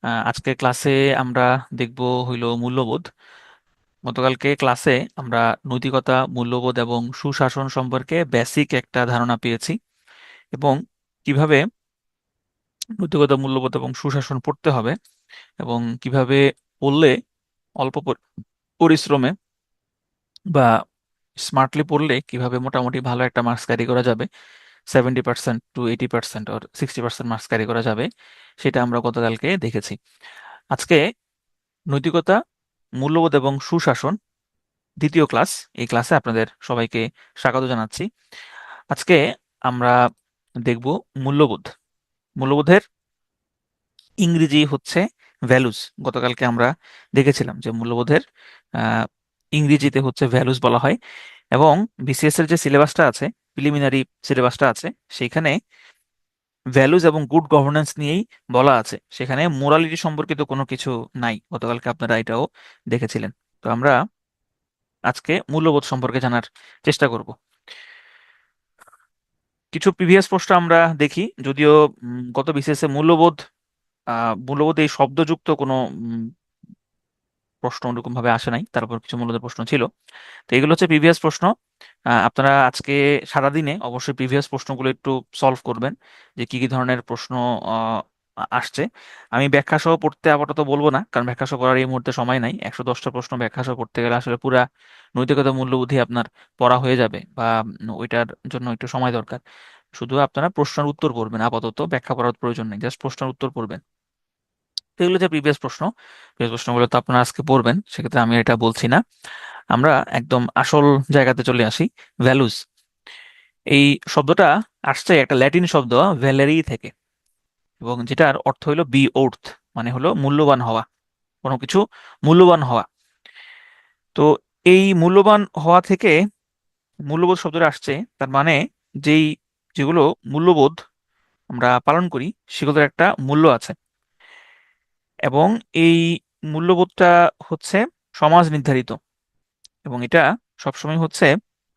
আজকে ক্লাসে আমরা দেখব হইল মূল্যবোধ। গতকালকে ক্লাসে আমরা নৈতিকতা, মূল্যবোধ এবং সুশাসন সম্পর্কে বেসিক একটা ধারণা পেয়েছি, এবং কিভাবে নৈতিকতা, মূল্যবোধ এবং সুশাসন পড়তে হবে, এবং কিভাবে পড়লে অল্প পরিশ্রমে বা স্মার্টলি পড়লে কিভাবে মোটামুটি ভালো একটা মার্কস ক্যারি করা যাবে, 70% to 80% or 60% মার্কস ক্যারি করা যাবে, সেটা আমরা গতকালকে দেখেছি। আজকে নৈতিকতা, মূল্যবোধ এবং সুশাসন দ্বিতীয় ক্লাস। এই ক্লাসে আপনাদের সবাইকে স্বাগত জানাচ্ছি। আজকে আমরা দেখব মূল্যবোধ। মূল্যবোধের ইংরেজি হচ্ছে ভ্যালুস। গতকালকে আমরা দেখেছিলাম যে মূল্যবোধের আহ, ইংরেজিতে হচ্ছে ভ্যালুস বলা হয়, এবং বিসিএস এর যে সিলেবাসটা আছে, প্রিলিমিনারি সিলেবাসটা আছে, সেখানে ভ্যালুস এবং গুড গভর্নেন্স নিয়েই বলা আছে, সেখানে মোরালিটি সম্পর্কিত কোনো কিছু নাই। গতকালকে আপনারা এটাও দেখেছিলেন। তো আমরা আজকে মূল্যবোধ সম্পর্কে জানার চেষ্টা করব। কিছু প্রিভিয়াস প্রশ্ন আমরা দেখি, যদিও গত বিসিএস এ মূল্যবোধ এই শব্দযুক্ত কোনো প্রশ্ন ওরকম ভাবে আসে নাই, তারপর কিছু মূল্যবোধের প্রশ্ন ছিল। তো এগুলো হচ্ছে প্রিভিয়াস প্রশ্ন। আপনারা আজকে সারাদিনে অবশ্যই প্রিভিয়াস প্রশ্নগুলো একটু সলভ করবেন, যে কি কি ধরনের প্রশ্ন আসছে। আমি ব্যাখ্যা সহ পড়তে আপাতত বলবো না, কারণ ব্যাখ্যা সহ পড়ার এই মুহূর্তে সময় নাই। 110টা প্রশ্ন ব্যাখ্যা সহ পড়তে গেলে আসলে পুরা নৈতিকতা, মূল্যবোধই আপনার পড়া হয়ে যাবে, বা ওইটার জন্য একটু সময় দরকার। শুধু আপনারা প্রশ্নের উত্তর পড়বেন, আপাতত ব্যাখ্যা করার প্রয়োজন নেই, জাস্ট প্রশ্নের উত্তর পড়বেন। তো এগুলো যে প্রিভিয়াস প্রশ্নগুলো তো আপনারা আজকে পড়বেন, সেক্ষেত্রে আমি এটা বলছি না। আমরা একদম আসল জায়গাতে চলে আসি। ভ্যালুস, এই শব্দটা আসছে একটা ল্যাটিন শব্দ ভ্যালেরি থেকে, এবং যেটার অর্থ হলো বি ওর্থ, মানে হলো মূল্যবান হওয়া, কোনো কিছু মূল্যবান হওয়া। তো এই মূল্যবান হওয়া থেকে মূল্যবোধ শব্দটা আসছে। তার মানে যেই যেগুলো মূল্যবোধ আমরা পালন করি, সেগুলোর একটা মূল্য আছে, এবং এই মূল্যবোধটা হচ্ছে সমাজ নির্ধারিত, এবং এটা সবসময় হচ্ছে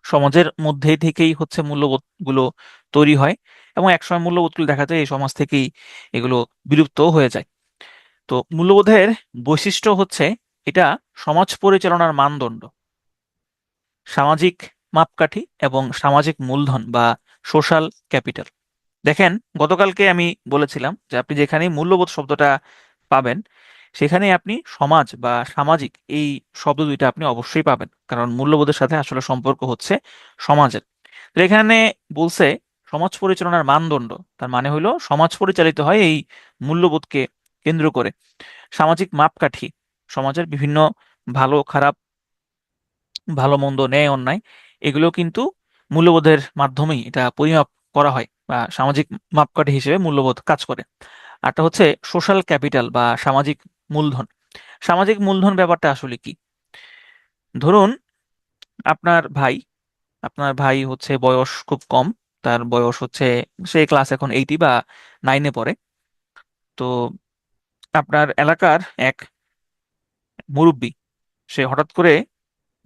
সমাজের মধ্যে থেকেই হচ্ছে মূল্যবোধ গুলো তৈরি হয়, এবং একসময় মূল্যবোধগুলো দেখা যায় এই সমাজ থেকেই এগুলো বিলুপ্ত হয়ে যায়। তো মূল্যবোধের বৈশিষ্ট্য হচ্ছে এটা সমাজ পরিচালনার মানদণ্ড, সামাজিক মাপকাঠি এবং সামাজিক মূলধন বা সোশ্যাল ক্যাপিটাল। দেখেন, গতকালকে আমি বলেছিলাম যে আপনি যেখানে মূল্যবোধ শব্দটা পাবেন, সেখানে আপনি সমাজ বা সামাজিক এই শব্দ দুইটা আপনি অবশ্যই পাবেন, কারণ মূল্যবোধের সাথে আসলে সম্পর্ক হচ্ছে সমাজের। তো এখানে বলছে সমাজ পরিচালনার মানদণ্ড, তার মানে হলো সমাজ পরিচালিত হয় এই মূল্যবোধকে কেন্দ্র করে। সামাজিক মাপকাঠি, সমাজের বিভিন্ন ভালো খারাপ, ভালো মন্দ, ন্যায় অন্যায়, এগুলো কিন্তু মূল্যবোধের মাধ্যমেই এটা পরিমাপ করা হয়, বা সামাজিক মাপকাঠি হিসেবে মূল্যবোধ কাজ করে। আরটা হচ্ছে সোশ্যাল ক্যাপিটাল বা সামাজিক মূলধন। সামাজিক মূলধন ব্যাপারটা আসলে কি? ধরুন, আপনার ভাই আপনার ভাই হচ্ছে বয়স খুব কম, তার বয়স হচ্ছে, সে ক্লাস এখন 80 বা 9-এ পড়ে। তো আপনার এলাকার এক মুরব্বি, সে হঠাৎ করে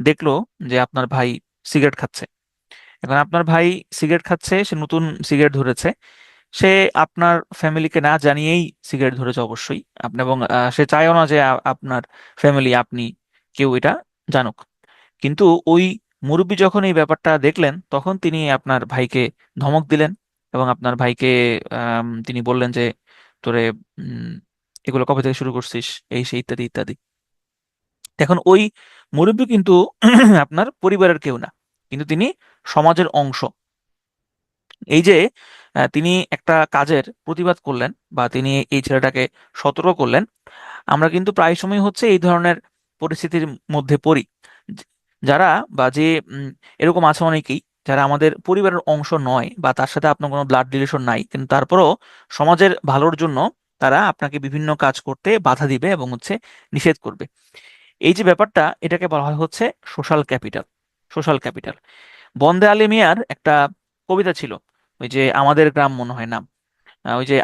দেখলো যে আপনার ভাই সিগারেট খাচ্ছে। এখন আপনার ভাই সিগারেট খাচ্ছে, সে নতুন সিগারেট ধরেছে, সে আপনার ফ্যামিলিকে না জানিয়েই সিগারেট ধরেছে অবশ্যই আপনি, এবং সে চায়ও না যে আপনার ফ্যামিলি, আপনি কেউ এটা জানুক। কিন্তু ওই মুরব্বি যখন এই ব্যাপারটা দেখলেন, তখন তিনি আপনার ভাইকে ধমক দিলেন, এবং আপনার ভাইকে তিনি বললেন যে তোরে উম, এগুলো কবে থেকে শুরু করছিস, এই সেই ইত্যাদি ইত্যাদি। এখন ওই মুরব্বি কিন্তু আপনার পরিবারের কেউ না, কিন্তু তিনি সমাজের অংশ। এই যে তিনি একটা কাজের প্রতিবাদ করলেন, বা তিনি এই ছেলেটাকে সতর্ক করলেন, আমরা কিন্তু প্রায় সময় হচ্ছে এই ধরনের পরিস্থিতির মধ্যে পড়ি। যে- যারা বা যে এরকম আছে অনেকেই, যারা আমাদের পরিবারের অংশ নয়, বা তার সাথে আপনার কোনো ব্লাড রিলেশন নাই, কিন্তু তারপরও সমাজের ভালোর জন্য তারা আপনাকে বিভিন্ন কাজ করতে বাধা দিবে এবং হচ্ছে নিষেধ করবে। এই যে ব্যাপারটা, এটাকে বলা হয় হচ্ছে social capital. Social capital. Bande Ali মিয়ার একটা কবিতা ছিল, ওই যে আমাদের গ্রাম মনে হয় নাম, ওই যে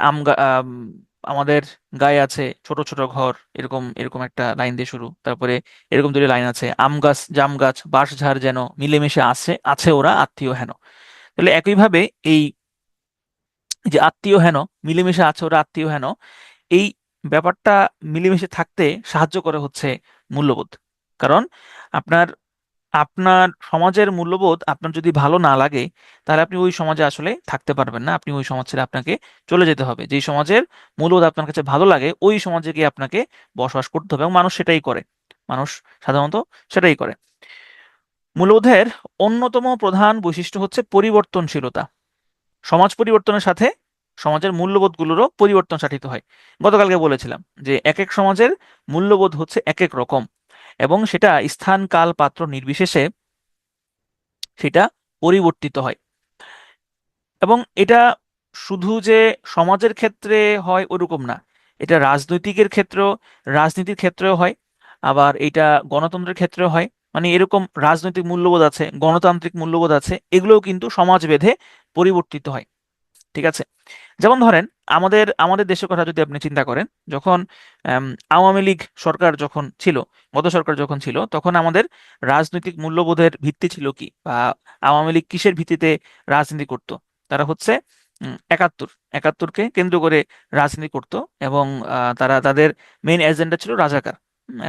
আমাদের গায়ে আছে ছোট ছোট ঘর, এরকম এরকম একটা লাইন দিয়ে শুরু, তারপরে এরকম দুটো লাইন আছে, আম গাছ জাম গাছ বাঁশ ঝাড় যেন মিলেমিশে আছে আছে ওরা আত্মীয় হেন। তাহলে একইভাবে এই যে আত্মীয় হেন, মিলেমিশে আছে ওরা আত্মীয় হেন, এই ব্যাপারটা মিলেমিশে থাকতে সাহায্য করে হচ্ছে মূল্যবোধ। কারণ আপনার আপনার সমাজের মূল্যবোধ আপনার যদি ভালো না লাগে, তাহলে আপনি ওই সমাজে আসলে থাকতে পারবেন না। আপনি ওই সমাজ ছেড়ে আপনাকে চলে যেতে হবে। যেই সমাজের মূল্যবোধ আপনার কাছে ভালো লাগে, ওই সমাজে গিয়ে আপনাকে বসবাস করতে হবে, এবং মানুষ সেটাই করে। মানুষ সাধারণত সেটাই করে। মূল্যবোধের অন্যতম প্রধান বৈশিষ্ট্য হচ্ছে পরিবর্তনশীলতা। সমাজ পরিবর্তনের সাথে সমাজের মূল্যবোধগুলোরও পরিবর্তন সাধিত হয়। গতকালকে বলেছিলাম যে এক এক সমাজের মূল্যবোধ হচ্ছে এক এক রকম, এবং সেটা স্থান কাল পাত্র নির্বিশেষে সেটা পরিবর্তিত হয়। এবং এটা শুধু যে সমাজের ক্ষেত্রে হয় ওরকম না, এটা রাজনীতির ক্ষেত্রেও হয়, আবার এটা গণতন্ত্রের ক্ষেত্রেও হয়। মানে এরকম রাজনৈতিক মূল্যবোধ আছে, গণতান্ত্রিক মূল্যবোধ আছে, এগুলোও কিন্তু সমাজ ভেদে পরিবর্তিত হয়। ঠিক আছে? যেমন ধরেন, আমাদের আমাদের দেশের কথা যদি আপনি চিন্তা করেন, যখন আম, আওয়ামী লীগ সরকার যখন ছিল, গত সরকার যখন ছিল, তখন আমাদের রাজনৈতিক মূল্যবোধের ভিত্তি ছিল কি, বা আওয়ামী লীগ কিসের ভিত্তিতে রাজনীতি করত? তারা হচ্ছে একাত্তর একাত্তরকে কেন্দ্র করে রাজনীতি করত, এবং তারা তাদের মেইন এজেন্ডা ছিল রাজাকার।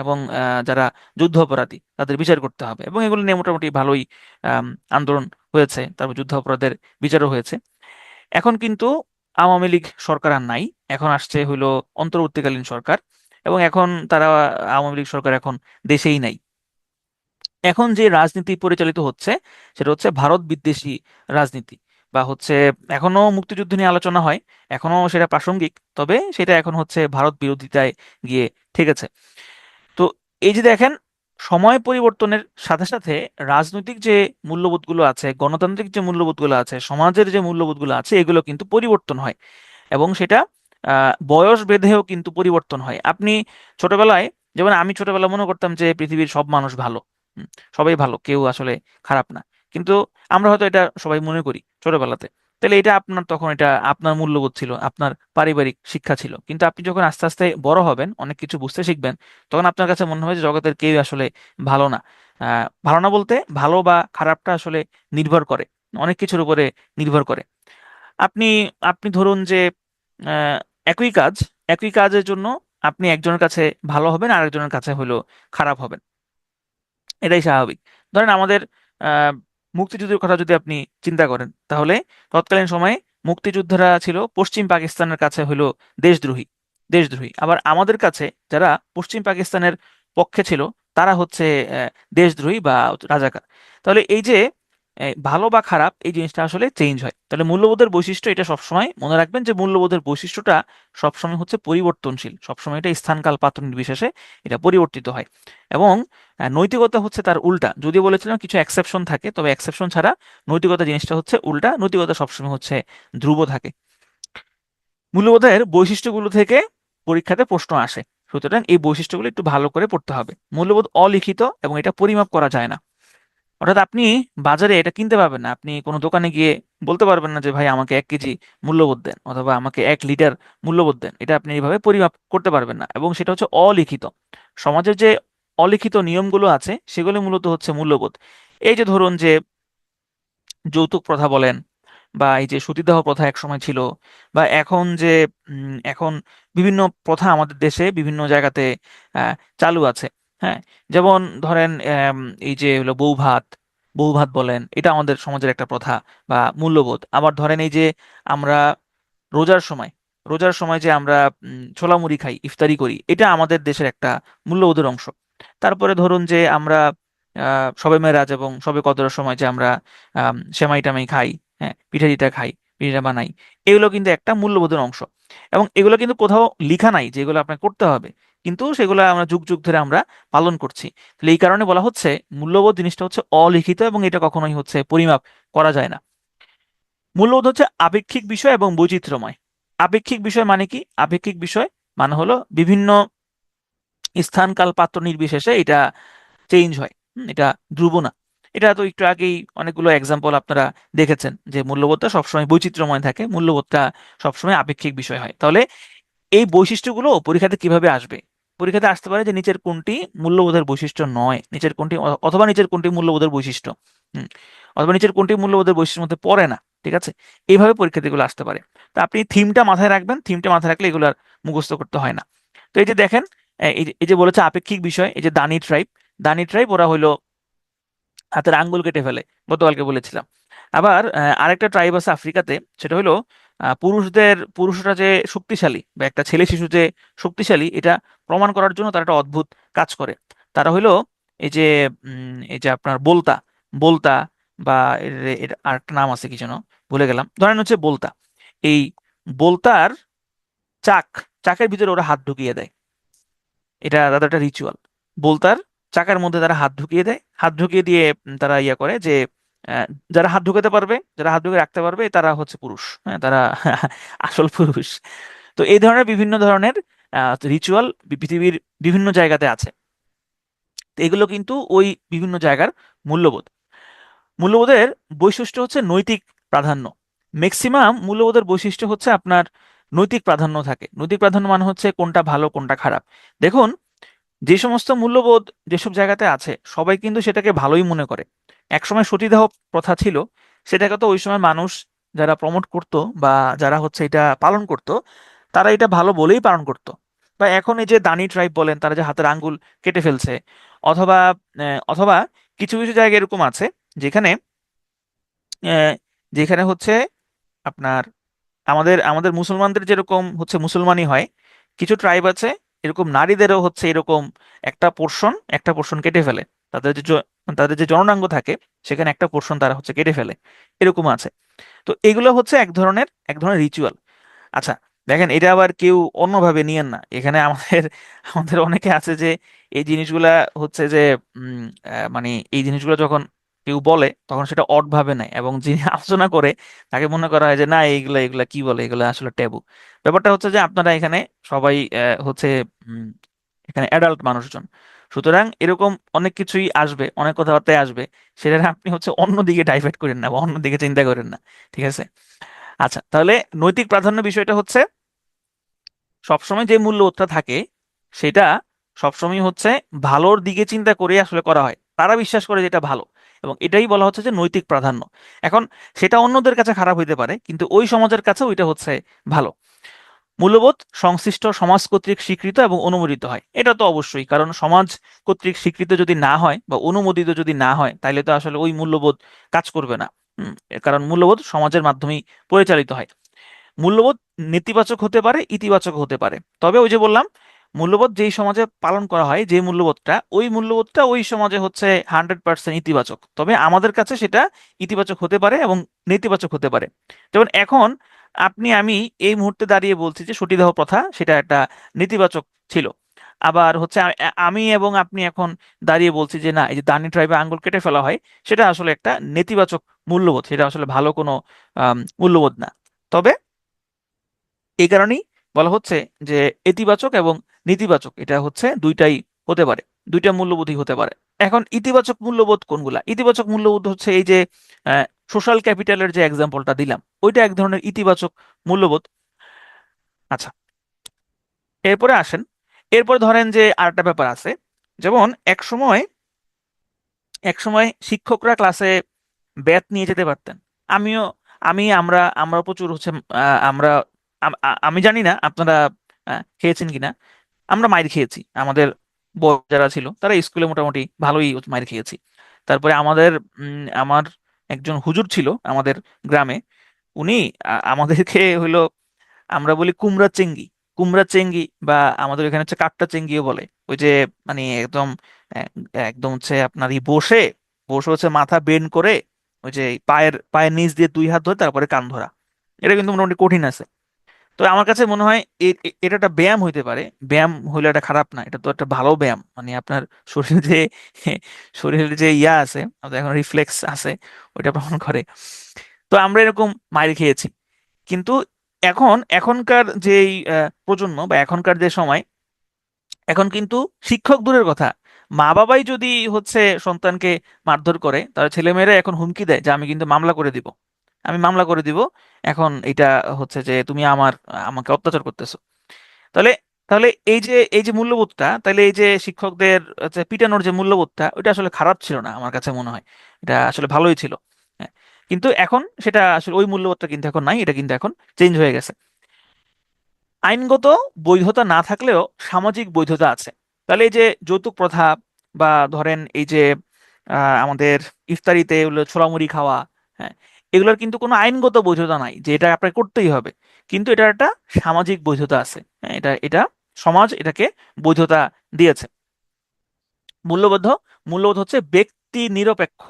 এবং যারা যুদ্ধ অপরাধী তাদের বিচার করতে হবে, এবং এগুলো নিয়ে মোটামুটি ভালোই আম, আন্দোলন হয়েছে, তারপর যুদ্ধ অপরাধের বিচারও হয়েছে। এখন কিন্তু আওয়ামী লীগ সরকার আর নাই, এখন আসছে হইলো অন্তর্বর্তীকালীন সরকার, এবং এখন তারা, আওয়ামী লীগ সরকার এখন দেশেই নাই। এখন যে রাজনীতি পরিচালিত হচ্ছে সেটা হচ্ছে ভারত বিদ্বেষী রাজনীতি, বা হচ্ছে এখনো মুক্তিযুদ্ধ নিয়ে আলোচনা হয়, এখনো সেটা প্রাসঙ্গিক, তবে সেটা এখন হচ্ছে ভারত বিরোধিতায় গিয়ে ঠেকেছে। তো এই যে দেখেন, সময় পরিবর্তনের সাথে সাথে রাজনৈতিক যে মূল্যবোধগুলো আছে, গণতান্ত্রিক যে মূল্যবোধগুলো আছে, সমাজের যে মূল্যবোধগুলো আছে, এগুলো কিন্তু পরিবর্তন হয়, এবং সেটা বয়স বেঁধেও কিন্তু পরিবর্তন হয়। আপনি ছোটবেলায়, যেমন আমি ছোটবেলায় মনে করতাম যে পৃথিবীর সব মানুষ ভালো, হুম, সবাই ভালো, কেউ আসলে খারাপ না। কিন্তু আমরা হয়তো এটা সবাই মনে করি ছোটবেলাতে। তাহলে এটা আপনার, তখন এটা আপনার মূল্যবোধ ছিল, আপনার পারিবারিক শিক্ষা ছিল। কিন্তু আপনি যখন আস্তে আস্তে বড় হবেন, অনেক কিছু বুঝতে শিখবেন, তখন আপনার কাছে মনে হবে যে জগতের কেউ আসলে ভালো না। ভালো না বলতে, ভালো বা খারাপটা আসলে নির্ভর করে, অনেক কিছুর উপরে নির্ভর করে। আপনি আপনি ধরুন যে আহ, একই কাজ, একই কাজের জন্য আপনি একজনের কাছে ভালো হবেন, আরেকজনের কাছে হলো খারাপ হবেন। এটাই স্বাভাবিক। ধরেন আমাদের আহ, মুক্তিযুদ্ধের কথা যদি আপনি চিন্তা করেন, তাহলে তৎকালীন সময়ে মুক্তিযোদ্ধারা ছিল পশ্চিম পাকিস্তানের কাছে হলো দেশদ্রোহী। দেশদ্রোহী আবার আমাদের কাছে যারা পশ্চিম পাকিস্তানের পক্ষে ছিল, তারা হচ্ছে আহ, দেশদ্রোহী বা রাজাকার। তাহলে এই যে ভালো বা খারাপ, এই জিনিসটা আসলে চেঞ্জ হয়। তাহলে মূল্যবোধের বৈশিষ্ট্য, এটা সবসময় মনে রাখবেন যে মূল্যবোধের বৈশিষ্ট্যটা সবসময় হচ্ছে পরিবর্তনশীল, সবসময় এটা স্থানকাল পাত্র নির্বিশেষে এটা পরিবর্তিত হয়। এবং নৈতিকতা হচ্ছে তার উল্টা। যদিও বলেছিলাম কিছু এক্সেপশন থাকে, তবে এক্সেপশন ছাড়া নৈতিকতা জিনিসটা হচ্ছে উল্টা। নৈতিকতা সবসময় হচ্ছে ধ্রুব থাকে। মূল্যবোধের বৈশিষ্ট্যগুলো থেকে পরীক্ষাতে প্রশ্ন আসে, সুতরাং এই বৈশিষ্ট্যগুলো একটু ভালো করে পড়তে হবে। মূল্যবোধ অলিখিত এবং এটা পরিমাপ করা যায় না। অর্থাৎ আপনি বাজারে এটা কিনতে পারবেন না, আপনি কোনো দোকানে গিয়ে বলতে পারবেন না যে ভাই আমাকে 1 কেজি মূল্যবোধ দেন, অথবা আমাকে 1 লিটার মূল্যবোধ দেন। এটা আপনি এইভাবে পরিমাপ করতে পারবেন না, এবং সেটা হচ্ছে অলিখিত। সমাজের যে অলিখিত নিয়মগুলো আছে, সেগুলো মূলত হচ্ছে মূল্যবোধ। এই যে ধরুন যে যৌতুক প্রথা বলেন, বা এই যে সতীদাহ প্রথা এক সময় ছিল, বা এখন যে এখন বিভিন্ন প্রথা আমাদের দেশে বিভিন্ন জায়গাতে আহ, চালু আছে। হ্যাঁ, যেমন ধরেন এই যে হলো বউ ভাত বলেন, এটা আমাদের সমাজের একটা প্রথা বা মূল্যবোধ। আবার ধরেন এই যে আমরা রোজার সময় রোজার সময় যে আমরা ছোলা মুড়ি খাই, ইফতারি করি, এটা আমাদের দেশের একটা মূল্যবোধের অংশ। তারপরে ধরুন যে আমরা শবে মেরাজ এবং শবে কদরের সময় যে আমরা সেমাই টামাই খাই, হ্যাঁ, পিঠা টিঠা খাই, পিঠা বানাই, এগুলো কিন্তু একটা মূল্যবোধের অংশ। এবং এগুলো কিন্তু কোথাও লিখা নাই যে এগুলো আপনাকে করতে হবে, কিন্তু সেগুলো আমরা যুগ যুগ ধরে আমরা পালন করছি। তাহলে এই কারণে বলা হচ্ছে মূল্যবোধ জিনিসটা হচ্ছে অলিখিত, এবং এটা কখনোই হচ্ছে পরিমাপ করা যায় না। মূল্যবোধ হচ্ছে আপেক্ষিক বিষয় এবং বৈচিত্র্যময়। আপেক্ষিক বিষয় মানে কি? আপেক্ষিক বিষয় মানে হলো বিভিন্ন স্থান কাল পাত্র নির্বিশেষে এটা চেঞ্জ হয়। এটা ধ্রুব না। এটা তো একটু আগেই অনেকগুলো এক্সাম্পল আপনারা দেখেছেন যে মূল্যবোধটা সবসময় বৈচিত্র্যময় থাকে, মূল্যবোধটা সবসময় আপেক্ষিক বিষয় হয়। তাহলে এই বৈশিষ্ট্যগুলো পরীক্ষাতে কিভাবে আসবে? পরীক্ষাতে আসতে পারে যে নিচের কোনটি মূল্যবোধের বৈশিষ্ট্য নয়, নিচের কোনটি, অথবা নিচের কোনটি মূল্যবোধের বৈশিষ্ট্য, হুম, অথবা নিচের কোনটি মূল্যবোধের বৈশিষ্ট্যের মধ্যে পড়ে না। ঠিক আছে? এইভাবে পরীক্ষাতে এগুলো আসতে পারে। তা আপনি থিমটা মাথায় রাখবেন, থিমটা মাথায় রাখলে এগুলো আর মুখস্থ করতে হয় না। তো এই যে দেখেন, এই যে বলেছে আপেক্ষিক বিষয়, এই যে দানি ট্রাইব ওরা হইলো হাতের আঙ্গুল কেটে ফেলে, গতকালকে বলেছিলাম। আবার আরেকটা ট্রাইব আছে আফ্রিকাতে, সেটা হলো পুরুষরা যে শক্তিশালী বা একটা ছেলে শিশু যে শক্তিশালী, এটা প্রমাণ করার জন্য তারা একটা অদ্ভুত কাজ করে। তারা হইলো এই যে আপনার বলতা বলতা বা এর আরেকটা নাম আছে কি যেন, ভুলে গেলাম, ধরেন হচ্ছে বলতা। এই বলতার চাক চাকের ভিতরে ওরা হাত ঢুকিয়ে দেয়। এটা তাদের একটা রিচুয়াল। বোলতার চাকার মধ্যে তারা হাত ঢুকিয়ে দেয়, হাত ঢুকিয়ে দিয়ে তারা ইয়ে করে যে আহ, যারা হাত ঢুকাতে পারবে, যারা হাত ঢুকে রাখতে পারবে, তারা হচ্ছে পুরুষ, হ্যাঁ তারা আসল পুরুষ। তো এই ধরনের বিভিন্ন ধরনের রিচুয়াল পৃথিবীর বিভিন্ন জায়গাতে আছে। তো এগুলো কিন্তু ওই বিভিন্ন জায়গার মূল্যবোধ। মূল্যবোধের বৈশিষ্ট্য হচ্ছে নৈতিক প্রাধান্য। ম্যাক্সিমাম মূল্যবোধের বৈশিষ্ট্য হচ্ছে আপনার নৈতিক প্রাধান্য থাকে। নৈতিক প্রাধান্য মানে হচ্ছে কোনটা ভালো কোনটা খারাপ। দেখুন, যে সমস্ত মূল্যবোধ যেসব জায়গাতে আছে সবাই কিন্তু সেটাকে ভালোই মনে করে। একসময় সতীদাহ প্রথা ছিল, সেটাকে তো ওই সময় মানুষ যারা প্রমোট করতো বা যারা হচ্ছে এটা পালন করতো, তারা এটা ভালো বলেই পালন করতো। বা এখন এই যে দানি ট্রাইব বলেন, তারা যে হাতের আঙ্গুল কেটে ফেলছে, অথবা অথবা কিছু কিছু জায়গা এরকম আছে যেখানে আহ, যেখানে হচ্ছে আপনার আমাদের আমাদের মুসলমানদের যেরকম হচ্ছে মুসলমানই হয়, কিছু ট্রাইব আছে এরকম নারীদেরও হচ্ছে এরকম একটা পোর্শন কেটে ফেলে। তাদের যে জননাঙ্গ থাকে, সেখানে একটা পোর্শন তারা হচ্ছে কেটে ফেলে, এরকম আছে। তো এগুলো হচ্ছে এক ধরনের রিচুয়াল। আচ্ছা, দেখেন এটা আবার কেউ অন্যভাবে নিয়েন না। এখানে আমাদের আমাদের অনেকে আছে যে এই জিনিসগুলা হচ্ছে যে মানে এই জিনিসগুলো যখন কেউ বলে তখন সেটা অড ভাবে নেয়, এবং যিনি আলোচনা করে তাকে মনে করা হয় যে না, এইগুলা এগুলা কি বলে, এগুলা আসলে ট্যাবু। ব্যাপারটা হচ্ছে যে আপনারা এখানে সবাই হচ্ছে উম, এখানে অ্যাডাল্ট মানুষজন, সুতরাং এরকম অনেক কিছুই আসবে, অনেক কথাবার্তায় আসবে, সেটা আপনি হচ্ছে অন্যদিকে ডাইভার্ট করেন না বা অন্যদিকে চিন্তা করেন না। ঠিক আছে? আচ্ছা, তাহলে নৈতিক প্রাধান্য বিষয়টা হচ্ছে সবসময় যে মূল্যবোধটা থাকে সেটা সবসময় হচ্ছে ভালোর দিকে চিন্তা করে আসলে করা হয়, তারা বিশ্বাস করে যেটা ভালো, এবং এটাই বলা হচ্ছে যে নৈতিক প্রাধান্য। এখন সেটা অন্যদের কাছে খারাপ হইতে পারে, কিন্তু ওই সমাজের কাছে ওইটা হচ্ছে ভালো। মূল্যবোধ সংশ্লিষ্ট সমাজ কর্তৃক স্বীকৃত এবং অনুমোদিত হয়, এটা তো অবশ্যই, কারণ সমাজ কর্তৃক স্বীকৃত যদি না হয় বা অনুমোদিত যদি না হয়, তাহলে তো আসলে ওই মূল্যবোধ কাজ করবে না। কারণ মূল্যবোধ সমাজের মাধ্যমেই পরিচালিত হয়। মূল্যবোধ নেতিবাচক হতে পারে, ইতিবাচক হতে পারে। তবে ওই যে বললাম, মূল্যবোধ যেই সমাজে পালন করা হয়, যে মূল্যবোধটা ওই সমাজে হচ্ছে 100% ইতিবাচক, তবে আমাদের কাছে সেটা ইতিবাচক হতে পারে এবং নেতিবাচক হতে পারে। যেমন এখন আমি এই মুহূর্তে দাঁড়িয়ে বলছি যে সতীদাহ প্রথা সেটা একটা নেতিবাচক ছিল। আবার হচ্ছে আমি এবং আপনি এখন দাঁড়িয়ে বলছি যে না, এই যে দানি ট্রাইবে আঙ্গুল কেটে ফেলা হয়, সেটা আসলে একটা নেতিবাচক মূল্যবোধ, সেটা আসলে ভালো কোনো মূল্যবোধ না। তবে এই কারণেই বলা হচ্ছে যে ইতিবাচক এবং নেতিবাচক এটা হচ্ছে দুইটাই হতে পারে, দুইটা মূল্যবোধই হতে পারে। এখন ইতিবাচক মূল্যবোধ কোনগুলা? ইতিবাচক মূল্যবোধ হচ্ছে এই যে সোশ্যাল ক্যাপিটালের যে এক্সাম্পলটা দিলাম, ওইটা এক ধরনের ইতিবাচক মূল্যবোধ। আচ্ছা, এরপরে আসেন। এরপর ধরেন যে আরেকটা ব্যাপার আছে, যেমন এক সময় শিক্ষকরা ক্লাসে ব্যাট নিয়ে যেতে পারতেন। আমিও আমরা প্রচুর হচ্ছে আমরা আমি জানি না আপনারা খেয়েছেন কিনা, আমরা মাইর খেয়েছি। আমাদের বড় যারা ছিল তারা স্কুলে মোটামুটি ভালোই মাইর খেয়েছি। তারপরে আমার একজন হুজুর ছিল আমাদের গ্রামে। উনি আমাদেরকে হইলো, আমরা বলি কুমড়া চেঙ্গি, বা আমাদের এখানে হচ্ছে কাট্টা চেঙ্গিও বলে। ওই যে মানে একদম আহ, একদম হচ্ছে আপনার বসে বসে হচ্ছে মাথা বেন্ড করে, ওই যে পায়ের পায়ের নিচ দিয়ে দুই হাত ধরে তারপরে কান ধরা। এটা কিন্তু মোটামুটি কঠিন আছে। তো আমার কাছে মনে হয় এটা একটা ব্যায়াম হইতে পারে। ব্যায়াম হইলে এটা খারাপ না, এটা তো একটা ভালো ব্যায়াম, মানে আপনার শরীরে যে শরীরে যে ইয়া আছে, আমাদের এখন রিফ্লেক্স আছে, ওইটা প্রমাণ করে। তো আমরা এরকম মাইর খেয়েছি। কিন্তু এখনকার যে প্রজন্ম বা এখনকার যে সময়, এখন কিন্তু শিক্ষক দূরের কথা, মা বাবাই যদি হচ্ছে সন্তানকে মারধর করে, তার ছেলেমেয়েরা এখন হুমকি দেয় যে আমি কিন্তু মামলা করে দিব, আমি মামলা করে দিব। এখন এটা হচ্ছে যে তুমি আমাকে অত্যাচার করতেছো। তাহলে তাহলে এই যে মূল্যবোধটা, তাহলে এই যে শিক্ষকদের হচ্ছে পিটানোর যে মূল্যবোধটা, ওইটা আসলে খারাপ ছিল না আমার কাছে মনে হয়, এটা আসলে ভালোই ছিল। হ্যাঁ, কিন্তু এখন সেটা আসলে ওই মূল্যবোধটা কিন্তু এখন নাই, এটা কিন্তু এখন চেঞ্জ হয়ে গেছে। আইনগত বৈধতা না থাকলেও সামাজিক বৈধতা আছে। তাহলে এই যে যৌতুক প্রথা, বা ধরেন এই যে আমাদের ইফতারিতে এগুলো ছোলামুড়ি খাওয়া, হ্যাঁ, এগুলোর কিন্তু কোনো আইনগত বৈধতা নাই যে এটা আপনাকে করতেই হবে, কিন্তু এটার একটা সামাজিক বৈধতা আছে। হ্যাঁ, এটা এটা সমাজ এটাকে বৈধতা দিয়েছে। মূল্যবোধ, মূল্যবোধ হচ্ছে ব্যক্তি নিরপেক্ষ।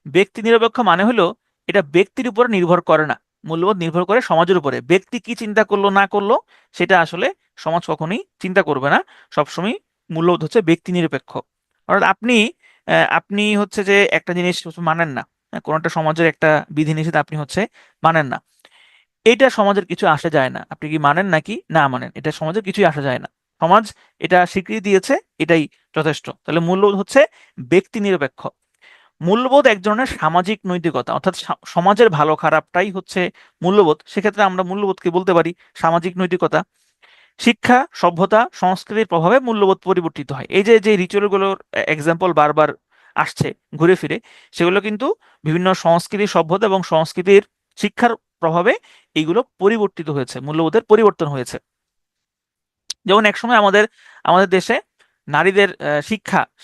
ব্যক্তি নিরপেক্ষ মানে হলো এটা ব্যক্তির উপর নির্ভর করে না। মূল্যবোধ নির্ভর করে সমাজের উপরে, ব্যক্তি কি চিন্তা করলো না করলো সেটা আসলে সমাজ কখনোই চিন্তা করবে না। সবসময় মূল্যবোধ হচ্ছে ব্যক্তি নিরপেক্ষ। অর্থাৎ আপনি হচ্ছে যে একটা জিনিস মানেন না, কোনো একটা সমাজের একটা বিধিনিষেধ আপনি হচ্ছে মানেন না, এটা সমাজের কিছু আসে যায় না। আপনি কি মানেন নাকি না মানেন, এটা সমাজের কিছুই আসে যায় না। সমাজ এটা স্বীকৃতি দিয়েছে, এটাই যথেষ্ট। তাহলে মূল্যবোধ হচ্ছে ব্যক্তি নিরপেক্ষ। মূল্যবোধ এক ধরনের সামাজিক নৈতিকতা, অর্থাৎ সমাজের ভালো খারাপটাই হচ্ছে মূল্যবোধ। সেক্ষেত্রে আমরা মূল্যবোধকে বলতে পারি সামাজিক নৈতিকতা। শিক্ষা, সভ্যতা, সংস্কৃতির প্রভাবে মূল্যবোধ পরিবর্তিত হয়। এই যে যে রিচুয়ালগুলোর এক্সাম্পল বারবার আসছে ঘুরে ফিরে, সেগুলো কিন্তু বিভিন্ন সংস্কৃতি, সভ্যতা এবং সংস্কৃতির শিক্ষার প্রভাবে এইগুলো পরিবর্তিত হয়েছে, মূল্যবোধের পরিবর্তন হয়েছে। যেমন একসময় আমাদের আমাদের দেশে নারীদের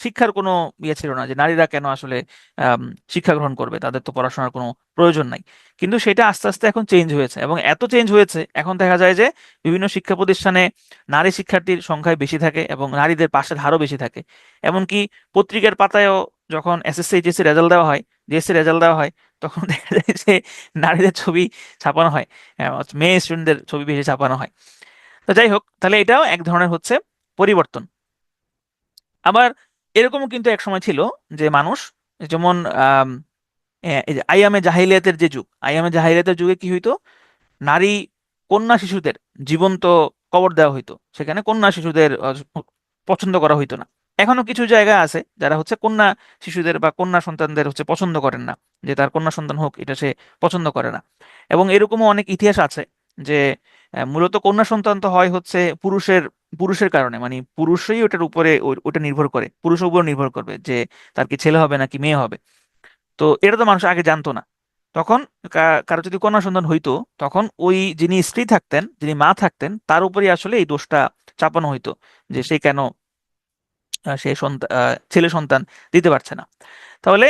শিক্ষার কোনো ইয়ে ছিল না, যে নারীরা কেন আসলে আম, শিক্ষা গ্রহণ করবে, তাদের তো পড়াশোনার কোনো প্রয়োজন নাই। কিন্তু সেটা আস্তে আস্তে এখন চেঞ্জ হয়েছে, এবং এত চেঞ্জ হয়েছে এখন দেখা যায় যে বিভিন্ন শিক্ষা প্রতিষ্ঠানে নারী শিক্ষার্থীর সংখ্যায় বেশি থাকে এবং নারীদের পাশের হারও বেশি থাকে। এমনকি পত্রিকার পাতায়ও যখন এসএসসি এইচএসসি রেজাল্ট দেওয়া হয়, জিএসসি রেজাল্ট দেওয়া হয়, তখন দেখা যায় যে নারীদের ছবি ছাপানো হয়, মেয়ে স্টুডেন্টদের ছবি বেশি ছাপানো হয়। তো যাই হোক, তাহলে এটাও এক ধরনের হচ্ছে পরিবর্তন। আবার এরকমও কিন্তু এক সময় ছিল যে মানুষ, যেমন এই যে আইয়ামে জাহিলিয়াতের যে যুগ, আইয়ামে জাহিলিয়াতের যুগে কি হইতো, নারী কন্যা শিশুদের জীবন্ত কবর দেওয়া হইতো, সেখানে কন্যা শিশুদের পছন্দ করা হইতো না। এখনো কিছু জায়গা আছে যারা হচ্ছে কন্যা শিশুদের বা কন্যা সন্তানদের হচ্ছে পছন্দ করেন না, যে তার কন্যা সন্তান হোক এটা সে পছন্দ করে না। এবং এরকমও অনেক ইতিহাস আছে যে মূলত কন্যা সন্তান তো হয় হচ্ছে পুরুষের পুরুষের কারণে, মানে পুরুষই ওটার উপরে ওটা নির্ভর করে, পুরুষের উপর নির্ভর করবে যে তার কি ছেলে হবে নাকি মেয়ে হবে। তো এটা তো মানুষ আগে জানতো না। তখন কারো যদি কন্যা সন্তান হইতো, তখন ওই যিনি স্ত্রী থাকতেন, যিনি মা থাকতেন, তার উপরে আসলে এই দোষটা চাপানো হইতো যে সে কেন সে ছেলে সন্তান দিতে পারছে না। তাহলে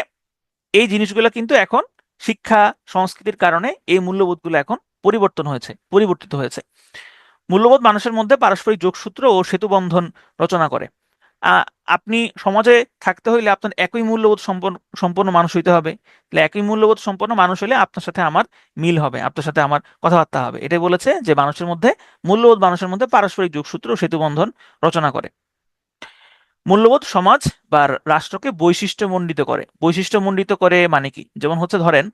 এই জিনিসগুলো কিন্তু এখন শিক্ষা, সংস্কৃতির কারণে এই মূল্যবোধগুলো এখন পরিবর্তিত হয়েছে। মূল্যবোধ মানুষের মধ্যে পারস্পরিক যোগসূত্র ও সেতু বন্ধন রচনা করে। আপনি সমাজে থাকতে হইলে আপনার একই মূল্যবোধ সম্পন্ন সম্পন্ন মানুষ হইতে হবে। তাহলে একই মূল্যবোধ সম্পন্ন মানুষ হলে আপনার সাথে আমার মিল হবে, আপনার সাথে আমার কথাবার্তা হবে। এটাই বলেছে যে মানুষের মধ্যে মূল্যবোধ মানুষের মধ্যে পারস্পরিক যোগসূত্র ও সেতু বন্ধন রচনা করে। মূল্যবোধ সমাজ বা রাষ্ট্রকে বৈশিষ্ট্যমণ্ডিত করে। বৈশিষ্ট্যমণ্ডিত করে মানে কি, যেমন হচ্ছে ধরেন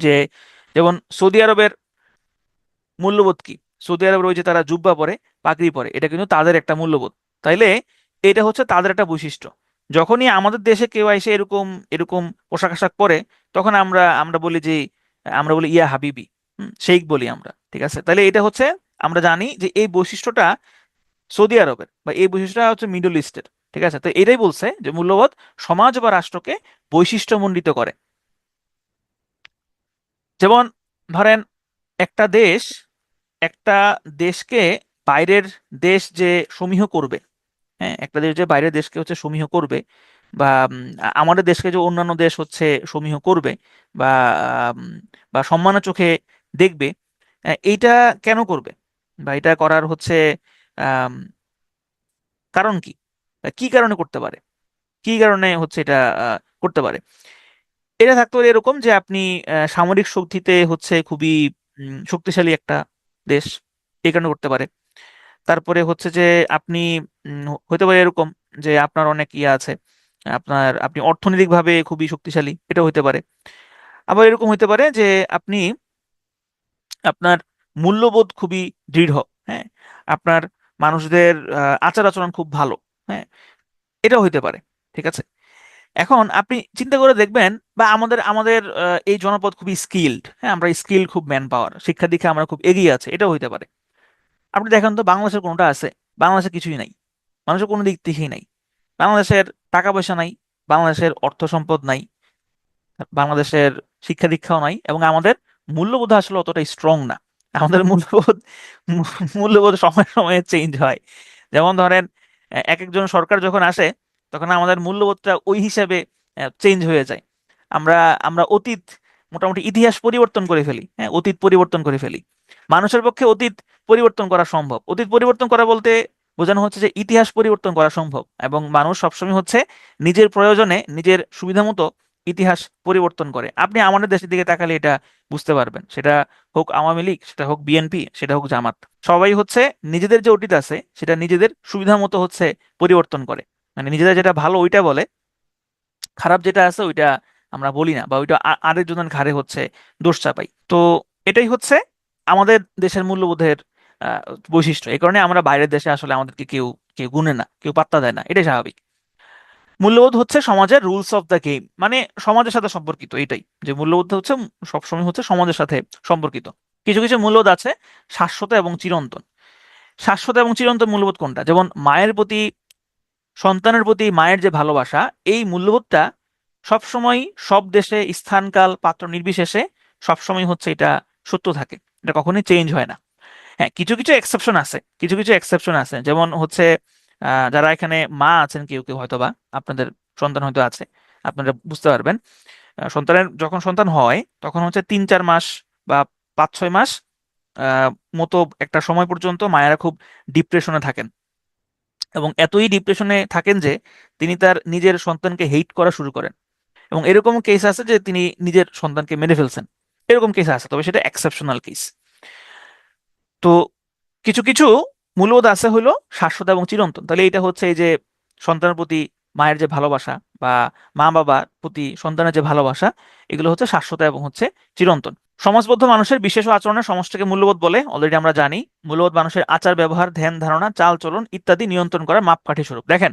যে, যেমন সৌদি আরবের মূল্যবোধ কি, সৌদি আরবের ওই যে তারা জুব্বা পরে, পাগড়ি পরে, এটা কিন্তু তাদের একটা মূল্যবোধ। তাইলে এটা হচ্ছে তাদের একটা বৈশিষ্ট্য। যখনই আমাদের দেশে কেউ এসে এরকম এরকম পোশাক আশাক পরে, তখন আমরা আমরা বলি যে, আমরা বলি ইয়া হাবিবি, শেখ বলি আমরা, ঠিক আছে। তাহলে এটা হচ্ছে, আমরা জানি যে এই বৈশিষ্ট্যটা সৌদি আরবের, বা এই বৈশিষ্ট্যটা হচ্ছে মিডল ইস্টের, ঠিক আছে। তো এটাই বলছে যে মূল্যবোধ সমাজ বা রাষ্ট্রকে বৈশিষ্ট্যমণ্ডিত করে। যেমন ধরেন একটা দেশ, একটা দেশকে বাইরের দেশ যে সমীহ করবে, হ্যাঁ, একটা দেশ যে বাইরের দেশকে হচ্ছে সমীহ করবে, বা আমাদের দেশকে যে অন্যান্য দেশ হচ্ছে সমীহ করবে, বা উম, বা সম্মানের চোখে দেখবে, এইটা কেন করবে, বা এটা করার হচ্ছে আম, কারণ কি, বা কি কারণে করতে পারে, কি কারণে হচ্ছে এটা করতে পারে। এটা থাকতে পারে এরকম যে আপনি সামরিক শক্তিতে হচ্ছে খুবই শক্তিশালী একটা দেশ, এই কারণে করতে পারে। তারপরে হচ্ছে যে আপনি হতে পারে এরকম যে আপনার অনেক ইয়ে আছে, আপনি অর্থনৈতিকভাবে খুবই শক্তিশালী, এটা হতে পারে। আবার এরকম হতে পারে যে আপনি, আপনার মূল্যবোধ খুবই দৃঢ়, হ্যাঁ, আপনার মানুষদের আচার আচরণ খুব ভালো, হ্যাঁ, এটাও হইতে পারে, ঠিক আছে। এখন আপনি চিন্তা করে দেখবেন, বা আমাদের আমাদের এই জনপদ খুবই স্কিলড, হ্যাঁ, আমরা স্কিল খুব ম্যান পাওয়ার, শিক্ষা দীক্ষা আমরা খুব এগিয়ে আছে, এটাও হইতে পারে। আপনি দেখেন তো বাংলাদেশের কোনোটা আছে? বাংলাদেশে কিছুই নাই, মানুষের কোনো দিক থেকেই নাই। বাংলাদেশের টাকা পয়সা নাই, বাংলাদেশের অর্থ সম্পদ নাই, বাংলাদেশের শিক্ষা দীক্ষাও নাই, এবং আমাদের মূল্যবোধ আসলে অতটা স্ট্রং না। আমাদের মূল্যবোধ মূল্যবোধ সময়ে সময়ে চেঞ্জ হয়। যেমন ধরেন, এক একজন সরকার যখন আসে, তখন আমাদের মূল্যবোধটা ওই হিসাবে চেঞ্জ হয়ে যায়। আমরা আমরা অতীত, মোটামুটি ইতিহাস পরিবর্তন করে ফেলি, হ্যাঁ, অতীত পরিবর্তন করে ফেলি। মানুষের পক্ষে অতীত পরিবর্তন করা সম্ভব। অতীত পরিবর্তন করা বলতে বোঝানো হচ্ছে যে ইতিহাস পরিবর্তন করা সম্ভব, এবং মানুষ সবসময় হচ্ছে নিজের প্রয়োজনে, নিজের সুবিধা মতো ইতিহাস পরিবর্তন করে। আপনি আমাদের দেশের দিকে তাকালে এটা বুঝতে পারবেন। সেটা হোক আওয়ামী লীগ, সেটা হোক বিএনপি, সেটা হোক জামাত, সবাই হচ্ছে নিজেদের যে অতীত আছে সেটা নিজেদের সুবিধা মতো হচ্ছে পরিবর্তন করে। মানে নিজেদের যেটা ভালো ওইটা বলে, খারাপ যেটা আছে ওইটা আমরা বলি না, বা ওইটা আরেকজনের ঘাড়ে হচ্ছে দোষ চাপাই। তো এটাই হচ্ছে আমাদের দেশের মূল্যবোধের আহ, বৈশিষ্ট্য। এই কারণে আমরা বাইরের দেশে আসলে আমাদেরকে কেউ কেউ গুনে না, কেউ পাত্তা দেয় না, এটাই স্বাভাবিক। মূল্যবোধ হচ্ছে সমাজের রুলস অফ দ্য গেম, মানে সমাজের সাথে সম্পর্কিত। এটাই যে মূল্যবোধ হচ্ছে সবসময় হচ্ছে সমাজের সাথে সম্পর্কিত। কিছু কিছু মূল্যবোধ আছে শাশ্বত এবং চিরন্তন। শাশ্বত এবং চিরন্তন মূল্যবোধ কোনটা? যেমন মায়ের প্রতি, সন্তানের প্রতি মায়ের যে ভালোবাসা, এই মূল্যবোধটা সবসময়, সব দেশে, স্থানকাল পাত্র নির্বিশেষে সবসময় হচ্ছে এটা সত্য থাকে। এটা কখনোই চেঞ্জ হয় না। হ্যাঁ, কিছু কিছু এক্সেপশন আছে, কিছু কিছু এক্সেপশন আছে। যেমন হচ্ছে যারা এখানে মা আছেন, কেউ কেউ হয়তো বা আপনাদের সন্তান হয়তো আছে, আপনারা বুঝতে পারবেন। সন্তানের যখন সন্তান হয় তখন হচ্ছে 3-4 মাস বা 5-6 মাস আহ, মতো একটা সময় পর্যন্ত মায়েরা খুব ডিপ্রেশনে থাকেন, এবং এতই ডিপ্রেশনে থাকেন যে তিনি তার নিজের সন্তানকে হেইট করা শুরু করেন। এবং এরকম কেস আছে যে তিনি নিজের সন্তানকে মেরে ফেলছেন। এরকম কেস আছে, তবে সেটা এক্সেপশনাল কেস। তো কিছু কিছু মূল্যবোধ আছে হলো শাশ্বত এবং চিরন্তন। তাহলে এটা হচ্ছে এই যে সন্তানের প্রতি মায়ের যে ভালোবাসা, বা মা বাবার প্রতি সন্তানের যে ভালোবাসা, এগুলো হচ্ছে শাশ্বত এবং হচ্ছে চিরন্তন। সমাজবদ্ধ মানুষের বিশেষ ও আচরণের সমষ্টিকে মূল্যবোধ বলে, অলরেডি আমরা জানি। মূল্যবোধ মানুষের আচার ব্যবহার, ধ্যান ধারণা, চাল চলন ইত্যাদি নিয়ন্ত্রণ করার মাপকাঠি স্বরূপ। দেখেন,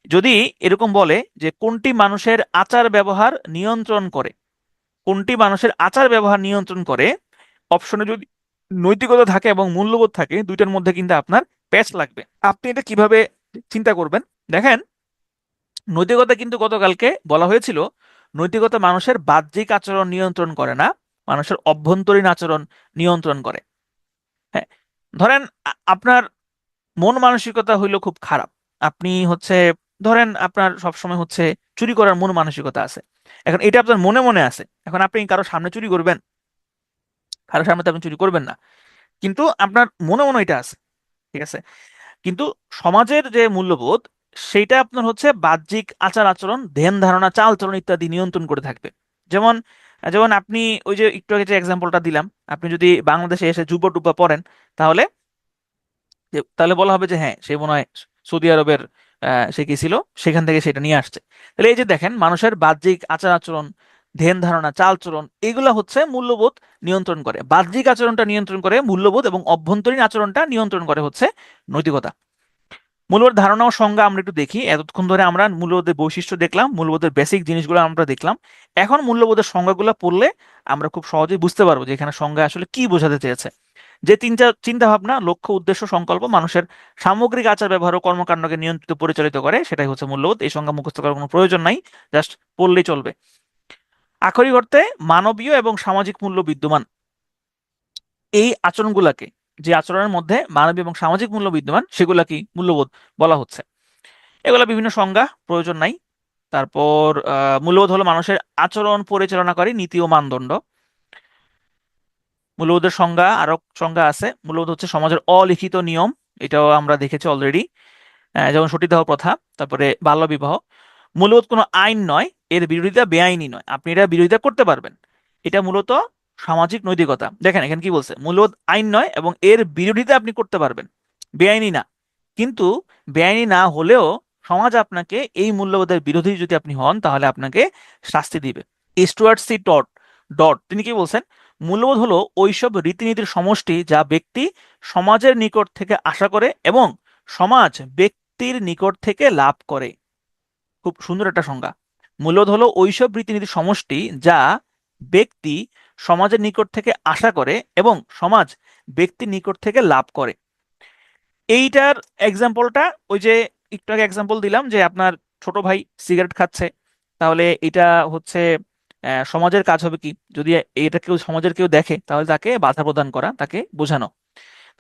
যদি এরকম বলে যে কোনটি মানুষের আচার ব্যবহার নিয়ন্ত্রণ করে, কোনটি মানুষের আচার ব্যবহার নিয়ন্ত্রণ করে, অপশনে যদি নৈতিকতা থাকে এবং মূল্যবোধ থাকে, দুইটার মধ্যে কিন্তু আপনার প্যাচ লাগবে। আপনি এটা কিভাবে চিন্তা করবেন? দেখেন, নৈতিকতা কিন্তু গতকালকে বলা হয়েছিল, নৈতিকতা মানুষের বাহ্যিক আচরণ নিয়ন্ত্রণ করে না, মানুষের অভ্যন্তরীণ আচরণ নিয়ন্ত্রণ করে। হ্যাঁ, ধরেন আপনার মন মানসিকতা হইলো খুব খারাপ। আপনি হচ্ছে, ধরেন আপনার সবসময় হচ্ছে চুরি করার মন মানসিকতা আছে। এখন এটা আপনার মনে মনে আছে। এখন আপনি কারো সামনে চুরি করবেন? কারো সামনে তো আপনি চুরি করবেন না, কিন্তু আপনার মনে মনে এটা আছে। ঠিক আছে? কিন্তু সমাজের যে মূল্যবোধ, সেইটা আপনার হচ্ছে বাহ্যিক আচার আচরণ, ধ্যান ধারণা, চাল চলন ইত্যাদি নিয়ন্ত্রণ করে থাকবে। যেমন যেমন আপনি ওই যে একটু আগে যে এক্সাম্পলটা দিলাম, আপনি যদি বাংলাদেশে এসে জুব্বা টুব্বা পরেন, তাহলে তাহলে বলা হবে যে হ্যাঁ, সে মনে হয় সৌদি আরবের সে কি ছিল, সেখান থেকে সেটা নিয়ে আসছে। তাহলে এই যে দেখেন, মানুষের বাহ্যিক আচার আচরণ, ধ্যান ধারণা, চাল চলন, এগুলা হচ্ছে মূল্যবোধ নিয়ন্ত্রণ করে। বাহ্যিক আচরণটা নিয়ন্ত্রণ করে মূল্যবোধ, এবং অভ্যন্তরীণ আচরণটা নিয়ন্ত্রণ করে হচ্ছে নৈতিকতা। মূল্যবোধ ধারণা ও সংজ্ঞা আমরা একটু দেখি। এতক্ষণ ধরে আমরা মূল্যবোধের বৈশিষ্ট্য দেখলাম, মূল্যবোধের বেসিক জিনিসগুলো আমরা দেখলাম। এখন মূল্যবোধের সংজ্ঞাগুলো পড়লে আমরা খুব সহজেই বুঝতে পারবো যে এখানে সংজ্ঞা আসলে কি বোঝাতে চেয়েছে। যে তিনটা চিন্তা ভাবনা, লক্ষ্য, উদ্দেশ্য, সংকল্প মানুষের সামগ্রিক আচার ব্যবহার ও কর্মকাণ্ডকে নিয়ন্ত্রিত পরিচালিত করে, সেটাই হচ্ছে মূল্যবোধ। এই সংজ্ঞা মুখস্থ করার কোনো প্রয়োজন নাই, জাস্ট পড়লেই চলবে। আক্ষরিক অর্থে মানবীয় এবং সামাজিক মূল্য বিদ্যমান, এই আচরণগুলাকে, যে আচরণের মধ্যে মানবীয় এবং সামাজিক মূল্য বিদ্যমান, সেগুলাকে মূল্যবোধ বলা হচ্ছে। এগুলা বিভিন্ন সংজ্ঞা, প্রয়োজন নাই। তারপর মূল্যবোধ হলো মানুষের আচরণ পরিচালনাকারী নীতি ও মানদণ্ড। মূল্যবোধের সংজ্ঞা, আরো সংজ্ঞা আছে। মূল্যবোধ হচ্ছে সমাজের অলিখিত নিয়ম, এটাও আমরা দেখেছি অলরেডি। যেমন সতীদাহ প্রথা, তারপরে বাল্য বিবাহ। মূল্যবোধ কোনো আইন নয়, এর বিরোধিতা বেআইনি নয়, আপনি এটা বিরোধিতা করতে পারবেন। এটা মূলত সামাজিক নৈতিকতা। দেখেন এখানে কি বলছে, মূল্যবোধ আইন নয় এবং এর বিরোধিতা আপনি করতে পারবেন, বেআইনি না। কিন্তু বেআইনি না হলেও সমাজ আপনাকে, এই মূল্যবোধের বিরোধী যদি আপনি হন, তাহলে আপনাকে শাস্তি দিবে। স্টুয়ার্ট সি টড ডট তিনি কি বলছেন, মূল্যবোধ হলো ওইসব রীতিনীতির সমষ্টি যা ব্যক্তি সমাজের নিকট থেকে আশা করে এবং সমাজ ব্যক্তির নিকট থেকে লাভ করে। খুব সুন্দর একটা সংজ্ঞা। মূল্যবোধ হলো ওইসব রীতিনীতির সমষ্টি যা ব্যক্তি সমাজের নিকট থেকে আশা করে এবং সমাজ ব্যক্তির নিকট থেকে লাভ করে। এইটার এক্সাম্পলটা ওই যে একটু আগে এক্সাম্পল দিলাম, যে আপনার ছোট ভাই সিগারেট খাচ্ছে, তাহলে এটা হচ্ছে সমাজের কাজ হবে কি, যদি এটা কেউ সমাজের কেউ দেখে তাহলে তাকে বাধা প্রদান করা, তাকে বোঝানো।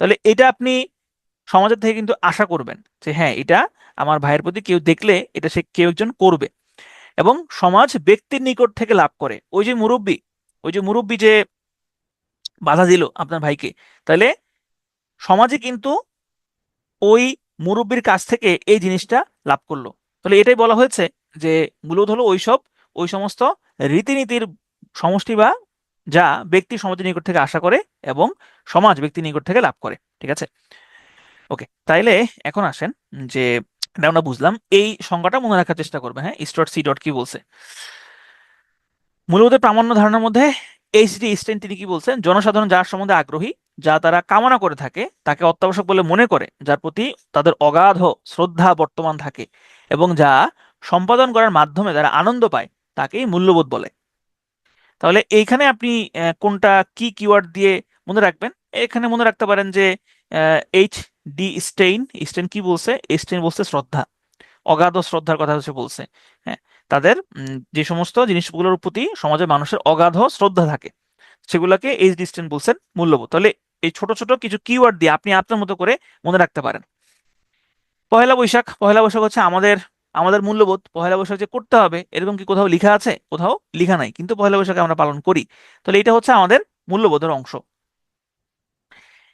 তাহলে এটা আপনি সমাজের থেকে কিন্তু আশা করবেন যে হ্যাঁ, এটা আমার ভাইয়ের প্রতি কেউ দেখলে এটা সে কেউ একজন করবে। এবং সমাজ ব্যক্তির নিকট থেকে লাভ করে, ওই যে মুরব্বী যে বাধা দিল আপনার ভাইকে, তাহলে সমাজে কিন্তু ওই মুরব্বির কাছ থেকে এই জিনিসটা লাভ করলো। তাহলে এটাই বলা হয়েছে যে মূলত হলো ওই সমস্ত রীতিনীতির সমষ্টি, বা যা ব্যক্তি সমাজের নিকট থেকে আশা করে এবং সমাজ ব্যক্তির নিকট থেকে লাভ করে। ঠিক আছে, ওকে। তাইলে এখন আসেন যে এটা আমরা বুঝলাম, এই সংজ্ঞাটা মনে রাখার চেষ্টা করবে। হ্যাঁ, স্টট সি ডট কি বলছে মূল্যবোধের প্রামাণ্য ধারণার মধ্যে। এইচডি স্টেইন তিনি কি বলছেন, জনসাধারণ যার সম্বন্ধে আগ্রহী, যা তারা কামনা করে থাকে, তাকে অত্যাবশ্যক বলে মনে করে, যার প্রতি তাদের অগাধ শ্রদ্ধা বর্তমান থাকে এবং যা সম্পাদন করার মাধ্যমে তারা আনন্দ পায়, তাকেই মূল্যবোধ বলে। তাহলে এইখানে আপনি কোনটা কি কিওয়ার্ড দিয়ে মনে রাখবেন? এখানে মনে রাখতে পারেন যে এইচ ডি স্টেইন, স্টেইন কি বলছে? স্টেইন বলছে শ্রদ্ধা, অগাধ শ্রদ্ধার কথা হচ্ছে বলছে। হ্যাঁ, তাদের যে সমস্ত জিনিসগুলোর প্রতি সমাজের মানুষের অগাধ শ্রদ্ধা থাকে, সেগুলোকে এইচ ডি স্টেইন বলছেন মূল্যবোধ। তাহলে এই ছোট ছোট কিছু কিওয়ার্ড দিয়ে আপনি আপনার মতো করে মনে রাখতে পারেন। পহেলা বৈশাখ হচ্ছে আমাদের আমাদের মূল্যবোধ। পহেলা বৈশাখ যে করতে হবে এরকম কি কোথাও লেখা আছে? কোথাও লেখা নাই, কিন্তু পহেলা বৈশাখে আমরা পালন করি। তাহলে এটা হচ্ছে আমাদের মূল্যবোধের অংশ।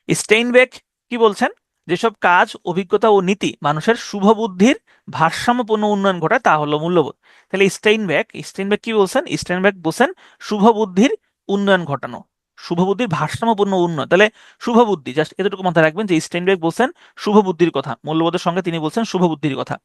স্টেইনবেক কি বলছেন? যেসব কাজ, অভিজ্ঞতা ও নীতি মানুষের শুভ বুদ্ধির ভারসাম্যপূর্ণ উন্নয়ন ঘটায় তা হলো মূল্যবোধ। তাহলে স্টেইনবেক কি বলছেন? স্টেইনবেক বলছেন শুভ বুদ্ধির উন্নয়ন ঘটানো, শুভ বুদ্ধির ভারসাম্যপূর্ণ উন্নয়ন। তাহলে শুভ বুদ্ধি, জাস্ট এতটুকু মাথায় রাখবেন যে স্টেইনবেক বলছেন শুভ বুদ্ধির কথা, মূল্যবোধের সঙ্গে তিনি বলছেন শুভ বুদ্ধির কথা।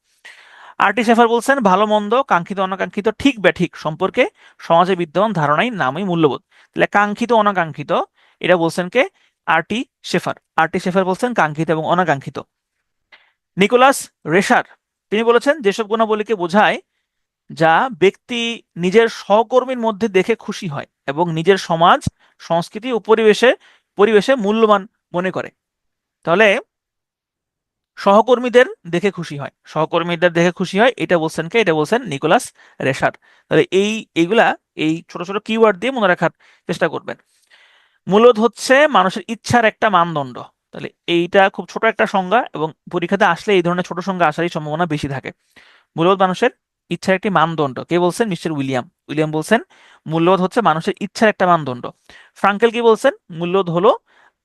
আরটি শেফার বলছেন ভালো মন্দ, কাঙ্ক্ষিত অনাকাঙ্ক্ষিত, ঠিক ব্যাঠিক সম্পর্কে সমাজে বিদ্যমান ধারণাই নামই মূল্যবোধ। তাহলে কাঙ্ক্ষিত অনাকাঙ্ক্ষিত, এটা বলছেন কে? R T Schaefer. আরটি শেফার বলছেন কাঙ্ক্ষিত এবং অনাকাঙ্ক্ষিত। নিকোলাস রেশার তিনি বলেছেন যেসব গুণাবলীকে বোঝায় যা ব্যক্তি নিজের সহকর্মীর মধ্যে দেখে খুশি হয় এবং নিজের সমাজ, সংস্কৃতি ও পরিবেশে মূল্যবান মনে করে। তাহলে সহকর্মীদের দেখে খুশি হয়, এটা বলছেন কে? এটা বলছেন নিকোলাস রেশার। তাহলে এইগুলা এই ছোট ছোট কিওয়ার্ড দিয়ে মনে রাখার চেষ্টা করবেন। মূলত হচ্ছে মানুষের ইচ্ছার একটা মানদণ্ড। তাহলে এইটা খুব ছোট একটা সংজ্ঞা এবং পরীক্ষাতে আসলে এই ধরনের ছোট সংজ্ঞা আসারই সম্ভাবনা বেশি থাকে। মূল্যবোধ মানুষের ইচ্ছার একটি মানদণ্ড। কে বলছেন? মিস্টার উইলিয়াম বলছেন মূল্যবোধ হচ্ছে মানুষের ইচ্ছার একটা মানদণ্ড। ফ্রাঙ্কেল কি বলছেন? মূল্যবোধ হলো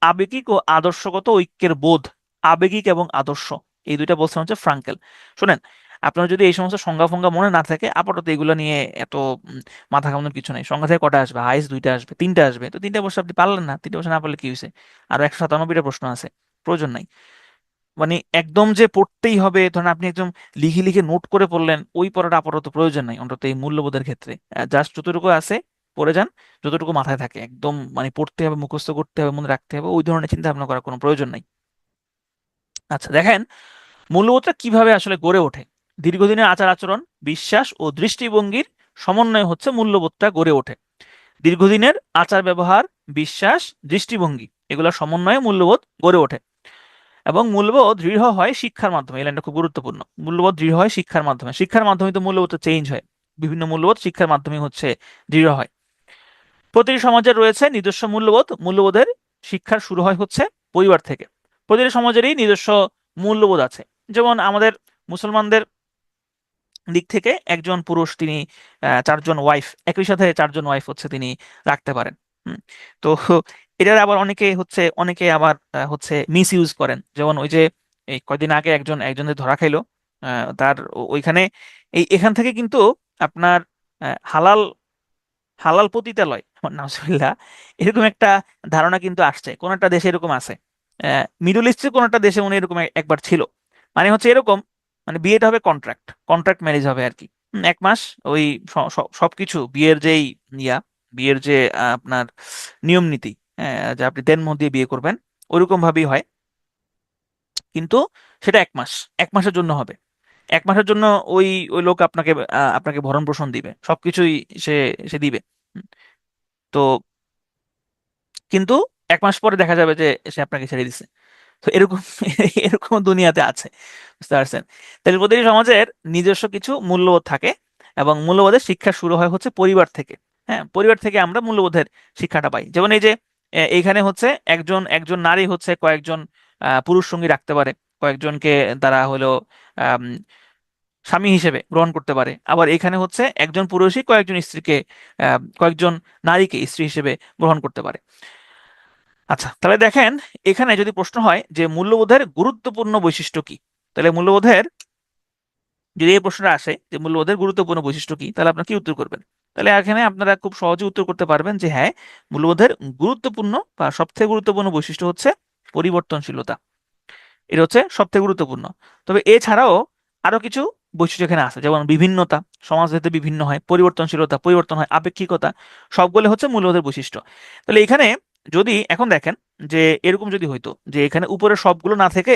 আবেগিক ও আদর্শগত ঐক্যের বোধ। আবেগিক এবং আদর্শ, এই দুইটা বলছেন হচ্ছে ফ্রাঙ্কেল। শোনেন, আপনার যদি এই সমস্ত সংজ্ঞা ফঙ্গা মনে না থাকে, আপাতত এগুলো নিয়ে এত মাথা ঘামানোর কিছু নেই। সংখ্যা থেকে কটা আসবে? হাইস্ট দুইটা আসবে, তিনটা আসবে। তো তিনটা বছর আপনি পারলেন না, তিনটা বছর না পারলে কি হয়েছে? আরো 197টা প্রশ্ন আছে, প্রয়োজন নাই। মানে একদম যে পড়তেই হবে, ধরেন আপনি একদম লিখে লিখে নোট করে পড়লেন, ওই পড়াটা আপাতত প্রয়োজন নাই, অন্তত এই মূল্যবোধের ক্ষেত্রে। জাস্ট যতটুকু আছে পড়ে যান, যতটুকু মাথায় থাকে। একদম মানে পড়তে হবে, মুখস্থ করতে হবে, মনে রাখতে হবে, ওই ধরনের চিন্তা ভাবনা করার কোনো প্রয়োজন নাই। আচ্ছা, দেখেন মূল্যবোধটা কিভাবে আসলে গড়ে ওঠে। দীর্ঘদিনের আচার আচরণ, বিশ্বাস ও দৃষ্টিভঙ্গির সমন্বয় হচ্ছে মূল্যবোধটা গড়ে ওঠে। দীর্ঘদিনের আচার ব্যবহার, বিশ্বাস, দৃষ্টিভঙ্গি, এগুলোর সমন্বয়ে মূল্যবোধ গড়ে ওঠে। এবং মূল্যবোধ দৃঢ় হয় শিক্ষার মাধ্যমে। এই লাইনটা খুব গুরুত্বপূর্ণ। মূল্যবোধ দৃঢ় হয় শিক্ষার মাধ্যমে। শিক্ষার মাধ্যমে তো মূল্যবোধ চেঞ্জ হয়, বিভিন্ন মূল্যবোধ শিক্ষার মাধ্যমে হচ্ছে দৃঢ় হয়। প্রতিটি সমাজের রয়েছে নিজস্ব মূল্যবোধ। মূল্যবোধের শিক্ষার শুরু হয় হচ্ছে পরিবার থেকে। প্রতিটি সমাজেরই নিজস্ব মূল্যবোধ আছে। যেমন আমাদের মুসলমানদের দিক থেকে একজন পুরুষ তিনি চারজন ওয়াইফ, একই সাথে চারজন ওয়াইফ হচ্ছে তিনি রাখতে পারেন। তো এটার আবার অনেকে আবার হচ্ছে মিস ইউজ করেন। যেমন ওই যে এই কয়দিন আগে একজনের ধরা খাইলো, তার ওইখানে এখান থেকে কিন্তু আপনার হালাল হালাল পতিতালয়, আমার নাউজুবিল্লাহ, এরকম একটা ধারণা কিন্তু আসছে। কোন একটা দেশে এরকম আছে, মিডল ইস্টের কোন একটা দেশে মনে হয় এরকম একবার ছিল। মানে হচ্ছে এরকম, মানে বিয়েটা হবে কন্ট্রাক্ট ম্যারেজ হবে আর কি। 1 মাস ওই সবকিছু বিয়ের যেই ইয়া বিয়ের যে আপনার নিয়ম নীতি, যে আপনি দেনমোহ দিয়ে বিয়ে করবেন, ওইরকম ভাবেই হয়। কিন্তু সেটা 1 মাস, 1 মাসের জন্য হবে। 1 মাসের জন্য ওই ওই লোক আপনাকে ভরণ পোষণ দিবে, সবকিছুই সে সে দিবে। হুম, তো কিন্তু 1 মাস পরে দেখা যাবে যে সে আপনাকে ছেড়ে দিছে। তো এরকম এরকম দুনিয়াতে আছে, বুঝতে পারছেন? তাহলে প্রতিটি সমাজের নিজস্ব কিছু মূল্যবোধ থাকে এবং মূল্যবোধের শিক্ষা শুরু হয় হচ্ছে পরিবার থেকে। হ্যাঁ, পরিবার থেকে আমরা মূল্যবোধের শিক্ষাটা পাই। যেমন এই যে এইখানে হচ্ছে একজন একজন নারী হচ্ছে কয়েকজন পুরুষ সঙ্গী রাখতে পারে, কয়েকজনকে তারা হলো আম, স্বামী হিসেবে গ্রহণ করতে পারে। আবার এখানে হচ্ছে একজন পুরুষই কয়েকজন স্ত্রীকে কয়েকজন নারীকে স্ত্রী হিসেবে গ্রহণ করতে পারে। আচ্ছা, তাহলে দেখেন এখানে যদি প্রশ্ন হয় যে মূল্যবোধের গুরুত্বপূর্ণ বৈশিষ্ট্য কি, তাহলে মূল্যবোধের যদি এই প্রশ্নটা আসে যে মূল্যবোধের গুরুত্বপূর্ণ বৈশিষ্ট্য কি, তাহলে আপনারা কি উত্তর করবেন? তাহলে এখানে আপনারা খুব সহজে উত্তর করতে পারবেন যে হ্যাঁ, মূল্যবোধের গুরুত্বপূর্ণ বা সবথেকে গুরুত্বপূর্ণ বৈশিষ্ট্য হচ্ছে পরিবর্তনশীলতা। এটা হচ্ছে সবথেকে গুরুত্বপূর্ণ। তবে এছাড়াও আরো কিছু বৈশিষ্ট্য এখানে আছে, যেমন বিভিন্নতা, সমাজ ভেদে বিভিন্ন হয়, পরিবর্তনশীলতা, পরিবর্তন হয়, আপেক্ষিকতা, সবগুলো হচ্ছে মূল্যবোধের বৈশিষ্ট্য। তাহলে এখানে যদি এখন দেখেন যে এরকম যদি হইতো যে এখানে উপরে সবগুলো না থেকে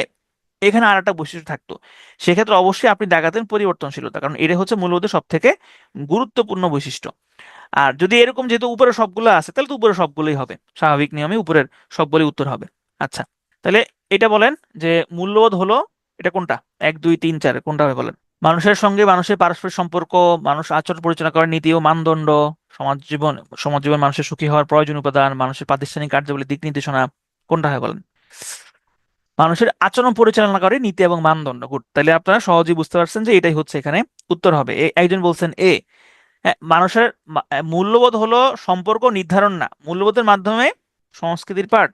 এখানে আর একটা বৈশিষ্ট্য থাকতো, সেক্ষেত্রে অবশ্যই আপনি দেখাতেন পরিবর্তনশীলতা, কারণ এটা হচ্ছে মূল্যবোধের সব থেকে গুরুত্বপূর্ণ বৈশিষ্ট্য। আর যদি এরকম যেহেতু উপরে সবগুলো আছে, তাহলে তো উপরে সবগুলোই হবে, স্বাভাবিক নিয়মে উপরের সবগুলোই উত্তর হবে। আচ্ছা, তাহলে এটা বলেন যে মূল্যবোধ হলো, এটা কোনটা, 1 2 3 4 কোনটা হবে বলেন? মানুষের সঙ্গে মানুষের পারস্পরিক সম্পর্ক, মানুষ আচরণ পরিচালনা করার নীতি ও মানদণ্ড, সমাজ জীবন, সমাজ জীবন মানুষের সুখী হওয়ার প্রয়োজনীয় উপাদান, মানুষের প্রাতিষ্ঠানিক কার্যাবলী, দিক নির্দেশনা, কোনটা হয় বলেন? মানুষের আচরণ পরিচালনা করে নীতি এবং মানদণ্ড। গুড, তাহলে আপনারা সহজেই বুঝতে পারছেন যে এটাই হচ্ছে এখানে উত্তর হবে। একজন বলছেন এ। হ্যাঁ, মানুষের মূল্যবোধ হলো সম্পর্ক নির্ধারণ না, মূল্যবোধের মাধ্যমে সংস্কৃতির পাঠ।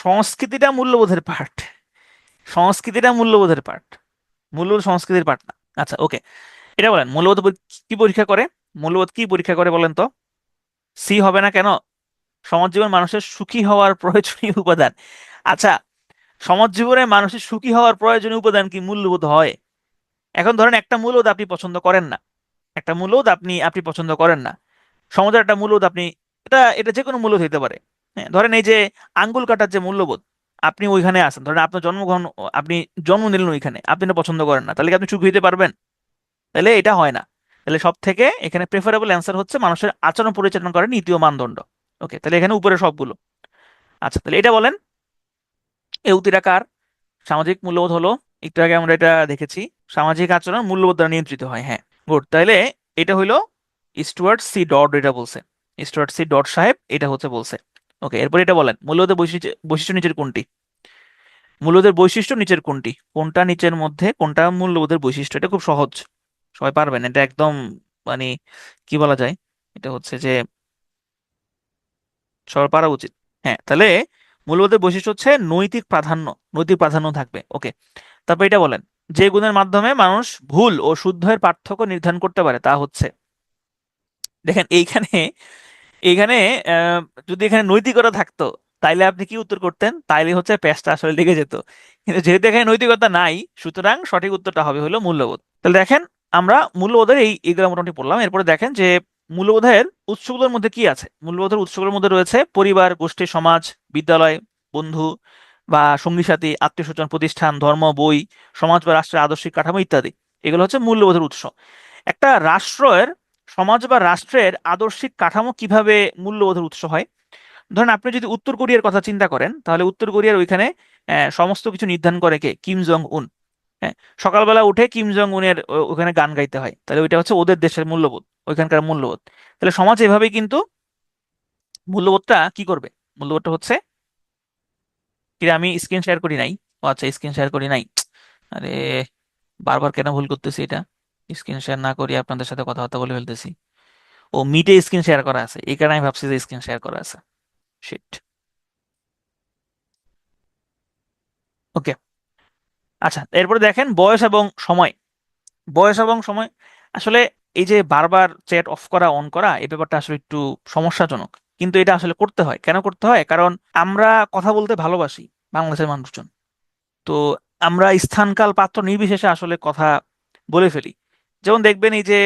সংস্কৃতিটা মূল্যবোধের পাঠ, সংস্কৃতিটা মূল্যবোধের পাঠ, মূল্যবোধ সংস্কৃতির পাঠ না। আচ্ছা, ওকে, এটা বলেন মূল্যবোধ কি পরীক্ষা করে? মূল্যবোধ কি পরীক্ষা করে বলেন তো? সি হবে না কেন? সমাজ জীবন মানুষের সুখী হওয়ার প্রয়োজনীয় উপাদান। আচ্ছা, সমাজ জীবনে মানুষের সুখী হওয়ার প্রয়োজনীয় উপাদান কি মূল্যবোধ হয়? এখন ধরেন একটা মূল্যবোধ আপনি পছন্দ করেন না, একটা মূল্যবোধ আপনি আপনি পছন্দ করেন না, সমাজের একটা মূল্যবোধ আপনি, এটা এটা যে কোনো মূল্যবোধ হতে পারে। হ্যাঁ, ধরেন এই যে আঙ্গুল কাটার যে মূল্যবোধ, আপনি ওইখানে আছেন, ধরেন আপনার জন্মগ্রহণ, আপনি জন্ম নিলেন ওইখানে, আপনি এটা পছন্দ করেন না, তাহলে কি আপনি সুখী হতে পারবেন? তাহলে এটা হয় না। তাহলে সব থেকে এখানে প্রেফারেবল অ্যান্সার হচ্ছে মানুষের আচরণ পরিচালনা করে নীতি ও মানদণ্ড। ওকে, তাহলে এখানে উপরে সবগুলো। আচ্ছা, তাহলে এটা বলেন এউতিরা কার? সামাজিক মূল্যবোধ হলো, একটু আগে আমরা এটা দেখেছি, সামাজিক আচরণ মূল্যবোধ দ্বারা নিয়ন্ত্রিত হয়। হ্যাঁ, গুড, তাহলে এটা হইলো স্টুয়ার্ট সি ডট, এটা বলছে স্টুয়ার্ট সি ডট সাহেব, এটা হচ্ছে বলছে। ওকে, এরপর এটা বলেন মূল্যবোধের বৈশিষ্ট্য বৈশিষ্ট্য নিচের কোনটি? মূল্যবোধের বৈশিষ্ট্য নিচের কোনটি? কোনটা নিচের মধ্যে কোনটা মূল্যবোধের বৈশিষ্ট্য? এটা খুব সহজ, সবাই পারবেন এটা একদম, মানে কি বলা যায়, এটা হচ্ছে যে সবার পারা উচিত। হ্যাঁ, তাহলে মূল্যবোধের বৈশিষ্ট্য হচ্ছে নৈতিক প্রাধান্য, নৈতিক প্রাধান্য থাকবে। ওকে, তারপর এটা বলেন যে গুণের মাধ্যমে মানুষ ভুল ও শুদ্ধের পার্থক্য নির্ধারণ করতে পারে তা হচ্ছে। দেখেন এইখানে, এইখানে আহ, যদি এখানে নৈতিকতা থাকতো, তাইলে আপনি কি উত্তর করতেন? তাইলে হচ্ছে পেজটা আসলে লেগে যেত। কিন্তু যেহেতু এখানে নৈতিকতা নাই, সুতরাং সঠিক উত্তরটা হবে হলো মূল্যবোধ। তাহলে দেখেন আমরা মূল্যবোধের এইগুলো মোটামুটি পড়লাম। এরপরে দেখেন যে মূল্যবোধের উৎসগুলোর মধ্যে কি আছে। মূল্যবোধের উৎসগুলোর মধ্যে রয়েছে পরিবার, গোষ্ঠী, সমাজ, বিদ্যালয়, বন্ধু বা সঙ্গী সাথী, আত্মীয় স্বজন, প্রতিষ্ঠান, ধর্ম, বই, সমাজ বা রাষ্ট্রের আদর্শিক কাঠামো ইত্যাদি। এগুলো হচ্ছে মূল্যবোধের উৎস। একটা রাষ্ট্রের, সমাজ বা রাষ্ট্রের আদর্শিক কাঠামো কিভাবে মূল্যবোধের উৎস হয়? ধরেন আপনি যদি উত্তর কোরিয়ার কথা চিন্তা করেন, তাহলে উত্তর কোরিয়ার ওইখানে সমস্ত কিছু নির্ধারণ করে কে? কিম জং উন। হ্যাঁ, সকালবেলা উঠে কিম জং উনের ওখানে গান গাইতে হয়, তাহলে ওইটা হচ্ছে ওদের দেশের মূল্যবোধ, ওইখানকার মূল্যবোধ। তাহলে সমাজ এভাবেই কিন্তু মূল্যবোধটা কি করবে? মূল্যবোধটা হচ্ছে কি রে, আমি স্ক্রিন শেয়ার করি নাই। ও আচ্ছা, স্ক্রিন শেয়ার করি নাই। আরে, বারবার কেন ভুল করতেছি এটা? স্ক্রিন শেয়ার না করি আপনাদের সাথে কথাবার্তা বলে ফেলতেছি। ও, মিটে স্ক্রিন শেয়ার করা আছে, এই কারণে আমি ভাবছি যে স্ক্রিন শেয়ার করা আছে। শিট। ওকে, আচ্ছা, এরপরে দেখেন বয়স এবং সময়। বয়স এবং সময়, আসলে এই যে বারবার চ্যাট অফ করা অন করা, এই ব্যাপারটা আসলে একটু সমস্যাজনক। কিন্তু এটা আসলে করতে হয়। কেন করতে হয়? কারণ আমরা কথা বলতে ভালোবাসি, বাংলাদেশের মানুষজন। তো আমরা স্থান কাল পাত্র নির্বিশেষে আসলে কথা বলে ফেলি। যেমন দেখবেন এই যে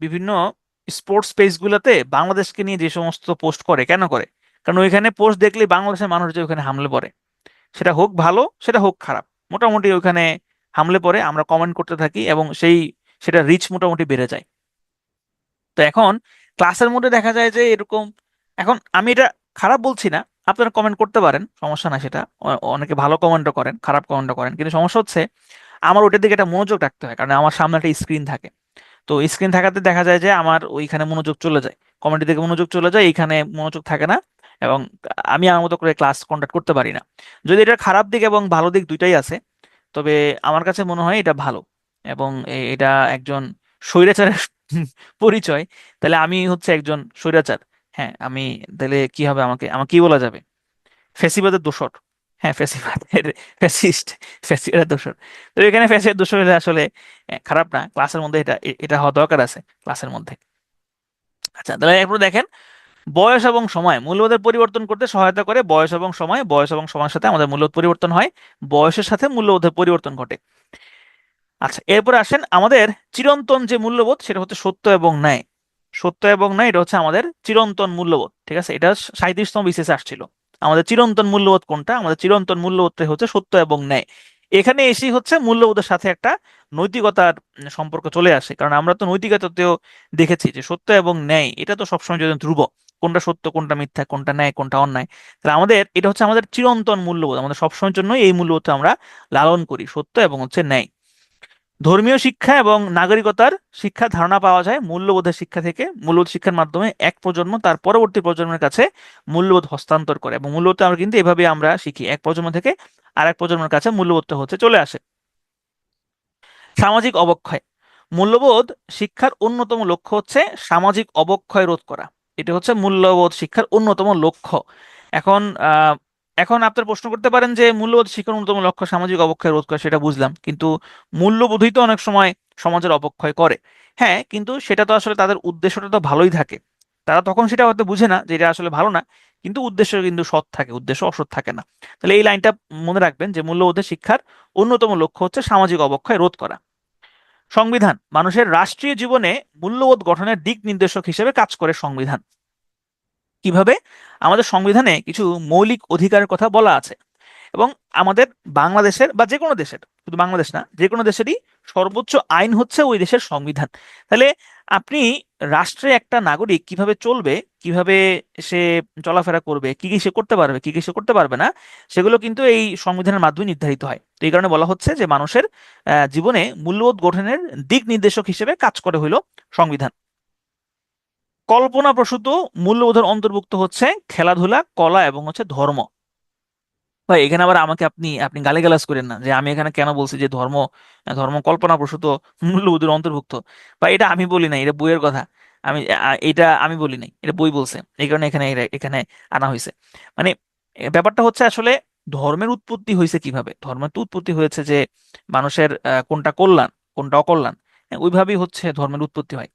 বিভিন্ন স্পোর্টস পেজগুলোতে বাংলাদেশকে নিয়ে যে সমস্ত পোস্ট করে, কেন করে? কারণ ওইখানে পোস্ট দেখলেই বাংলাদেশের মানুষ যে ওখানে হামলে পড়ে, সেটা হোক ভালো সেটা হোক খারাপ, মোটামুটি ওইখানে হামলে পড়ে, আমরা কমেন্ট করতে থাকি এবং সেটা রিচ মোটামুটি বেড়ে যায়। তো এখন ক্লাসের মধ্যে দেখা যায় যে এরকম, এখন আমি এটা খারাপ বলছি না, আপনারা কমেন্ট করতে পারেন, সমস্যা না সেটা। অনেকে ভালো কমেন্টও করেন, খারাপ কমেন্টও করেন, কিন্তু সমস্যা হচ্ছে আমার ওটার দিকে একটা মনোযোগ রাখতে হয়, কারণ আমার সামনে একটা স্ক্রিন থাকে। তো তো স্ক্রিন থাকাতে দেখা যায় যে আমার ওইখানে মনোযোগ চলে যায়, কমেডি থেকে মনোযোগ চলে যায়, এইখানে মনোযোগ থাকে না, এবং আমি আমার মতো করে ক্লাস কন্ডাক্ট করতে পারি না। যদি এটা খারাপ দিক এবং ভালো দিক দুইটাই আছে, তবে আমার কাছে মনে হয় এটা ভালো। এবং এটা একজন স্বৈরাচারের পরিচয়, তাহলে আমি হচ্ছে একজন স্বৈরাচার। হ্যাঁ, আমি তাহলে কি হবে, আমাকে আমাকে কি বলা যাবে? ফ্যাসিবাদের দোসর। হ্যাঁ, ফ্যাসিবাদের ফ্যাসিস্ট, ফ্যাসিবাদের দোসর। তো এখানে ফ্যাসিবাদের দোসর হলে আসলে খারাপ না, ক্লাসের মধ্যে এটা এটা হওয়া দরকার আছে ক্লাসের মধ্যে। আচ্ছা, তাহলে এরপর দেখেন, বয়স এবং সময় মূল্যবোধের পরিবর্তন করতে সহায়তা করে। বয়স এবং সময়, বয়স এবং সময়ের সাথে আমাদের মূল্যবোধ পরিবর্তন হয়, বয়সের সাথে মূল্যবোধের পরিবর্তন ঘটে। আচ্ছা, এরপরে আসেন, আমাদের চিরন্তন যে মূল্যবোধ সেটা হচ্ছে সত্য এবং ন্যায়। সত্য এবং ন্যায় এটা হচ্ছে আমাদের চিরন্তন মূল্যবোধ, ঠিক আছে? এটা 37তম বিসিএস আসছিল। আমাদের চিরন্তন মূল্যবোধ কোনটা? আমাদের চিরন্তন মূল্যবোধটাই হচ্ছে সত্য এবং ন্যায়। এখানে এসেই হচ্ছে মূল্যবোধের সাথে একটা নৈতিকতার সম্পর্ক চলে আসে, কারণ আমরা তো নৈতিকতাতেও দেখেছি যে সত্য এবং ন্যায় এটা তো সবসময় যদি ধ্রুব, কোনটা সত্য কোনটা মিথ্যা, কোনটা ন্যায় কোনটা অন্যায়। তাহলে আমাদের এটা হচ্ছে আমাদের চিরন্তন মূল্যবোধ, আমাদের সবসময়ের জন্য এই মূল্যবোধটা আমরা লালন করি, সত্য এবং হচ্ছে ন্যায়। ধর্মীয় শিক্ষা এবং নাগরিকতার শিক্ষা ধারণা পাওয়া যায় মূল্যবোধের শিক্ষা থেকে। মূল্যবোধ শিক্ষার মাধ্যমে এক প্রজন্ম তার পরবর্তী প্রজন্মের কাছে মূল্যবোধ হস্তান্তর করে, এবং মূল্যবোধটা আমরা কিন্তু এভাবে আমরা শিখি, এক প্রজন্ম থেকে আরেক প্রজন্মের কাছে মূল্যবোধটা হচ্ছে চলে আসে। সামাজিক অবক্ষয়, মূল্যবোধ শিক্ষার অন্যতম লক্ষ্য হচ্ছে সামাজিক অবক্ষয় রোধ করা। এটা হচ্ছে মূল্যবোধ শিক্ষার অন্যতম লক্ষ্য। এখন এখন আপনার প্রশ্ন করতে পারেন যে মূল্যবোধ শিক্ষার অন্যতম লক্ষ্য সামাজিক অবক্ষয় রোধ করা, সেটা বুঝলাম, কিন্তু মূল্যবোধই তো অনেক সময় সমাজের অবক্ষয় করে। হ্যাঁ, কিন্তু সেটা তো আসলে তাদের উদ্দেশ্যটা তো ভালোই থাকে, তারা তখন সেটা হয়তো বুঝে না যে এটা আসলে ভালো না, কিন্তু উদ্দেশ্য কিন্তু সৎ থাকে, উদ্দেশ্য অসৎ থাকে না। তাহলে এই লাইনটা মনে রাখবেন যে মূল্যবোধের শিক্ষার অন্যতম লক্ষ্য হচ্ছে সামাজিক অবক্ষয় রোধ করা। সংবিধান, মানুষের রাষ্ট্রীয় জীবনে মূল্যবোধ গঠনের দিক নির্দেশক হিসেবে কাজ করে সংবিধান। কিভাবে? আমাদের সংবিধানে কিছু মৌলিক অধিকারের কথা বলা আছে, এবং আমাদের বাংলাদেশের বা যে কোনো দেশের, শুধু বাংলাদেশ না, যে কোনো দেশেরই সর্বোচ্চ আইন হচ্ছে ওই দেশের সংবিধান। তাহলে আপনি রাষ্ট্রে একটা নাগরিক কিভাবে চলবে, কিভাবে সে চলাফেরা করবে, কি কি সে করতে পারবে, কি কি সে করতে পারবে না, সেগুলো কিন্তু এই সংবিধানের মাধ্যমে নির্ধারিত হয়। তো এই কারণে বলা হচ্ছে যে মানুষের জীবনে মূল্যবোধ গঠনের দিক নির্দেশক হিসেবে কাজ করে হইল সংবিধান। কল্পনাপ্রসূত মূল্যবোধের অন্তর্ভুক্ত হচ্ছে খেলাধুলা, কলা এবং হচ্ছে ধর্ম। ভাই, এখানে আবার আমাকে আপনি আপনি গালিগালাজ করেন না যে আমি এখানে কেন বলছি যে ধর্ম ধর্ম কল্পনাপ্রসূত মূল্যবোধের অন্তর্ভুক্ত। বা এটা আমি বলি নাই, এটা বইয়ের কথা। আমি এটা আমি বলি নাই, এটা বই বলছে, এই কারণে এখানে এখানে আনা হয়েছে। মানে ব্যাপারটা হচ্ছে আসলে ধর্মের উৎপত্তি হয়েছে কিভাবে? ধর্মের তো উৎপত্তি হয়েছে যে মানুষের কোনটা কল্যাণ কোনটা অকল্যাণ, হ্যাঁ, ওইভাবেই হচ্ছে ধর্মের উৎপত্তি হয়।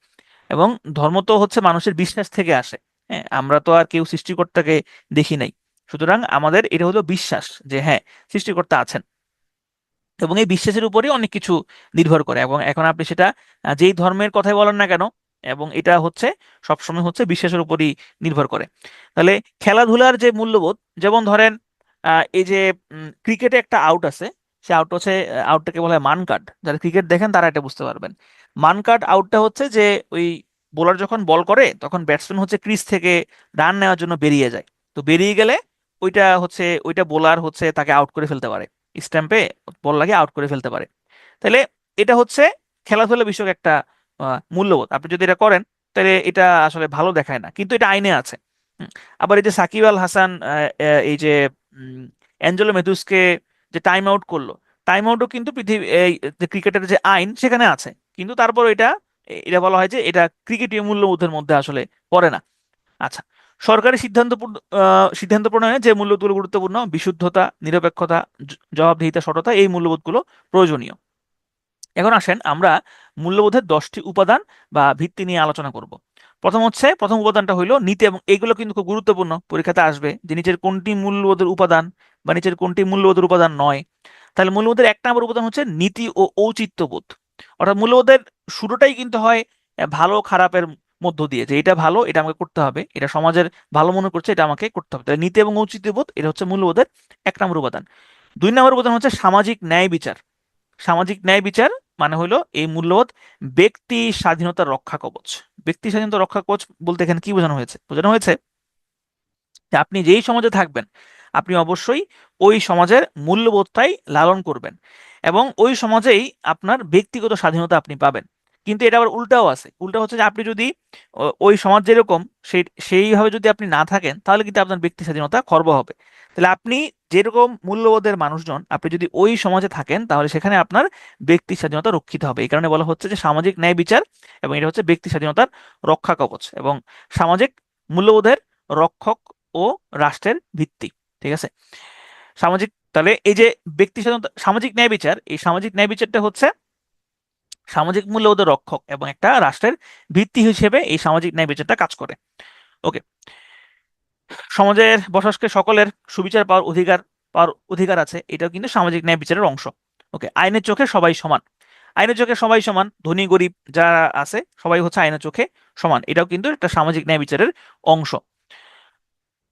এবং ধর্ম তো হচ্ছে মানুষের বিশ্বাস থেকে আসে। হ্যাঁ, আমরা তো আর কেউ সৃষ্টিকর্তাকে দেখি নাই, সুতরাং আমাদের এটা হলো বিশ্বাস যে হ্যাঁ, সৃষ্টিকর্তা আছেন, এবং এই বিশ্বাসের উপরেই অনেক কিছু নির্ভর করে। এবং এখন আপনি সেটা যেই ধর্মের কথাই বলেন না কেন, এবং এটা হচ্ছে সবসময় হচ্ছে বিশ্বাসের উপরই নির্ভর করে। তাহলে খেলাধুলার যে মূল্যবোধ, যেমন ধরেন এই যে ক্রিকেটে একটা আউট আছে, সে আউট হচ্ছে, আউটটাকে বলা হয় মান কাট। যারা ক্রিকেট দেখেন তারা এটা বুঝতে পারবেন। মান কাট আউটটা হচ্ছে যে ওই বোলার যখন বল করে তখন ব্যাটসম্যান হচ্ছে ক্রিজ থেকে রান নেওয়ার জন্য বেরিয়ে যায়। তো বেরিয়ে গেলে ওইটা হচ্ছে ওইটা বোলার হচ্ছে তাকে আউট করে ফেলতে পারে, স্ট্যাম্পে বল লাগে আউট করে ফেলতে পারে। তাহলে এটা হচ্ছে খেলাধুলা বিষয়ক একটা মূল্যবোধ। আপনি যদি এটা করেন তাহলে এটা আসলে ভালো দেখায় না, কিন্তু এটা আইনে আছে। হুম। আবার এই যে সাকিব আল হাসান এই যে অ্যাঞ্জেলো ম্যাথুসকে যে টাইম আউট করলো, টাইম আউটও কিন্তু পৃথিবী এই যে ক্রিকেটের যে আইন সেখানে আছে, কিন্তু তারপর এটা এটা বলা হয় যে এটা ক্রিকেটীয় মূল্যবোধের মধ্যে আসলে পড়ে না। আচ্ছা, সরকারি সিদ্ধান্ত প্রণয়নে যে মূল্যবোধগুলো গুরুত্বপূর্ণ: বিশুদ্ধতা, নিরপেক্ষতা, জবাবদিহিতা, সততা, এই মূল্যবোধগুলো প্রয়োজনীয়। এখন আসেন আমরা মূল্যবোধের 10টি উপাদান বা ভিত্তি নিয়ে আলোচনা করব। প্রথম উপাদানটা হইলো নীতি, এবং এইগুলো কিন্তু খুব গুরুত্বপূর্ণ, পরীক্ষাতে আসবে যে নিচের কোনটি মূল্যবোধের উপাদান বা নিচের কোনটি মূল্যবোধের উপাদান নয়। তাহলে মূল্যবোধের 1 নম্বর উপাদান হচ্ছে নীতি ও ঔচিত্যবোধ। অর্থাৎ মূল্যবোধের শুরুটাই কিন্তু হয় ভালো খারাপের মধ্য দিয়ে, যে এটা ভালো এটা আমাকে করতে হবে, এটা সমাজের ভালো মনে করছে এটা আমাকে করতে হবে। তাহলে নীতি এবং ঔচিত্যবোধ এটা হচ্ছে মূল্যবোধের 1 নম্বর উপাদান। 2 নম্বর উপাদান হচ্ছে সামাজিক ন্যায় বিচার। সামাজিক ন্যায় বিচার মানে হলো এই মূল্যবোধ ব্যক্তি স্বাধীনতার রক্ষা কবচ। ব্যক্তি স্বাধীনতা রক্ষা কবচ বলতে এখানে কি বোঝানো হয়েছে? বোঝানো হয়েছে যে আপনি যেই সমাজে থাকবেন আপনি অবশ্যই ওই সমাজের মূল্যবোধটাই লালন করবেন, এবং ওই সমাজেই আপনার ব্যক্তিগত স্বাধীনতা আপনি পাবেন। কিন্তু এটা আবার উল্টাও আছে। উল্টা হচ্ছে যে আপনি যদি ওই সমাজ যেরকম সেইভাবে যদি আপনি না থাকেন, তাহলে কিন্তু আপনার ব্যক্তি স্বাধীনতা খর্ব হবে। তাহলে আপনি যেরকম মূল্যবোধের মানুষজন, আপনি যদি ওই সমাজে থাকেন, তাহলে সেখানে আপনার ব্যক্তি স্বাধীনতা রক্ষিত হবে। এই কারণে বলা হচ্ছে যে সামাজিক ন্যায় বিচার, এবং এটা হচ্ছে ব্যক্তি স্বাধীনতার রক্ষা কবচ এবং সামাজিক মূল্যবোধের রক্ষক ও রাষ্ট্রের ভিত্তি। ঠিক আছে? তাহলে এই যে ব্যক্তি স্বাধীনতা, সামাজিক ন্যায় বিচার, এই সামাজিক ন্যায় বিচারটা হচ্ছে সামাজিক মূল্যবোধের রক্ষক এবং একটা রাষ্ট্রের ভিত্তি হিসেবে এই সামাজিক ন্যায় বিচারটা কাজ করে। ওকে। সমাজের বসবাসকে সকলের সুবিচার পাওয়ার অধিকার আছে, এটাও কিন্তু সামাজিক ন্যায় বিচারের অংশ। ওকে। আইনের চোখে সবাই সমান। আইনের চোখে সবাই সমান, ধনী গরিব যারা আছে সবাই হচ্ছে আইনের চোখে সমান, এটাও কিন্তু একটা সামাজিক ন্যায় বিচারের অংশ।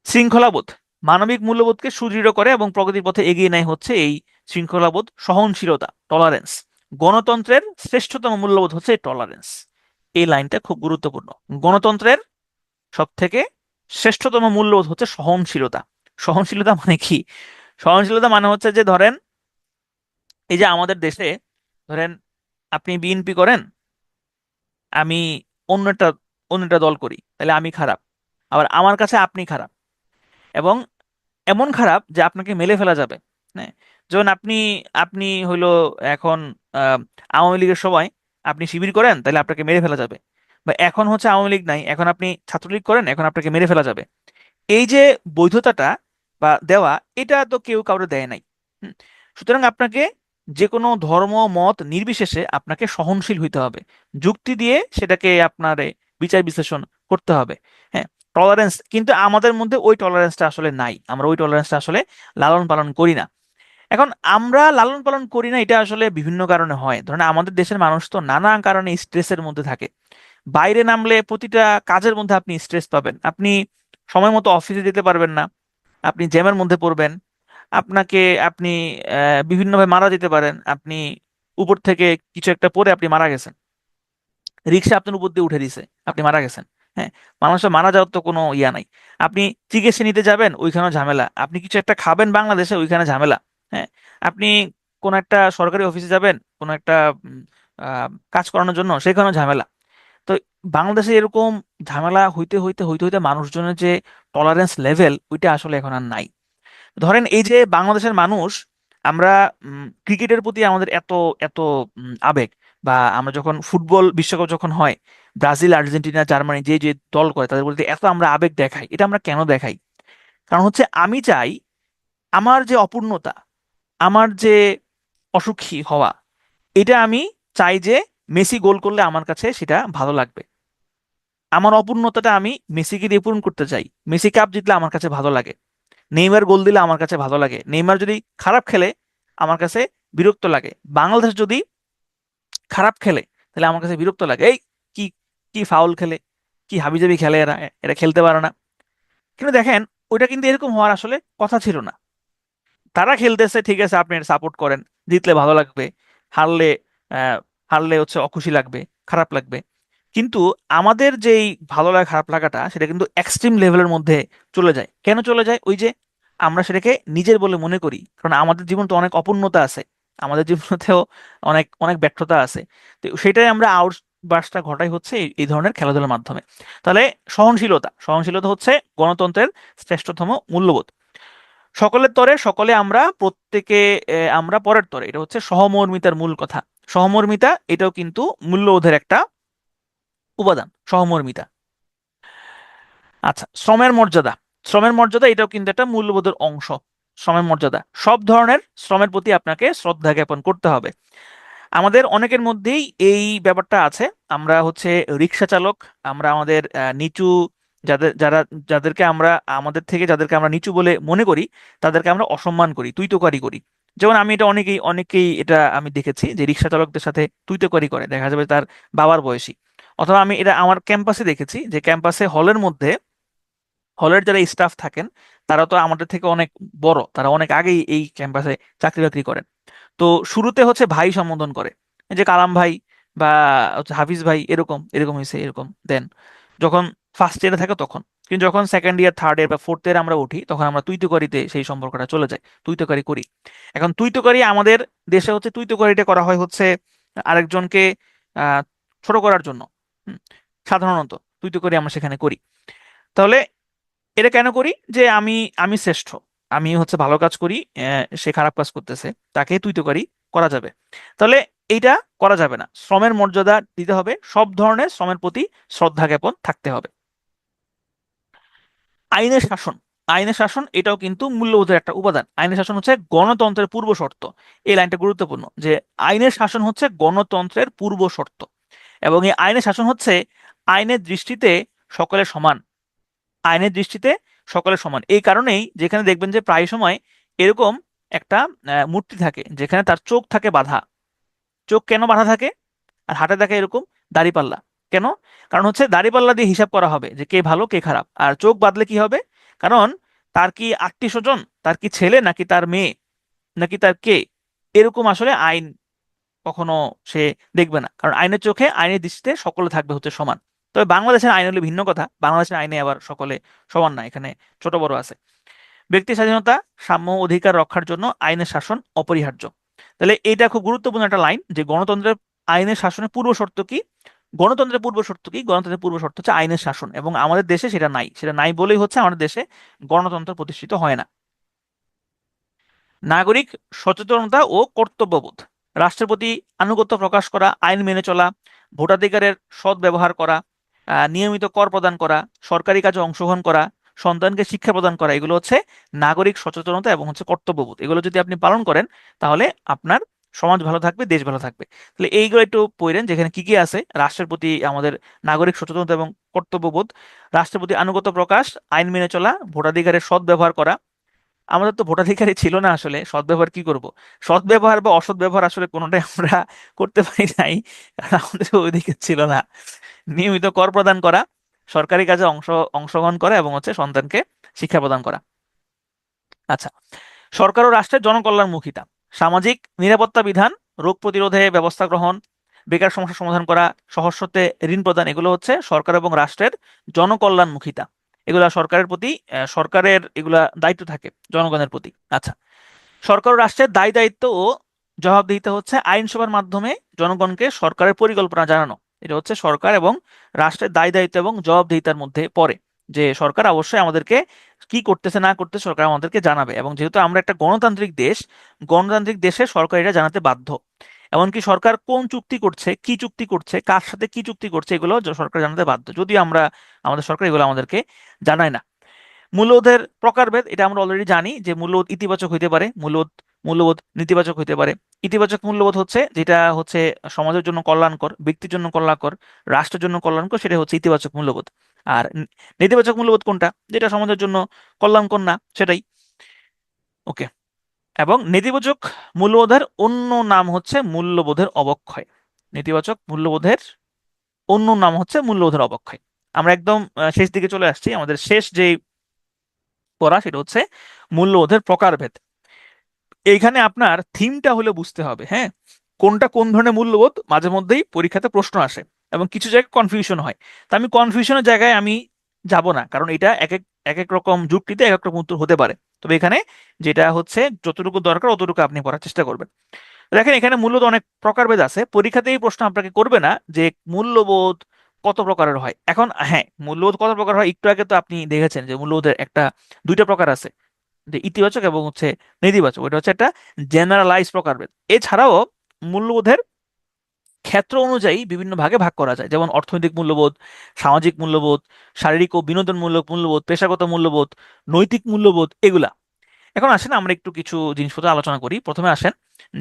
শৃঙ্খলাবোধ মানবিক মূল্যবোধকে সুদৃঢ় করে এবং প্রগতির পথে এগিয়ে নেয় হচ্ছে এই শৃঙ্খলাবোধ, সহনশীলতা, টলারেন্স। গণতন্ত্রের শ্রেষ্ঠতম মূল্যবোধ হচ্ছে টলারেন্স। এই লাইনটা খুব গুরুত্বপূর্ণ। গণতন্ত্রের সব থেকে শ্রেষ্ঠতম মূল্যবোধ হচ্ছে সহনশীলতা। সহনশীলতা মানে কি? সহনশীলতা মানে হচ্ছে যে ধরেন, এই যে আমাদের দেশে ধরেন আপনি বিএনপি করেন, আমি অন্য একটা অন্য একটা দল করি, তাহলে আমি খারাপ, আবার আমার কাছে আপনি খারাপ, এবং এমন খারাপ যে আপনাকে মেলে ফেলা যাবে। হ্যাঁ, যেমন আপনি আপনি হইলো এখন আহ, আওয়ামী লীগের সময় আপনি শিবির করেন, তাহলে আপনাকে মেরে ফেলা যাবে। বা এখন হচ্ছে আওয়ামী লীগ নাই, এখন আপনি ছাত্রলীগ করেন, এখন আপনাকে মেরে ফেলা যাবে। এই যে বৈধতাটা বা দেওয়া, এটা তো কেউ কাউকে দেয় নাই। হুম। সুতরাং আপনাকে যে কোনো ধর্ম মত নির্বিশেষে আপনাকে সহনশীল হইতে হবে, যুক্তি দিয়ে সেটাকে আপনার বিচার বিশ্লেষণ করতে হবে। হ্যাঁ, টলারেন্স, কিন্তু আমাদের মধ্যে ওই টলারেন্সটা আসলে নাই, আমরা ওই টলারেন্সটা আসলে লালন পালন করি না। এখন আমরা লালন পালন করি না, এটা আসলে বিভিন্ন কারণে হয়। ধরেন আমাদের দেশের মানুষ তো নানা কারণে স্ট্রেসের মধ্যে থাকে। বাইরে নামলে প্রতিটা কাজের মধ্যে আপনি স্ট্রেস পাবেন, আপনি সময় মতো অফিসে যেতে পারবেন না, আপনি জ্যামের মধ্যে পড়বেন, আপনাকে আপনি বিভিন্নভাবে মারা যেতে পারেন, আপনি উপর থেকে কিছু একটা পরে আপনি মারা গেছেন, রিক্সা আপনার উপর দিয়ে উঠে দিছে, আপনি মারা গেছেন। হ্যাঁ, মানুষের মারা যাওয়ার তো কোনো ইয়া নাই। আপনি চিকিৎসা নিতে যাবেন, ওইখানেও ঝামেলা। আপনি কিছু একটা খাবেন বাংলাদেশে, ওইখানে ঝামেলা। হ্যাঁ, আপনি কোন একটা সরকারি অফিসে যাবেন, কোন একটা উম, কাজ করানোর জন্য, সেখানেও ঝামেলা। তো বাংলাদেশে এরকম ঝামেলা হইতে হইতে হইতে হইতে মানুষজনের যে টলারেন্স লেভেল, ওইটা আসলে এখন আর নাই। ধরেন এই যে বাংলাদেশের মানুষ, আমরা ক্রিকেটের প্রতি আমাদের এত এত আবেগ, বা আমরা যখন ফুটবল বিশ্বকাপ যখন হয়, ব্রাজিল আর্জেন্টিনা জার্মানি যে যে দল করে তাদের প্রতি এত আমরা আবেগ দেখাই, এটা আমরা কেন দেখাই? কারণ হচ্ছে আমি চাই আমার যে অপূর্ণতা, আমার যে অসুখী হওয়া, এটা আমি চাই যে মেসি গোল করলে আমার কাছে সেটা ভালো লাগবে। আমার অপূর্ণতাটা আমি মেসিকে দিয়ে পূরণ করতে চাই। মেসি কাপ জিতলে আমার কাছে ভালো লাগে, নেইমার গোল দিলে আমার কাছে ভালো লাগে, নেইমার যদি খারাপ খেলে আমার কাছে বিরক্ত লাগে, বাংলাদেশ যদি খারাপ খেলে তাহলে আমার কাছে বিরক্ত লাগে। এই কি কি ফাউল খেলে, কি হাবিজাবি খেলে এরা, এরা খেলতে পারে না। কিন্তু দেখেন, ওইটা কিন্তু এরকম হওয়ার আসলে কথা ছিল না। তারা খেলতেছে ঠিক আছে, আপনি সাপোর্ট করেন, জিতলে ভালো লাগবে, হারলে আহ হারলে হচ্ছে অখুশি লাগবে, খারাপ লাগবে। কিন্তু আমাদের যেই ভালো লাগা খারাপ লাগাটা, সেটা কিন্তু এক্সট্রিম লেভেলের মধ্যে চলে যায়। কেন চলে যায়? ওই যে আমরা সেটাকে নিজের বলে মনে করি, কারণ আমাদের জীবন তো অনেক অপূর্ণতা আছে, আমাদের জীবনেও অনেক অনেক ব্যর্থতা আছে। তো সেটাই আমরা আউটবার্সটা ঘটাই হচ্ছে এই ধরনের খেলাধুলার মাধ্যমে। তাহলে সহনশীলতা, সহনশীলতা হচ্ছে গণতন্ত্রের শ্রেষ্ঠতম মূল্যবোধ। সকলের তরে সকলে আমরা, প্রত্যেকে আমরা পরের তরে, এটা হচ্ছে সহমর্মিতার মূল কথা। সহমর্মিতা এটাও কিন্তু মূল্যবোধের একটা উপাদান, সহমর্মিতা। আচ্ছা, শ্রমের মর্যাদা। শ্রমের মর্যাদা এটাও কিন্তু একটা মূল্যবোধের অংশ। শ্রমের মর্যাদা, সব ধরনের শ্রমের প্রতি আপনাকে শ্রদ্ধা জ্ঞাপন করতে হবে। আমাদের অনেকের মধ্যেই এই ব্যাপারটা আছে। আমরা হচ্ছে রিক্সা চালক, আমরা আমাদের নিচু, যাদেরকে আমরা, আমাদের থেকে যাদেরকে আমরা নিচু বলে মনে করি, তাদেরকে আমরা অসম্মান করি, তুইতকারি করি। যেমন আমি এটা অনেকেই অনেকেই এটা আমি দেখেছি যে রিক্সা চালকদের সাথে তুইতকারি করে, দেখা যাবে তার বাবার বয়সী। অথবা আমি এটা আমার ক্যাম্পাসে দেখেছি, যে ক্যাম্পাসে হলের মধ্যে, হলের যারা স্টাফ থাকেন, তারা তো আমাদের থেকে অনেক বড়, তারা অনেক আগেই এই ক্যাম্পাসে চাকরি বাকরি করেন। তো শুরুতে হচ্ছে ভাই সম্বোধন করে, এই যে কালাম ভাই বা হচ্ছে হাফিজ ভাই, এরকম এরকম হয়েছে এরকম দেন, যখন ফার্স্ট ইয়ারে থাকে তখন। কিন্তু যখন সেকেন্ড ইয়ার থার্ড ইয়ার বা ফোর্থ ইয়ার আমরা উঠি, তখন আমরা তুই তুকারিতে সেই সম্পর্কটা চলে যায়, তুই তুকারি করি। এখন তুই তুকারি আমাদের দেশে হচ্ছে, তুই তুকারিটা করা হয় হচ্ছে আরেকজনকে ছোট করার জন্য। হুম, সাধারণত তুই তো করি আমরা সেখানে করি। তাহলে এটা কেন করি? যে আমি আমি শ্রেষ্ঠ, আমি হচ্ছে ভালো কাজ করি, সে খারাপ কাজ করতেছে, তাকে তুই তো করি করা যাবে। তাহলে এইটা করা যাবে না, শ্রমের মর্যাদা দিতে হবে, সব ধরনের শ্রমের প্রতি শ্রদ্ধা জ্ঞাপন থাকতে হবে। আইনের শাসন, আইনের শাসন এটাও কিন্তু মূল্যবোধের একটা উপাদান। আইনের শাসন হচ্ছে গণতন্ত্রের পূর্ব শর্ত। এই লাইনটা গুরুত্বপূর্ণ, যে আইনের শাসন হচ্ছে গণতন্ত্রের পূর্ব শর্ত, এবং এই আইনের শাসন হচ্ছে আইনের দৃষ্টিতে সকলে সমান। আইনের দৃষ্টিতে সকলে সমান, এই কারণেই যেখানে দেখবেন যে প্রায় সময় এরকম একটা মূর্তি থাকে যেখানে তার চোখ থাকে বাঁধা। চোখ কেন বাঁধা থাকে? আর হাতে থাকে এরকম দাড়িপাল্লা। কেন? কারণ হচ্ছে দাড়িপাল্লা দিয়ে হিসাব করা হবে যে কে ভালো কে খারাপ। আর চোখ বাঁধলে কি হবে? কারণ তার কি আত্মীয় স্বজন, তার কি ছেলে নাকি তার মেয়ে নাকি তার কে, এরকম আসলে আইন কখনো সে দেখবে না, কারণ আইনের চোখে আইনের দৃষ্টিতে সকলে থাকবে হচ্ছে সমান। তবে বাংলাদেশের আইন হলে ভিন্ন কথা, বাংলাদেশের আইনে আবার সকলে সমান না, এখানে ছোট বড় আছে। ব্যক্তি স্বাধীনতা, সাম্য অধিকার রক্ষার জন্য আইনের শাসন অপরিহার্য। তাহলে এটা খুব গুরুত্বপূর্ণ একটা লাইন, যে গণতন্ত্রের আইনের শাসনের পূর্ব শর্ত কি? গণতন্ত্রের পূর্ব শর্ত কি? গণতন্ত্রের পূর্ব শর্ত হচ্ছে আইনের শাসন, এবং আমাদের দেশে সেটা নাই। সেটা নাই বলেই হচ্ছে আমাদের দেশে গণতন্ত্র প্রতিষ্ঠিত হয় না। নাগরিক সচেতনতা ও কর্তব্যবোধ, রাষ্ট্রের প্রতি আনুগত্য প্রকাশ করা, আইন মেনে চলা, ভোটাধিকারের সৎ ব্যবহার করা, নিয়মিত কর প্রদান করা, সরকারি কাজে অংশগ্রহণ করা, সন্তানকে শিক্ষা প্রদান করা, এগুলো হচ্ছে নাগরিক সচেতনতা এবং হচ্ছে কর্তব্যবোধ। এগুলো যদি আপনি পালন করেন তাহলে আপনার সমাজ ভালো থাকবে, দেশ ভালো থাকবে। তাহলে এইগুলো একটু পড়েন যেখানে কি কি আছে। রাষ্ট্রের প্রতি আমাদের নাগরিক সচেতনতা এবং কর্তব্যবোধ, রাষ্ট্রের প্রতি আনুগত্য প্রকাশ, আইন মেনে চলা, ভোটাধিকারের সৎ ব্যবহার করা। আমাদের তো ভোটাধিকারই ছিল না আসলে, সদ্ব্যবহার কি করব? সদ্ব্যবহার বা অসৎ ব্যবহার আসলে কোনোটাই আমরা করতে পারি নাই, কারণ আমাদের ওইদিকে ছিল না। নিয়মিত কর প্রদান করা, সরকারি কাজে অংশগ্রহণ করা এবং হচ্ছে সন্তানকে শিক্ষা প্রদান করা। আচ্ছা, সরকার ও রাষ্ট্রের জনকল্যাণমুখিতা, সামাজিক নিরাপত্তা বিধান, রোগ প্রতিরোধে ব্যবস্থা গ্রহণ, বেকার সমস্যা সমাধান করা, সহজ শর্তে ঋণ প্রদান, এগুলো হচ্ছে সরকার এবং রাষ্ট্রের জনকল্যাণমুখিতা। এগুলা সরকারের প্রতি, সরকারের এগুলা দায়িত্ব থাকে জনগণের প্রতি। আচ্ছা, সরকার ও রাষ্ট্রের দায় দায়িত্ব ও জবাবদিহিতা হচ্ছে আইনসভার মাধ্যমে জনগণকে সরকারের পরিকল্পনা জানানো। এটা হচ্ছে সরকার এবং রাষ্ট্রের দায় দায়িত্ব এবং জবাবদিহিতার মধ্যে পড়ে, যে সরকার অবশ্যই আমাদেরকে কি করতেছে না করতেছে সরকার আমাদেরকে জানাবে। এবং যেহেতু আমরা একটা গণতান্ত্রিক দেশ, গণতান্ত্রিক দেশে সরকার এটা জানাতে বাধ্য। এমনকি সরকার কোন চুক্তি করছে, কি চুক্তি করছে, কার সাথে কি চুক্তি করছে, এগুলো সরকার জানাতে বাধ্য, যদিও আমরা আমাদের সরকার এগুলো আমাদেরকে জানায় না। মূল্যবোধের প্রকারভেদ, এটা আমরা অলরেডি জানি যে মূল্যবোধ ইতিবাচক হইতে পারে, মূল্যবোধ মূল্যবোধ নেতিবাচক হইতে পারে। ইতিবাচক মূল্যবোধ হচ্ছে যেটা হচ্ছে সমাজের জন্য কল্যাণকর, ব্যক্তির জন্য কল্যাণকর, রাষ্ট্রের জন্য কল্যাণকর, সেটা হচ্ছে ইতিবাচক মূল্যবোধ। আর নেতিবাচক মূল্যবোধ কোনটা? যেটা সমাজের জন্য কল্যাণকর না, সেটাই। ওকে। এবং নেতিবাচক মূল্যবোধের অন্য নাম হচ্ছে মূল্যবোধের অবক্ষয়। নেতিবাচক মূল্যবোধের অন্য নাম হচ্ছে মূল্যবোধের অবক্ষয়। আমরা একদম শেষ দিকে চলে আসছি, আমাদের শেষ যে পড়া সেটা হচ্ছে মূল্যবোধের প্রকারভেদ। এইখানে আপনার থিমটা হলে বুঝতে হবে, হ্যাঁ, কোনটা কোন ধরনের মূল্যবোধ। মাঝে মধ্যেই পরীক্ষাতে প্রশ্ন আসে এবং কিছু জায়গায় কনফিউশন হয়। তা আমি কনফিউশনের জায়গায় আমি যাব না, কারণ এটা এক এক এক এক রকম যুক্তিতে এক এক রকম উত্তর হতে পারে। তবে এখানে যেটা হচ্ছে যতটুকু দরকার অতটুকু আপনি পড়ার চেষ্টা করবেন। দেখেন এখানে মূল্যবোধ অনেক প্রকারভেদ আছে, পরীক্ষাতে এই প্রশ্ন আপনাকে করবে না যে মূল্যবোধ কত প্রকারের হয়। এখন হ্যাঁ, মূল্যবোধ কত প্রকার হয় একটু আগে তো আপনি দেখেছেন যে মূল্যবোধের দুইটা প্রকার আছে, যে ইতিবাচক এবং হচ্ছে নেতিবাচক। ওটা হচ্ছে একটা জেনারেলাইজ প্রকারভেদ। এছাড়াও মূল্যবোধের ক্ষেত্র অনুযায়ী বিভিন্ন ভাগে ভাগ করা যায়, যেমন অর্থনৈতিক মূল্যবোধ, সামাজিক মূল্যবোধ, শারীরিক ও বিনোদনমূলক মূল্যবোধ, পেশাগত মূল্যবোধ, নৈতিক মূল্যবোধ, এগুলা। এখন আসেন আমরা একটু কিছু জিনিসপত্র আলোচনা করি। প্রথমে আসেন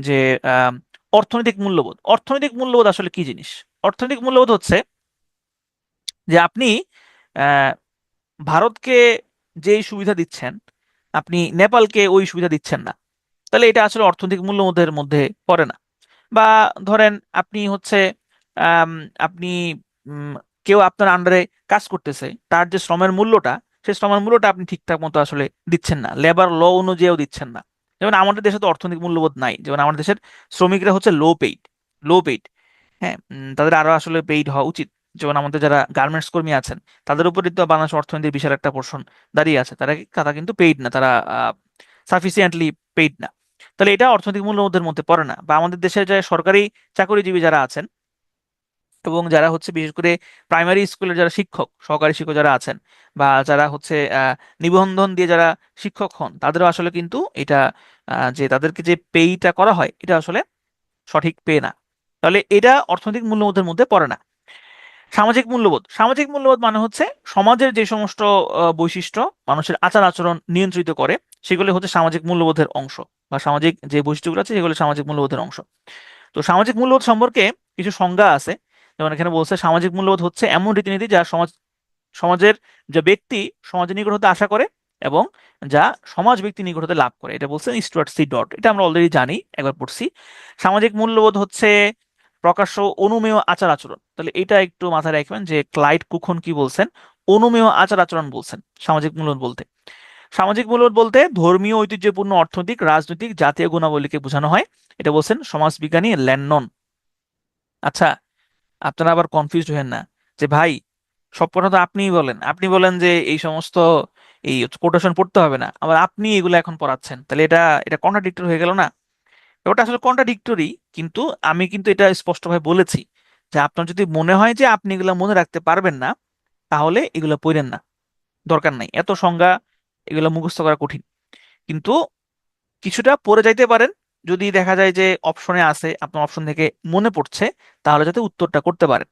যে আহ, অর্থনৈতিক মূল্যবোধ। অর্থনৈতিক মূল্যবোধ আসলে কি জিনিস? অর্থনৈতিক মূল্যবোধ হচ্ছে যে আপনি আহ, ভারতকে যেই সুবিধা দিচ্ছেন, আপনি নেপালকে ওই সুবিধা দিচ্ছেন না, তাহলে এটা আসলে অর্থনৈতিক মূল্যবোধের মধ্যে পড়ে না। বা ধরেন আপনি হচ্ছে আম, আপনি উম, কেউ আপনার আন্ডারে কাজ করতেছে, তার যে শ্রমের মূল্যটা, সেই শ্রমের মূল্যটা আপনি ঠিকঠাক মতো আসলে দিচ্ছেন না, লেবার ল অনুযায়ীও দিচ্ছেন না। যেমন আমাদের দেশে তো অর্থনৈতিক মূল্যবোধ নাই, যেমন আমাদের দেশের শ্রমিকরা হচ্ছে লো পেইড। হ্যাঁ, তাদের আরো আসলে পেইড হওয়া উচিত। যেমন আমাদের যারা গার্মেন্টস কর্মী আছেন, তাদের উপরে তো বাংলাদেশ অর্থনীতির বিশাল একটা পোর্শন দাঁড়িয়ে আছে, তারা কিন্তু পেইড না, তারা সাফিসিয়েন্টলি পেইড না। তাহলে এটা অর্থনৈতিক মূল্যবোধের মধ্যে পড়ে না। বা আমাদের দেশের যে সরকারি চাকরিজীবী যারা আছেন, এবং যারা হচ্ছে বিশেষ করে প্রাইমারি স্কুলের যারা শিক্ষক, সহকারী শিক্ষক যারা আছেন, বা যারা হচ্ছে নিবন্ধন দিয়ে যারা শিক্ষক হন, তাদেরও আসলে কিন্তু এটা যে তাদেরকে যে পেইটা করা হয় এটা আসলে সঠিক পে না। তাহলে এটা অর্থনৈতিক মূল্যবোধের মধ্যে পড়ে না। সামাজিক মূল্যবোধ, সামাজিক মূল্যবোধ মানে হচ্ছে সমাজের যে সমস্ত বৈশিষ্ট্য মানুষের আচার আচরণ নিয়ন্ত্রিত করে, সেগুলো হচ্ছে সামাজিক মূল্যবোধের অংশ, বা সামাজিক যে বৈশিষ্ট্যগুলো আছে সেগুলো সামাজিক মূল্যবোধের অংশ। তো সামাজিক মূল্যবোধ সম্পর্কে কিছু সংজ্ঞা আছে। যেমন এখানে বলছে সামাজিক মূল্যবোধ হচ্ছে এমন রীতিনীতি যা সমাজের যে ব্যক্তি সমাজের নিকট হতে আশা করে এবং যা সমাজ ব্যক্তি নিকট হতে লাভ করে। এটা বলছেন স্টুয়ার্ট সি ডট, এটা আমরা অলরেডি জানি, একবার পড়ছি। সামাজিক মূল্যবোধ হচ্ছে প্রকাশ্য অনুমেয় আচার আচরণ। তাহলে এটা একটু মাথায় রাখবেন যে ক্লাইড কুখন কি বলছেন, অনুমেয় আচার আচরণ বলছেন সামাজিক মূল্যবোধ বলতে। সামাজিক মূল্যবোধ বলতে ধর্মীয় ঐতিহ্যপূর্ণ অর্থনৈতিক রাজনৈতিক জাতীয় গুণাবলীকে বোঝানো হয়। এটা বলছেন সমাজবিজ্ঞানী ল্যান্নন। আচ্ছা, আপনারা আবার কনফিউজ হবেন না যে ভাই সব কথা তো আপনিই বলেন, আপনি বলেন যে এই সমস্ত এই কোটেশন পড়তে হবে না, আবার আপনি এগুলো এখন পড়াচ্ছেন, তাহলে এটা এটা কন্ট্রাডিক্টরি হয়ে গেল না? ওটা আসলে কন্ট্রাডিক্টরি, কিন্তু আমি কিন্তু এটা স্পষ্টভাবে বলেছি যে আপনার যদি মনে হয় যে আপনি এগুলো মনে রাখতে পারবেন না, তাহলে এগুলো পড়েন না, দরকার নাই এত সংজ্ঞা, এগুলো মুখস্থ করা কঠিন। কিন্তু কিছুটা পড়ে যাইতে পারেন, যদি দেখা যায় যে অপশনে আছে, আপনার অপশন থেকে মনে পড়ছে, তাহলে যাতে উত্তরটা করতে পারেন।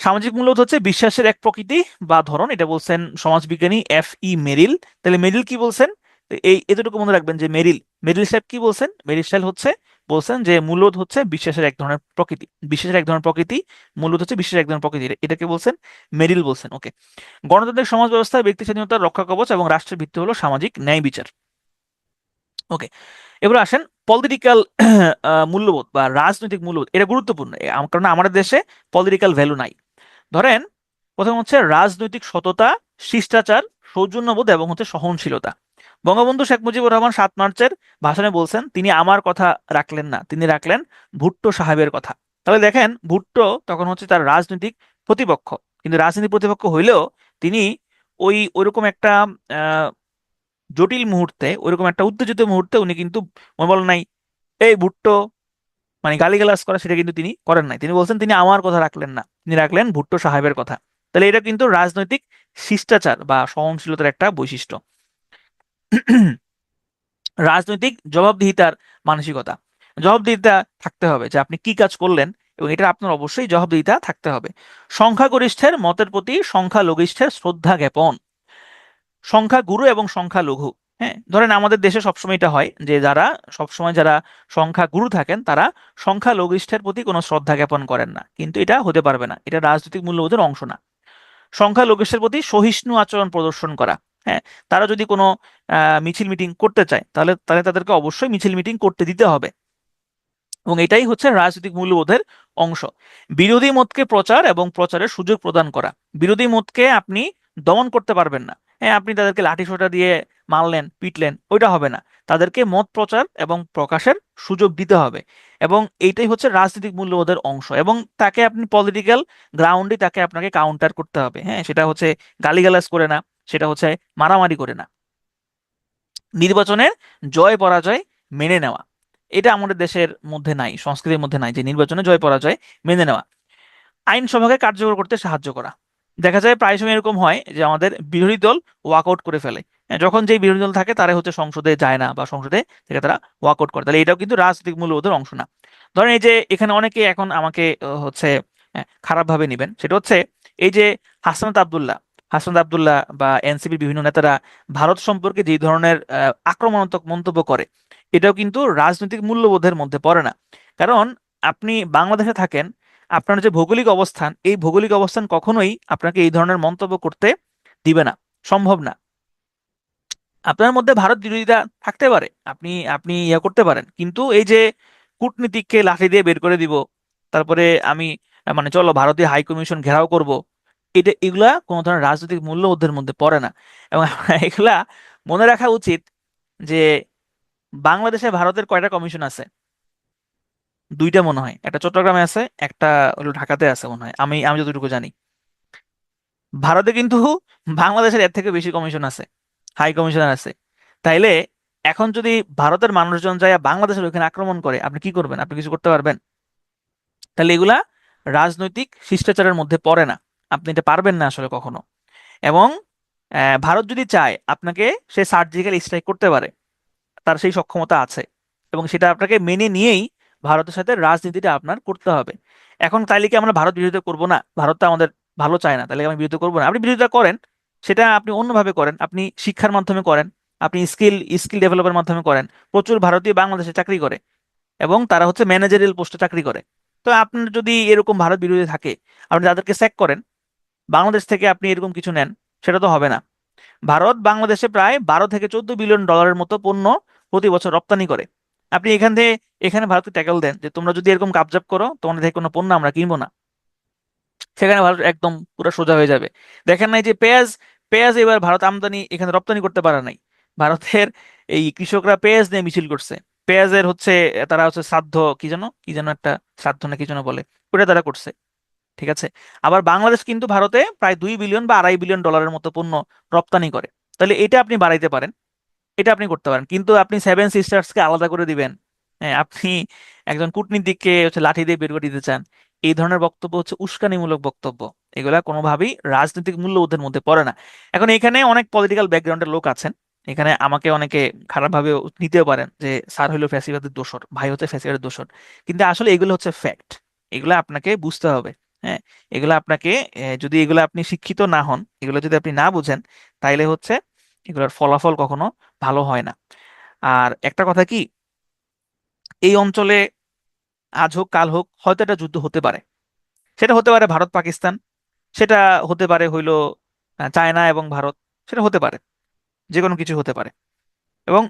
সামাজিক মূল্যবোধ হচ্ছে বিশ্বাসের এক প্রকৃতি বা ধরন, এটা বলছেন সমাজবিজ্ঞানী F.E. মেরিল। তাহলে মেরিল কি বলছেন? তো এই এতটুকু মনে রাখবেন যে মেরিল, মেরিল সাহেব কি বলছেন, মেরিল সাহেব হচ্ছে বলছেন যে মূল্যবোধ হচ্ছে বিশ্বাসের এক ধরনের প্রকৃতি, বিশ্বাসের এক ধরনের প্রকৃতি, মূল্যবোধ হচ্ছে বিশ্বাসের এক ধরনের প্রকৃতি, এটাকে বলছেন মেরিল বলছেন। ওকে। গণতান্ত্রিক সমাজ ব্যবস্থায় ব্যক্তি স্বাধীনতার রক্ষা কবচ এবং রাষ্ট্রের ভিত্তি হলো সামাজিক ন্যায় বিচার। ওকে, এবার আসেন পলিটিক্যাল মূল্যবোধ বা রাজনৈতিক মূল্যবোধ, এটা গুরুত্বপূর্ণ কারণ আমাদের দেশে পলিটিক্যাল ভ্যালু নাই। ধরেন, প্রথম হচ্ছে রাজনৈতিক সততা, শিষ্টাচার, সৌজন্যবোধ এবং হচ্ছে সহনশীলতা। বঙ্গবন্ধু শেখ মুজিবুর রহমান 7 মার্চের ভাষণে বলছেন তিনি আমার কথা রাখলেন না, তিনি রাখলেন ভুট্টো সাহেবের কথা। তাহলে দেখেন, ভুট্টো তখন হচ্ছে তার রাজনৈতিক প্রতিপক্ষ, কিন্তু রাজনৈতিক প্রতিপক্ষ হইলেও তিনি ওইরকম একটা আহ, জটিল মুহূর্তে, ওইরকম একটা উত্তেজিত মুহূর্তে উনি কিন্তু মনে বলেন নাই এই ভুট্টো, মানে গালিগালাজ করা, সেটা কিন্তু তিনি করেন নাই। তিনি বলছেন তিনি আমার কথা রাখলেন না, তিনি রাখলেন ভুট্টো সাহেবের কথা। তাহলে এটা কিন্তু রাজনৈতিক শিষ্টাচার বা সহনশীলতার একটা বৈশিষ্ট্য। রাজনৈতিক জবাবদিহিতার মানসিকতা, জবাবদিহিতা থাকতে হবে যে আপনি কি কাজ করলেন, এবং এটা আপনার অবশ্যই জবাবদিহিতা থাকতে হবে। সংখ্যাগরিষ্ঠের মতের প্রতি সংখ্যালঘিষ্ঠের শ্রদ্ধা জ্ঞাপন, সংখ্যাগুরু এবং সংখ্যালঘু। হ্যাঁ, ধরেন আমাদের দেশে সবসময় এটা হয় যে সবসময় যারা সংখ্যাগুরু থাকেন তারা সংখ্যালঘিষ্ঠের প্রতি কোনো শ্রদ্ধা জ্ঞাপন করেন না, কিন্তু এটা হতে পারবে না, এটা রাজনৈতিক মূল্যবোধের অংশ না। সংখ্যালঘিষ্ঠের প্রতি সহিষ্ণু আচরণ প্রদর্শন করা। হ্যাঁ, তারা যদি কোনো মিছিল মিটিং করতে চায়, তাহলে তাহলে তাদেরকে অবশ্যই মিছিল মিটিং করতে দিতে হবে, এবং এটাই হচ্ছে রাজনৈতিক মূল্যবোধের অংশ। বিরোধী মতকে প্রচার এবং প্রচারের সুযোগ প্রদান করা, বিরোধী মতকে আপনি দমন করতে পারবেন না। হ্যাঁ, আপনি তাদেরকে লাঠিসোঁটা দিয়ে মারলেন, পিটলেন, ওইটা হবে না। তাদেরকে মত প্রচার এবং প্রকাশের সুযোগ দিতে হবে, এবং এইটাই হচ্ছে রাজনৈতিক মূল্যবোধের অংশ। এবং তাকে আপনি পলিটিক্যাল গ্রাউন্ডে তাকে আপনাকে কাউন্টার করতে হবে। হ্যাঁ, সেটা হচ্ছে গালিগালাজ করে না, সেটা হচ্ছে মারামারি করে না। নির্বাচনের জয় পরাজয় মেনে নেওয়া, এটা আমাদের দেশের মধ্যে নাই, সংস্কৃতির মধ্যে নাই যে নির্বাচনে জয় পরাজয় মেনে নেওয়া। আইনসভাকে কার্যকর করতে সাহায্য করা, দেখা যায় প্রায় সময় এরকম হয় যে আমাদের বিরোধী দল ওয়াকআউট করে ফেলে। যখন যেই বিরোধী দল থাকে তারা হচ্ছে সংসদে যায় না, বা সংসদে থেকে তারা ওয়াকআউট করে, তাহলে এটাও কিন্তু রাজনৈতিক মূল্যবোধের অংশ না। ধরেন এই যে এখানে অনেকে এখন আমাকে হচ্ছে খারাপ ভাবে নিবেন, সেটা হচ্ছে এই যে হাসনাত আব্দুল্লাহ, হাসনাত আব্দুল্লাহ বা এনসিপির বিভিন্ন নেতারা ভারত সম্পর্কে যে ধরনের আক্রমণাত্মক মন্তব্য করে, এটাও কিন্তু রাজনৈতিক মূল্যবোধের মধ্যে পড়ে না। কারণ আপনি বাংলাদেশে থাকেন, আপনার যে ভৌগোলিক অবস্থান, এই ভৌগোলিক অবস্থান কখনোই আপনাকে এই ধরনের মন্তব্য করতে দিবে না, সম্ভব না। আপনার মধ্যে ভারত বিরোধিতা থাকতে পারে, আপনি আপনি ইয়া করতে পারেন, কিন্তু এই যে কূটনীতিককে লাঠি দিয়ে বের করে দিব, তারপরে আমি মানে চলো ভারতীয় হাই কমিশন ঘেরাও করব, এগুলা কোনো ধরনের রাজনৈতিক মূল্যবোধের মধ্যে পড়ে না। এবং এগুলা মনে রাখা উচিত যে বাংলাদেশে ভারতের কয়টা কমিশন আছে? দুইটা মনে হয়, একটা চট্টগ্রামে আছে, একটা হলো ঢাকাতে আছে মনে হয়, আমি আমি যতটুকু জানি। ভারতে কিন্তু বাংলাদেশের এর থেকে বেশি কমিশন আছে, হাই কমিশনার আছে। তাইলে এখন যদি ভারতের মানুষজন যায় বাংলাদেশের ওইখানে আক্রমণ করে, আপনি কি করবেন? আপনি কিছু করতে পারবেন? তাহলে এগুলা রাজনৈতিক শিষ্টাচারের মধ্যে পড়ে না। আপনি এটা পারবেন না আসলে কখনো। এবং ভারত যদি চায় আপনাকে, সে সার্জিক্যাল স্ট্রাইক করতে পারে, তার সেই সক্ষমতা আছে, এবং সেটা আপনাকে মেনে নিয়েই ভারতের সাথে রাজনীতিটা আপনার করতে হবে। এখন তাইলে কি আমরা ভারত বিরোধিতা করবো না? ভারত তো আমাদের ভালো চায় না, তাহলে কি আমি বিরোধিতা করবো না? আপনি বিরোধিতা করেন, সেটা আপনি অন্যভাবে করেন, আপনি শিক্ষার মাধ্যমে করেন, আপনি স্কিল স্কিল ডেভেলপের মাধ্যমে করেন। প্রচুর ভারতীয় বাংলাদেশে চাকরি করে, এবং তারা হচ্ছে ম্যানেজারিয়াল পোস্টে চাকরি করে। তো আপনার যদি এরকম ভারত বিরোধী থাকে, আপনি তাদেরকে স্যাক করেন, বাংলাদেশ থেকে আপনি এরকম কিছু নেন, সেটা তো হবে না। ভারত বাংলাদেশে প্রায় 12 থেকে 14 বিলিয়ন ডলারের মতো পণ্য প্রতি বছর রপ্তানি করে। আপনি এখান থেকে, এখানে ভারতকে ট্যাকল দেন যে তোমরা যদি এরকম কাবজাব করো, তোমাদের থেকে কোনো পণ্য আমরা কিনবো না। সেখানে ভারত একদম পুরো সোজা হয়ে যাবে। দেখেন নাই যে পেঁয়াজ, পেঁয়াজ এবার ভারত আমদানি এখানে রপ্তানি করতে পারে নাই। ভারতের এই কৃষকরা পেঁয়াজ নিয়ে মিছিল করছে। পেঁয়াজের হচ্ছে, তারা হচ্ছে শ্রাদ্ধ, কি যেন একটা শ্রাদ্ধ না কি যেন বলে, ওটা তারা করছে। ঠিক আছে। আবার বাংলাদেশ কিন্তু ভারতে প্রায় 2 বিলিয়ন বা 2.5 বিলিয়ন ডলারের মতো পণ্য রপ্তানি করে। তাহলে এটা আপনি বাড়াইতে পারেন, এটা আপনি করতে পারেন, কিন্তু আপনি সেভেন সিস্টার্সকে আলাদা করে দিবেন, হ্যাঁ, আপনি একজন কূটনীতিককে হচ্ছে লাঠি দিয়ে বের করে দিতে চান, এই ধরনের বক্তব্য হচ্ছে উস্কানিমূলক বক্তব্য। এগুলা কোনোভাবেই রাজনৈতিক মূল্যবোধের মধ্যে পড়ে না। এখন এখানে অনেক পলিটিক্যাল ব্যাকগ্রাউন্ডের লোক আছেন, এখানে আমাকে অনেকে খারাপভাবে নিতেও পারেন যে স্যার হইলো ফ্যাসিবাদের দোসর, ভাই হচ্ছে ফ্যাসিবাদের দোসর। কিন্তু আসলে এগুলো হচ্ছে ফ্যাক্ট, এগুলো আপনাকে বুঝতে হবে। হ্যাঁ, এগুলো আপনাকে, যদি এগুলো আপনি শিক্ষিত না হন, এগুলো যদি আপনি না বুঝেন, তাইলে হচ্ছে এগুলোর ফলাফল কখনো ভালো হয় না। আর একটা কথা কি, এই অঞ্চলে আজ হোক কাল হোক হয়তো একটা যুদ্ধ হতে পারে। সেটা হতে পারে ভারত পাকিস্তান, সেটা হতে পারে হইলো চায়না এবং ভারত, সেটা হতে পারে, যে কোনো কিছু হতে পারে। এবং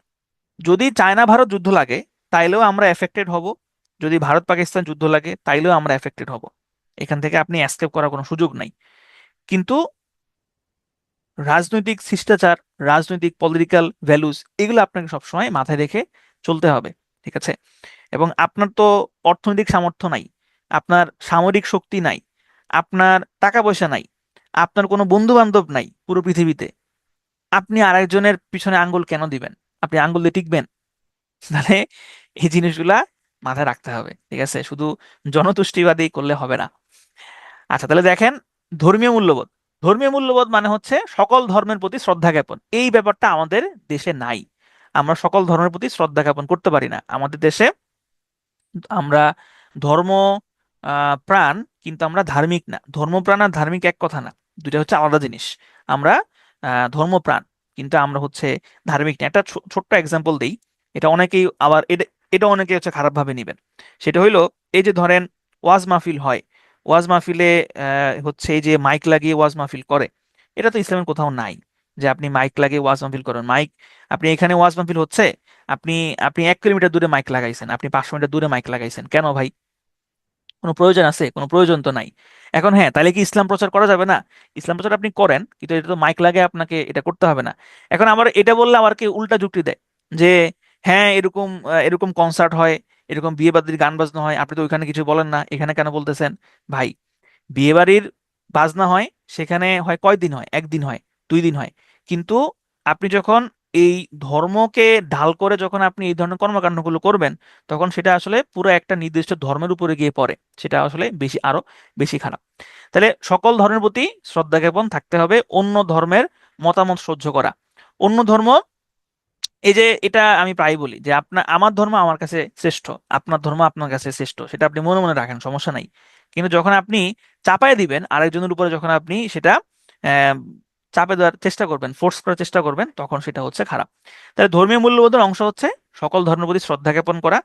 যদি চায়না ভারত যুদ্ধ লাগে, তাইলেও আমরা এফেক্টেড হব। যদি ভারত পাকিস্তান যুদ্ধ লাগে, তাইলেও আমরা এফেক্টেড হব। এখান থেকে আপনি এসকেপ করার কোনো সুযোগ নাই। কিন্তু রাজনৈতিক শিষ্টাচার, রাজনৈতিক পলিটিক্যাল ভ্যালুস, এগুলো আপনাকে সবসময় মাথায় রেখে চলতে হবে। ঠিক আছে। এবং আপনার তো অর্থনৈতিক সামর্থ্য নাই, আপনার সামরিক শক্তি নাই, আপনার টাকা পয়সা নাই, আপনার কোনো বন্ধু বান্ধব নাই পুরো পৃথিবীতে, আপনি আরেকজনের পিছনে আঙ্গুল কেন দিবেন? আপনি আঙ্গুল দিয়ে টিকবেন? তাহলে এই জিনিসগুলা মাথায় রাখতে হবে। ঠিক আছে, শুধু জনতুষ্টিবাদী করলে হবে না। আচ্ছা, তাহলে দেখেন, ধর্মীয় মূল্যবোধ। ধর্মীয় মূল্যবোধ মানে হচ্ছে সকল ধর্মের প্রতি শ্রদ্ধা জ্ঞাপন। এই ব্যাপারটা আমাদের দেশে নাই। আমরা সকল ধর্মের প্রতি শ্রদ্ধা জ্ঞাপন করতে পারি না আমাদের দেশে। আমরা ধর্ম প্রাণ, কিন্তু আমরা ধার্মিক না। ধর্মপ্রাণ আর ধার্মিক এক কথা না, দুইটা হচ্ছে আলাদা জিনিস। আমরা ধর্মপ্রাণ, কিন্তু আমরা হচ্ছে ধার্মিক না। একটা ছোট্ট এক্সাম্পল দেই, এটা অনেকেই আবার এটা, এটা অনেকে হচ্ছে খারাপ ভাবে নিবেন। সেটা হইলো, এই যে ধরেন ওয়াজ মাহফিল হয়, ওয়াজ মাহফিলে হচ্ছে এই যে মাইক লাগিয়ে ওয়াজ মাহফিল করে, এটা তো ইসলামের কোথাও নাই যে আপনি মাইক লাগিয়ে ওয়াজ মাহফিল করেন। মাইক, আপনি এখানে ওয়াজ মাহফিল হচ্ছে, আপনি আপনি 1 কিলোমিটার দূরে মাইক লাগাইছেন, আপনি 500 মিটার দূরে মাইক লাগাইছেন, কেন ভাই? কোনো প্রয়োজন আছে? কোনো প্রয়োজন তো নাই। এখন হ্যাঁ, তাহলে কি ইসলাম প্রচার করা যাবে না? ইসলাম প্রচার আপনি করেন, কিন্তু এটা তো মাইক লাগে আপনাকে এটা করতে হবে না। এখন আবার এটা বললে আবার কি উল্টা যুক্তি দেয় যে হ্যাঁ, এরকম এরকম কনসার্ট হয়, এরকম বিয়ে বাড়ির গান বাজনা হয়, আপনি তো ওইখানে কিছু বলেন না, এখানে কেন বলতেছেন? ভাই, বিয়ে বাড়ির বাজনা হয়, সেখানে হয় কয়দিন হয়? একদিন হয়, 2 দিন হয়। কিন্তু আপনি যখন এই ধর্মকে ঢাল করে যখন আপনি এই ধরনের কর্মকাণ্ডগুলো করবেন, তখন সেটা আসলে পুরো একটা নির্দিষ্ট ধর্মের উপরে গিয়ে পড়ে, সেটা আসলে বেশি, আরো বেশি খারাপ। তাহলে সকল ধর্মের প্রতি শ্রদ্ধা জ্ঞাপন থাকতে হবে, অন্য ধর্মের মতামত সহ্য করা। অন্য ধর্ম, এই যে এটা আমি প্রায় বলি যে আপনার, আমার ধর্ম আমার কাছে শ্রেষ্ঠ, আপনার ধর্ম আপনার কাছে শ্রেষ্ঠ, সেটা আপনি মনে মনে রাখেন, সমস্যা নাই। কিন্তু যখন আপনি চাপায় দিবেন আরেকজনের উপরে, যখন আপনি সেটা আহ, চাপে দেওয়ার চেষ্টা করবেন, ফোর্স করার চেষ্টা করবেন, তখন সেটা হচ্ছে খারাপ। তাহলে ধর্মীয় মূল্যবোধের অংশ হচ্ছে সকল ধর্মের প্রতি শ্রদ্ধা জ্ঞাপন করা।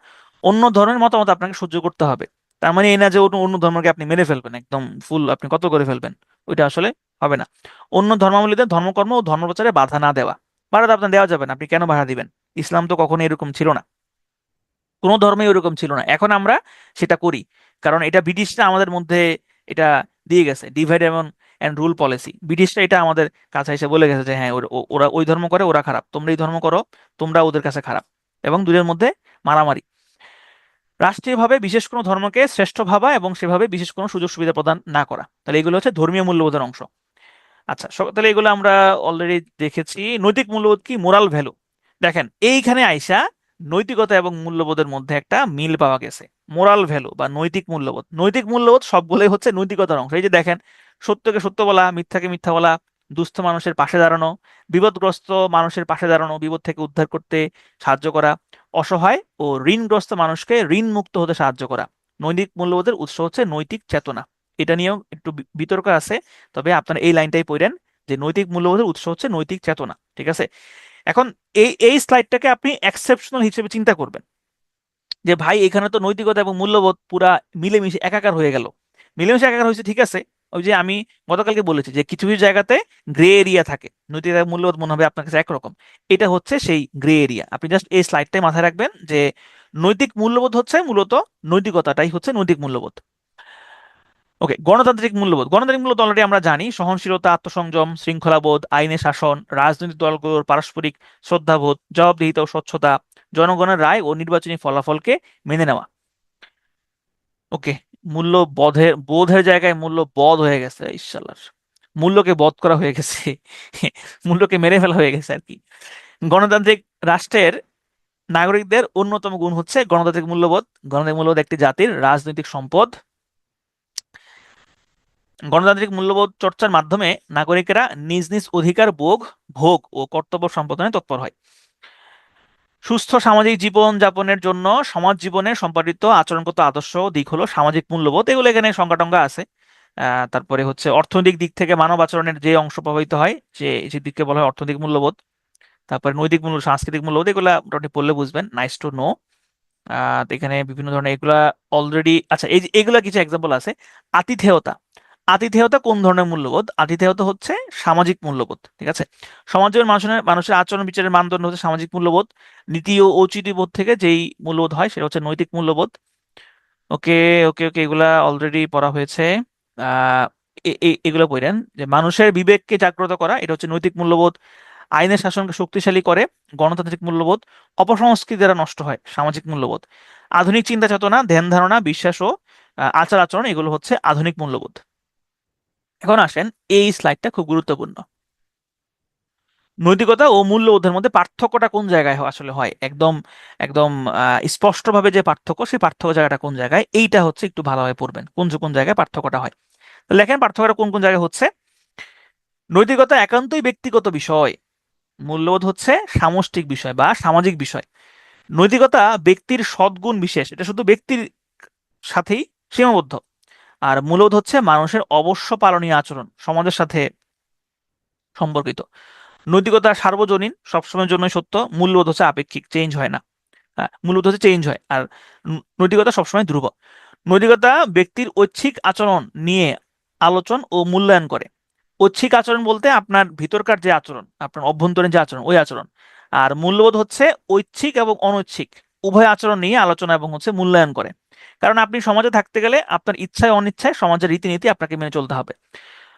অন্য ধর্মের মতামত আপনাকে সহ্য করতে হবে। তার মানে এই না যে অন্য অন্য ধর্মকে আপনি মেরে ফেলবেন, একদম ফুল আপনি কত করে ফেলবেন, ওইটা আসলে হবে না। অন্য ধর্মাবলম্বীদের ধর্মকর্ম ও ধর্মপ্রচারে বাধা না দেওয়া। বাধা তো আপনার দেওয়া যাবে না, আপনি কেন বাধা দিবেন? ইসলাম তো কখনো এরকম ছিল না, কোনো ধর্মই ওরকম ছিল না। এখন আমরা সেটা করি, কারণ এটা ব্রিটিশরা আমাদের মধ্যে এটা দিয়ে গেছে, ডিভাইড এবং এন্ড রুল পলিসি। ব্রিটিশরা এটা আমাদের কাছে এসে বলে গেছে যে হ্যাঁ, ওরা ওই ধর্ম করে, ওরা খারাপ, তোমরা এই ধর্ম করো, তোমরা ওদের কাছে খারাপ। এবং দুজনের মধ্যে মারামারি। রাষ্ট্রীয়ভাবে বিশেষ কোনো ধর্মকে শ্রেষ্ঠ ভাবা এবং সেভাবে বিশেষ কোনো সুযোগ সুবিধা প্রদান না করা। তাহলে এগুলো হচ্ছে ধর্মীয় মূল্যবোধের অংশ। আচ্ছা, তাহলে এগুলো আমরা অলরেডি দেখেছি। নৈতিক মূল্যবোধ কি? Moral value. দেখেন এইখানে আইসা নৈতিকতা এবং মূল্যবোধের মধ্যে একটা মিল পাওয়া গেছে। মোরাল ভ্যালু বা নৈতিক মূল্যবোধ, নৈতিক মূল্যবোধ সবগুলোই হচ্ছে নৈতিকতার অংশ। এই যে দেখেন, সত্যকে সত্য বলা, মিথ্যাকে মিথ্যা বলা, দুস্থ মানুষের পাশে দাঁড়ানো, বিপদগ্রস্ত মানুষের পাশে দাঁড়ানো, বিপদ থেকে উদ্ধার করতে সাহায্য করা, অসহায় ও ঋণগ্রস্ত মানুষকে ঋণ মুক্ত হতে সাহায্য করা। নৈতিক মূল্যবোধের উৎস হচ্ছে নৈতিক চেতনা। এটা নিয়েও একটু বিতর্ক আছে, তবে আপনারা এই লাইনটাই পড়েন যে নৈতিক মূল্যবোধের উৎস হচ্ছে নৈতিক চেতনা। ঠিক আছে? এখন এই এই স্লাইডটাকে আপনি এক্সেপশনাল হিসেবে চিন্তা করবেন যে ভাই এখানে তো নৈতিকতা এবং মূল্যবোধ পুরা মিলেমিশে একাকার হয়ে গেল। মিলেমিশে একাকার হয়েছে, ঠিক আছে। ওই যে আমি গতকালকে বলেছি যে কিছু কিছু জায়গাতে গ্রে এরিয়া থাকে, নৈতিকতা এবং মূল্যবোধ মনে হবে আপনার কাছে একরকম। এটা হচ্ছে সেই গ্রে এরিয়া। আপনি জাস্ট এই স্লাইডটাই মাথায় রাখবেন যে নৈতিক মূল্যবোধ হচ্ছে মূলত নৈতিকতাটাই হচ্ছে নৈতিক মূল্যবোধ। ওকে, গণতান্ত্রিক মূল্যবোধ। গণতান্ত্রিক মূল্যবোধ অলরেডি আমরা জানি, সহনশীলতা, আত্মসংযম, শৃঙ্খলাবোধ, আইনের শাসন, রাজনৈতিক দলগুলোর পারস্পরিক শ্রদ্ধাবোধ, জবাবদিহিতা ও স্বচ্ছতা, জনগণের রায় ও নির্বাচনী ফলাফলকে মেনে নেওয়া। ওকে, বোধের জায়গায় মূল্য বধ হয়ে গেছে, ইনশাল্লাহ মূল্যকে বধ করা হয়ে গেছে। মূল্যকে মেরে ফেলা হয়ে গেছে আর কি। গণতান্ত্রিক রাষ্ট্রের নাগরিকদের অন্যতম গুণ হচ্ছে গণতান্ত্রিক মূল্যবোধ। গণতান্ত্রিক মূল্যবোধ একটি জাতির রাজনৈতিক সম্পদ। গণতান্ত্রিক মূল্যবোধ চর্চার মাধ্যমে নাগরিকেরা নিজ নিজ অধিকার ভোগ ও কর্তব্য সম্পাদনে তৎপর হয়। সুস্থ সামাজিক জীবন যাপনের জন্য সমাজ জীবনে সম্পাদিত আচরণগত আদর্শ দিক হলো সামাজিক মূল্যবোধ। এগুলো এখানে সংজ্ঞা টঙ্গা আছে। তারপরে হচ্ছে অর্থনৈতিক দিক থেকে মানব আচরণের যে অংশ প্রভাবিত হয়, যে দিককে বলা হয় অর্থনৈতিক মূল্যবোধ। তারপরে নৈতিক মূল্য, সাংস্কৃতিক মূল্যবোধ, এগুলা মোটামুটি পড়লে বুঝবেন, নাইস টু নো। তো এখানে বিভিন্ন ধরনের এগুলা অলরেডি, আচ্ছা এই যে এগুলা কিছু এক্সাম্পল আছে। আতিথেয়তা। আতিথেয়তা কোন ধরনের মূল্যবোধ? আতিথেয়তা হচ্ছে সামাজিক মূল্যবোধ। ঠিক আছে? সমাজের মানুষের আচরণ বিচারের মানদণ্ড হচ্ছে সামাজিক মূল্যবোধ। নীতি ও ঔচিত্যবোধ থেকে যেই মূল্যবোধ হয় সেটা হচ্ছে নৈতিক মূল্যবোধ। ওকে, ওকে, ওকে, এগুলা অলরেডি পড়া হয়েছে। আহ এগুলো পড়েন যে মানুষের বিবেককে জাগ্রত করা, এটা হচ্ছে নৈতিক মূল্যবোধ। আইনের শাসনকে শক্তিশালী করে, গণতান্ত্রিক মূল্যবোধ। অপসংস্কৃতি দ্বারা নষ্ট হয়, সামাজিক মূল্যবোধ। আধুনিক চিন্তা চেতনা, ধ্যান ধারণা, বিশ্বাস ও আচার আচরণ, এগুলো হচ্ছে আধুনিক মূল্যবোধ। এখন আসেন, এই স্লাইডটা খুব গুরুত্বপূর্ণ। নৈতিকতা ও মূল্যবোধের মধ্যে পার্থক্যটা কোন জায়গায় আসলে হয়, একদম একদম স্পষ্টভাবে যে পার্থক্য, সেই পার্থক্য জায়গাটা কোন জায়গায়, এইটা হচ্ছে একটু ভালোভাবে পড়বেন কোন কোন জায়গায় পার্থক্যটা হয়। তো লেখেন পার্থক্যটা কোন কোন জায়গায় হচ্ছে। নৈতিকতা একান্তই ব্যক্তিগত বিষয়, মূল্যবোধ হচ্ছে সামষ্টিক বিষয় বা সামাজিক বিষয়। নৈতিকতা ব্যক্তির সদ্গুণ বিশেষ, এটা শুধু ব্যক্তির সাথেই সীমাবদ্ধ। আর মূল্যবোধ হচ্ছে মানুষের অবশ্য পালনীয় আচরণ, সমাজের সাথে সম্পর্কিত। নৈতিকতা সার্বজনীন, সবসময়ের জন্যই সত্য। মূল্যবোধ হচ্ছে আপেক্ষিক, চেঞ্জ হয় না। হ্যাঁ, মূল্যবোধ হচ্ছে চেঞ্জ হয়। আর নৈতিকতা সবসময় ধ্রুব। নৈতিকতা ব্যক্তির ঐচ্ছিক আচরণ নিয়ে আলোচন ও মূল্যায়ন করে। ঐচ্ছিক আচরণ বলতে আপনার ভিতরকার যে আচরণ, আপনার অভ্যন্তরীণ যে আচরণ, ওই আচরণ। আর মূল্যবোধ হচ্ছে ঐচ্ছিক এবং অনৈচ্ছিক উভয় আচরণ নিয়ে আলোচনা এবং হচ্ছে মূল্যায়ন করে। কারণ আপনি সমাজে থাকতে গেলে আপনার ইচ্ছায় অনিচ্ছায় সমাজের রীতিনীতি আপনাকে মেনে চলতে হবে।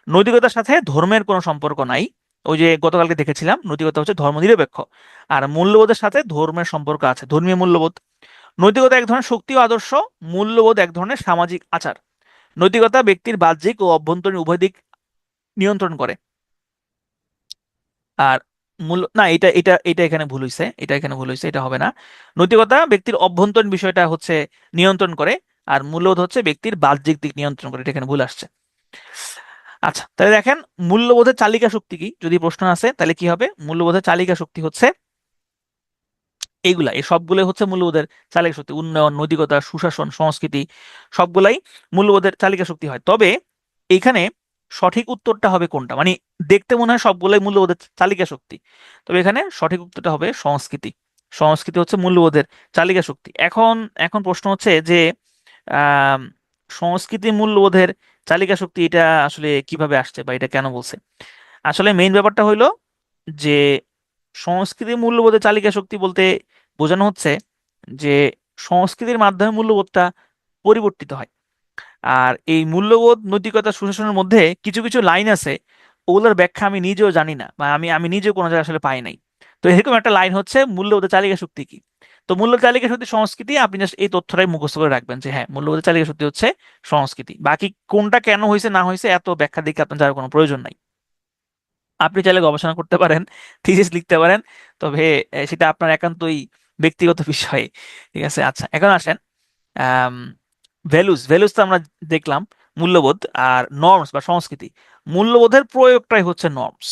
নৈতিকতার সাথে ধর্মের কোনো সম্পর্ক নাই। ওই যে গতকালকে দেখেছিলাম, নৈতিকতা হচ্ছে ধর্মনিরপেক্ষ। আর মূল্যবোধের সাথে ধর্মের সম্পর্ক আছে, ধর্মীয় মূল্যবোধ। নৈতিকতা এক ধরনের শক্তি ও আদর্শ, মূল্যবোধ এক ধরনের সামাজিক আচার। নৈতিকতা ব্যক্তির বাহ্যিক ও অভ্যন্তরীণ উভয় দিক নিয়ন্ত্রণ করে। আর মূল্য না, এটা এটা এটা এখানে ভুল হইছে, এটা এখানে ভুল হইছে, এটা হবে না। নৈতিকতা ব্যক্তির অভ্যন্তরীণ বিষয়টা হচ্ছে নিয়ন্ত্রণ করে, আর মূল্যবোধ হচ্ছে ব্যক্তির বাহ্যিক দিক নিয়ন্ত্রণ করে, এটা এখানে ভুল আসছে। আচ্ছা, তাহলে দেখেন মূল্যবোধের চালিকা শক্তি কি, যদি প্রশ্ন আসে তাহলে কি হবে। মূল্যবোধের চালিকা শক্তি হচ্ছে এই সবগুলো হচ্ছে মূল্যবোধের চালিকা শক্তি। উন্নয়ন, নৈতিকতা, সুশাসন, সংস্কৃতি, সবগুলাই মূল্যবোধের চালিকা শক্তি হয়। তবে এইখানে সঠিক উত্তরটা হবে কোনটা, মানে দেখতে মনে হয় সবগুলাই মূল্যবোধের চালিকা শক্তি, তবে এখানে সঠিক উত্তরটা হবে সংস্কৃতি। সংস্কৃতি হচ্ছে মূল্যবোধের চালিকা শক্তি। এখন এখন প্রশ্ন হচ্ছে যে আহ সংস্কৃতি মূল্যবোধের চালিকা শক্তি, এটা আসলে কিভাবে আসছে বা এটা কেন বলছে। আসলে মেইন ব্যাপারটা হইলো যে সংস্কৃতি মূল্যবোধের চালিকা শক্তি বলতে বোঝানো হচ্ছে যে সংস্কৃতির মাধ্যমে মূল্যবোধটা পরিবর্তিত হয়। আর এই মূল্যবোধ, নৈতিকতা, সুশাসনের মধ্যে কিছু কিছু লাইন আছে, ওগুলোর ব্যাখ্যা আমি নিজেও জানি না, বা আমি নিজেও কোনো জায়গায় আসলে পাই নাই। তো এরকম একটা লাইন হচ্ছে মূল্যবোধের চালিকা শক্তি কি। তো মূল্য চালিকা শক্তি সংস্কৃতি, আপনি জাস্ট এই তথ্যটাই মুখস্থ করে রাখবেন যে হ্যাঁ, মূল্যবোধের চালিকা শক্তি হচ্ছে সংস্কৃতি। বাকি কোনটা কেন হয়েছে না হয়েছে এত ব্যাখ্যা দিকে আপনার যাওয়ার কোনো প্রয়োজন নাই। আপনি চাইলে গবেষণা করতে পারেন, থিসিস লিখতে পারেন, তবে সেটা আপনার একান্তই ব্যক্তিগত বিষয়ে। ঠিক আছে, আচ্ছা এখন আসেন ভ্যালুস। ভ্যালুস তো আমরা দেখলাম মূল্যবোধ। আর নর্মস বা সংস্কৃতি, মূল্যবোধের প্রয়োগটাই হচ্ছে নর্মস।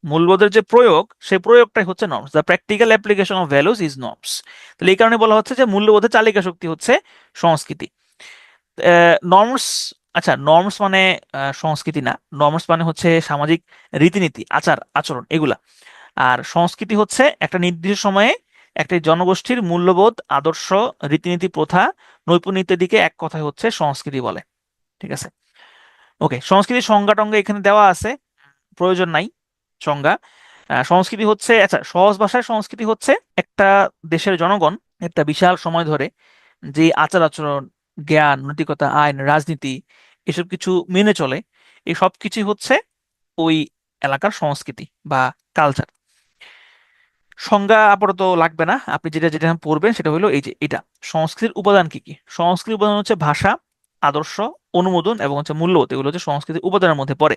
মূল্যবোধের যে প্রয়োগ, সেই প্রয়োগটাই হচ্ছে norms. The practical application of values is norms. তাহলে এই কারণে বলা হচ্ছে যে মূল্যবোধের চালিকা শক্তি হচ্ছে সংস্কৃতি। নর্মস, আচ্ছা নর্মস মানে সংস্কৃতি না, নর্মস মানে হচ্ছে সামাজিক রীতিনীতি, আচার আচরণ এগুলা। আর সংস্কৃতি হচ্ছে একটা নির্দিষ্ট সময়ে একটা জনগোষ্ঠীর মূল্যবোধ, আদর্শ, রীতিনীতি, প্রথা, নৈপুণ্য ইত্যাদিকে এক কথায় হচ্ছে সংস্কৃতি বলে। ঠিক আছে, ওকে। সংস্কৃতির সংজ্ঞা টঙ্গা এখানে দেওয়া আছে, প্রয়োজন নাই সংজ্ঞা। সংস্কৃতি হচ্ছে, আচ্ছা সহজ ভাষায় সংস্কৃতি হচ্ছে একটা দেশের জনগণ একটা বিশাল সময় ধরে যে আচার আচরণ, জ্ঞান, নৈতিকতা, আইন, রাজনীতি এসব কিছু মেনে চলে, এই সব কিছুই হচ্ছে ওই এলাকার সংস্কৃতি বা কালচার। সংজ্ঞা আপাতত লাগবে না, আপনি যেটা যেটা পড়বেন সেটা হলো এই যে এটা। সংস্কৃতির উপাদান কি কি? সংস্কৃতির উপাদান হচ্ছে ভাষা, আদর্শ, অনুমোদন এবং হচ্ছে মূল্যবোধ, এগুলো হচ্ছে সংস্কৃতির উপাদানের মধ্যে পড়ে।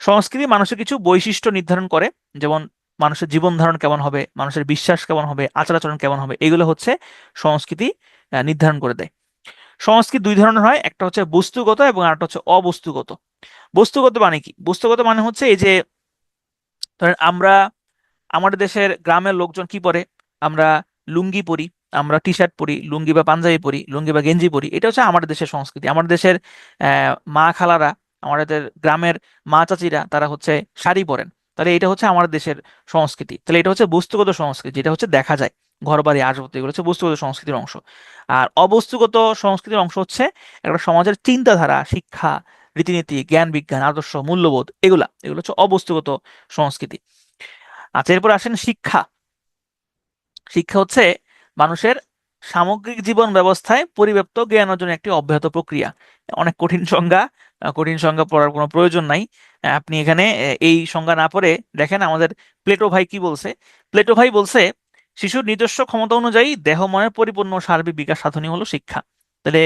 সংস্কৃতি মানুষের কিছু বৈশিষ্ট্য নির্ধারণ করে, যেমন মানুষের জীবন ধারণ কেমন হবে, মানুষের বিশ্বাস কেমন হবে, আচার আচরণ কেমন হবে, এগুলো হচ্ছে সংস্কৃতি নির্ধারণ করে দেয়। সংস্কৃতি দুই ধরনের হয়, একটা হচ্ছে বস্তুগত এবং আরেকটা হচ্ছে অবস্তুগত। বস্তুগত মানে কি? বস্তুগত মানে হচ্ছে এই যে ধরেন আমরা, আমাদের দেশের গ্রামের লোকজন কি পরে, আমরা লুঙ্গি পরি, আমরা টি শার্ট পরি, লুঙ্গি বা পাঞ্জাবি পরি, লুঙ্গি বা গেঞ্জি পরি, এটা হচ্ছে আমাদের দেশের সংস্কৃতি। আমাদের দেশের মা খালারা, আমাদের গ্রামের মা চাচিরা তারা হচ্ছে শাড়ি পরেন। তাহলে এটা হচ্ছে আমাদের দেশের সংস্কৃতি। তাহলে এটা হচ্ছে বস্তুগত সংস্কৃতি, যেটা হচ্ছে দেখা যায়, ঘর বাড়ি আসবাবপত্র, এগুলো হচ্ছে বস্তুগত সংস্কৃতির অংশ। আর অবস্তুগত সংস্কৃতির অংশ হচ্ছে একটা সমাজের চিন্তাধারা, শিক্ষা, রীতিনীতি, জ্ঞান বিজ্ঞান, আদর্শ, মূল্যবোধ, এগুলো এগুলো হচ্ছে অবস্তুগত সংস্কৃতি। আচ্ছা এরপর আসেন শিক্ষা। শিক্ষা হচ্ছে মানুষের সামগ্রিক জীবন ব্যবস্থায় পরিব্যাপ্ত জ্ঞান অর্জনের একটি অব্যাহত প্রক্রিয়া। অনেক কঠিন সংজ্ঞা, কঠিন সংজ্ঞা পড়ার কোনো প্রয়োজন নাই। আপনি এখানে এই সংজ্ঞা না পড়ে দেখেন আমাদের প্লেটো ভাই কি বলছে। প্লেটো ভাই বলছে শিশুর নিজস্ব ক্ষমতা অনুযায়ী দেহ মনের পরিপূর্ণ সার্বিক বিকাশ সাধনই হলো শিক্ষা। তাহলে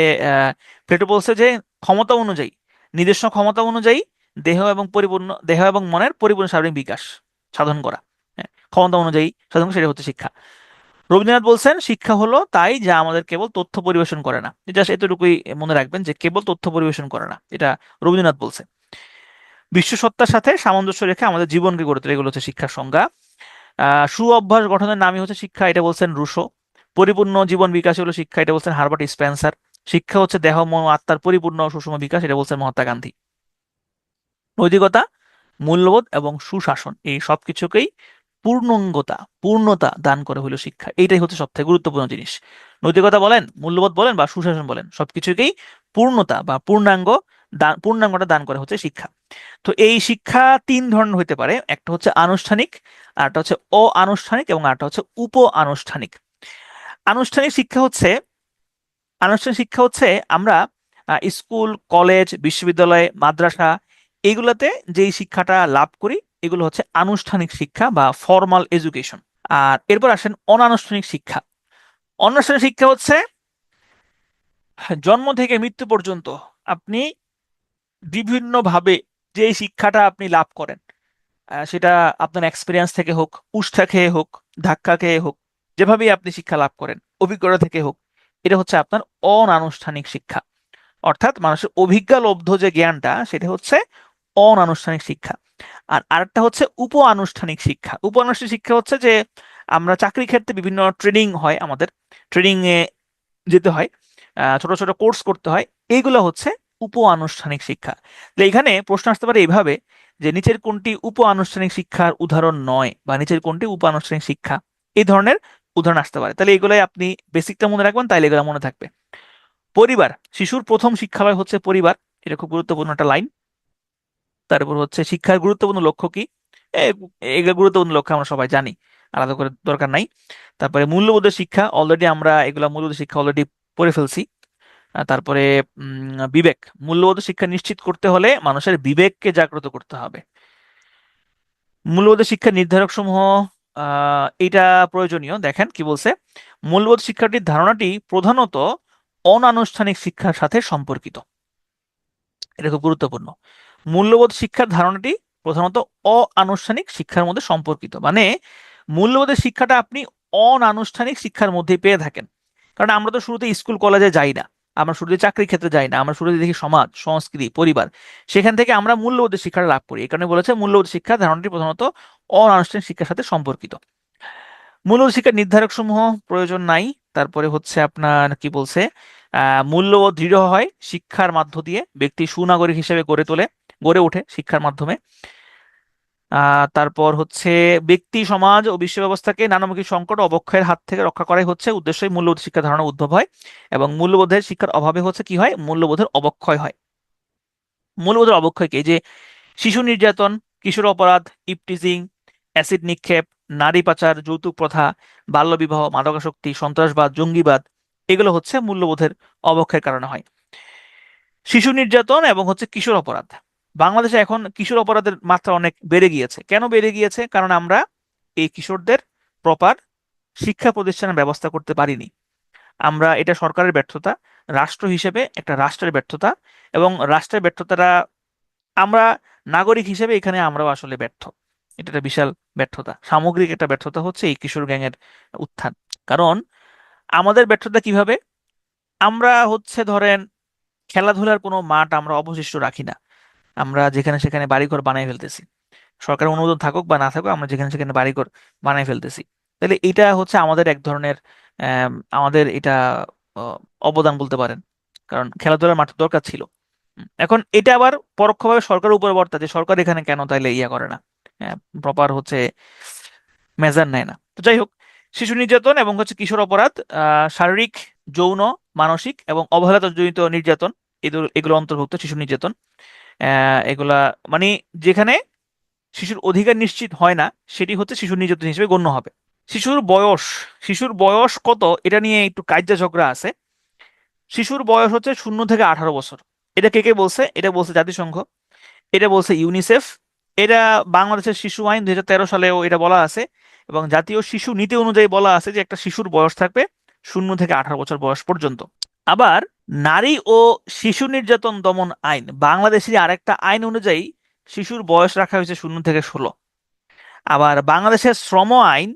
প্লেটো বলছে যে ক্ষমতা অনুযায়ী, নিজস্ব ক্ষমতা অনুযায়ী দেহ এবং মনের পরিপূর্ণ সার্বিক বিকাশ সাধন করা, ক্ষমতা অনুযায়ী সাধন করা, সেটা হচ্ছে শিক্ষা। রবীন্দ্রনাথ বলছেন শিক্ষা হলো তাই যা আমাদের কেবল তথ্য পরিবেশন করে না। এটা এতটুকুই মনে রাখবেন যে কেবল তথ্য পরিবেশন করে না, এটা রবীন্দ্রনাথ বলছে। বিশ্ব সত্তার সাথে সামঞ্জস্য রেখে আমাদের জীবনকে গড়ে তোলে, এগুলো হচ্ছে শিক্ষার সংজ্ঞা। সু অভ্যাস গঠনের নামই হচ্ছে শিক্ষা, এটা বলছেন রুশো। পরিপূর্ণ জীবন বিকাশ হলো শিক্ষা, এটা বলছেন হারবার্ট স্পেন্সার। শিক্ষা হচ্ছে দেহ মন ও আত্মার পরিপূর্ণ ও সুষম বিকাশ, এটা বলছেন মহাত্মা গান্ধী। নৈতিকতা, মূল্যবোধ এবং সুশাসন এই সবকিছুকেই পূর্ণতা দান করে হলো শিক্ষা। এইটাই হচ্ছে সব থেকে গুরুত্বপূর্ণ জিনিস। নৈতিকতা বলেন, মূল্যবোধ বলেন বা সুশাসন বলেন, সবকিছুকেই পূর্ণতা বা পূর্ণাঙ্গটা দান করে হচ্ছে শিক্ষা। তো এই শিক্ষা তিন ধরনের হতে পারে, একটা হচ্ছে আনুষ্ঠানিক, আরেকটা হচ্ছে অআনুষ্ঠানিক এবং আরেকটা হচ্ছে উপ আনুষ্ঠানিক। আনুষ্ঠানিক শিক্ষা হচ্ছে, আনুষ্ঠানিক শিক্ষা হচ্ছে আমরা স্কুল, কলেজ, বিশ্ববিদ্যালয়, মাদ্রাসা এইগুলাতে যেই শিক্ষাটা লাভ করি, এগুলো হচ্ছে আনুষ্ঠানিক শিক্ষা বা ফর্মাল এডুকেশন। আর এরপর আসেন অনানুষ্ঠানিক শিক্ষা। অনানুষ্ঠানিক শিক্ষা হচ্ছে জন্ম থেকে মৃত্যু পর্যন্ত আপনি বিভিন্নভাবে যে শিক্ষাটা আপনি লাভ করেন, সেটা আপনার এক্সপিরিয়েন্স থেকে হোক, উষ্ঠা খেয়ে হোক, ধাক্কা খেয়ে হোক, যেভাবেই আপনি শিক্ষা লাভ করেন, অভিজ্ঞতা থেকে হোক, এটা হচ্ছে আপনার অনানুষ্ঠানিক শিক্ষা। অর্থাৎ মানুষের অভিজ্ঞতা লব্ধ যে জ্ঞানটা, সেটা হচ্ছে অনানুষ্ঠানিক শিক্ষা। আর আরেকটা হচ্ছে উপ আনুষ্ঠানিক শিক্ষা। উপ আনুষ্ঠানিক শিক্ষা হচ্ছে যে আমরা চাকরি ক্ষেত্রে বিভিন্ন ট্রেনিং হয়, আমাদের ট্রেনিং এ যেতে হয়, ছোট ছোট কোর্স করতে হয়, এইগুলো হচ্ছে উপ আনুষ্ঠানিক শিক্ষা। তো এখানে প্রশ্ন আসতে পারে এইভাবে যে নিচের কোনটি উপ আনুষ্ঠানিক শিক্ষার উদাহরণ নয়, বা নিচের কোনটি উপ আনুষ্ঠানিক শিক্ষা, এই ধরনের উদাহরণ আসতে পারে। তাহলে এগুলাই আপনি বেসিকটা মনে রাখবেন, তাইলে এগুলো মনে থাকবে। পরিবার, শিশুর প্রথম শিক্ষালয় হচ্ছে পরিবার, এটা খুব গুরুত্বপূর্ণ একটা লাইন। তারপর হচ্ছে শিক্ষার গুরুত্বপূর্ণ লক্ষ্য কি? এগুলো গুরুত্বপূর্ণ লক্ষ্য আমরা সবাই জানি, আলাদা করে দরকার নাই। তারপরে মূল্যবোধের শিক্ষা, অলরেডি আমরা এগুলা মূল্যবোধের শিক্ষা অলরেডি পড়ে ফেলছি। তারপরে বিবেক, মূল্যবোধের শিক্ষা নিশ্চিত করতে হলে মানুষের বিবেককে জাগ্রত করতে হবে। মূল্যবোধের শিক্ষা নির্ধারক সমূহ, এটা প্রয়োজনীয়। দেখেন কি বলছে, মূল্যবোধ শিক্ষাটির ধারণাটি প্রধানত অনানুষ্ঠানিক শিক্ষার সাথে সম্পর্কিত। এটা খুব গুরুত্বপূর্ণ। মূল্যবোধ শিক্ষার ধারণাটি প্রধানত অনানুষ্ঠানিক শিক্ষার মধ্যে সম্পর্কিত, মানে মূল্যবোধের শিক্ষাটা আপনি অনানুষ্ঠানিক শিক্ষার মধ্যেই পেয়ে থাকেন। কারণ আমরা তো শুরুতে স্কুল কলেজে যাই না, আমরা শুরুতে চাকরির ক্ষেত্রে যাই না, আমরা শুরুতে দেখি সমাজ, সংস্কৃতি, পরিবার, সেখান থেকে আমরা মূল্যবোধের শিক্ষাটা লাভ করি। এই কারণে বলেছে মূল্যবোধ শিক্ষা ধারণাটি প্রধানত অনানুষ্ঠানিক শিক্ষার সাথে সম্পর্কিত। মূল্যবোধ শিক্ষার নির্ধারক সমূহ প্রয়োজন নাই। তারপরে হচ্ছে আপনার কি বলছে, মূল্যবোধ দৃঢ় হয় শিক্ষার মাধ্য দিয়ে, ব্যক্তি সুনাগরিক হিসেবে গড়ে ওঠে শিক্ষার মাধ্যমে। তারপর হচ্ছে ব্যক্তি, সমাজ ও বিশ্ব ব্যবস্থাকে নানামুখী সংকট ও অবক্ষয়ের হাত থেকে রক্ষা করাই হচ্ছে উদ্দেশ্যই মূল্যবোধ শিক্ষা ধারণা উদ্ভব হয়। এবং মূল্যবোধের শিক্ষার অভাবে হচ্ছে কি হয়, মূল্যবোধের অবক্ষয় হয়। মূল্যবোধের অবক্ষয় কি, যে শিশু নির্যাতন, কিশোর অপরাধ, ইপটিজিং, অ্যাসিড নিক্ষেপ, নারী পাচার, যৌতুক প্রথা, বাল্যবিবাহ, মাদকাসক্তি, সন্ত্রাসবাদ, জঙ্গিবাদ, এগুলো হচ্ছে মূল্যবোধের অবক্ষয়ের কারণে হয়। শিশু নির্যাতন এবং হচ্ছে কিশোর অপরাধ, বাংলাদেশে এখন কিশোর অপরাধের মাত্রা অনেক বেড়ে গিয়েছে। কেন বেড়ে গিয়েছে? কারণ আমরা এই কিশোরদের প্রপার শিক্ষা প্রতিষ্ঠানের ব্যবস্থা করতে পারিনি। আমরা, এটা সরকারের ব্যর্থতা, রাষ্ট্র হিসেবে একটা রাষ্ট্রের ব্যর্থতা, এবং রাষ্ট্রের ব্যর্থতাটা আমরা নাগরিক হিসেবে এখানে আমরাও আসলে ব্যর্থ। এটা একটা বিশাল ব্যর্থতা, সামগ্রিক একটা ব্যর্থতা হচ্ছে এই কিশোর গ্যাংয়ের উত্থান। কারণ আমাদের ব্যর্থতা কিভাবে, আমরা হচ্ছে ধরেন খেলাধুলার কোনো মাঠ আমরা অবশিষ্ট রাখি না, আমরা যেখানে সেখানে বাড়িঘর বানাই ফেলতেছি। সরকারের অনুমোদন থাকুক বা না থাকুক, আমরা যেখানে সেখানে বাড়িঘর বানাই ফেলতেছি। তাহলে এটা হচ্ছে আমাদের এক ধরনের আমাদের এটা আহ, অবদান বলতে পারেন, কারণ খেলাধুলার মাঠ দরকার ছিল। এখন এটা আবার পরোক্ষভাবে সরকারের উপর বর্তা, যে সরকার এখানে কেন তাইলে ইয়া করে না, প্রপার হচ্ছে মেজার নেয় না। তো যাই হোক, শিশু নির্যাতন এবং হচ্ছে কিশোর অপরাধ, শারীরিক, যৌন, মানসিক এবং অবহেলাজনিত নির্যাতন, এগুলো এগুলো অন্তর্ভুক্ত শিশু নির্যাতন। এগুলা মানে যেখানে শিশুর অধিকার নিশ্চিত হয় না, সেটি হচ্ছে শিশু নির্যাতন হিসেবে গণ্য হবে। শিশুর বয়স, শিশুর বয়স কত এটা নিয়ে একটু কাইজ্জা ঝগড়া আছে। শিশুর বয়স হচ্ছে 0 থেকে 18 বছর। এটা কে কে বলছে? এটা বলছে জাতিসংঘ, এটা বলছে ইউনিসেফ, এটা বাংলাদেশের শিশু আইন 2013 সালেও এটা বলা আছে, এবং জাতীয় শিশু নীতি অনুযায়ী বলা আছে যে একটা শিশুর বয়স থাকবে 0 থেকে 18 বছর বয়স পর্যন্ত। আবার নারী ও শিশু নির্যাতন দমন আইন, বাংলাদেশের আরেকটা আইন অনুযায়ী শিশুর বয়স রাখা হয়েছে 0 থেকে 16। আবার বাংলাদেশের শ্রম আইন,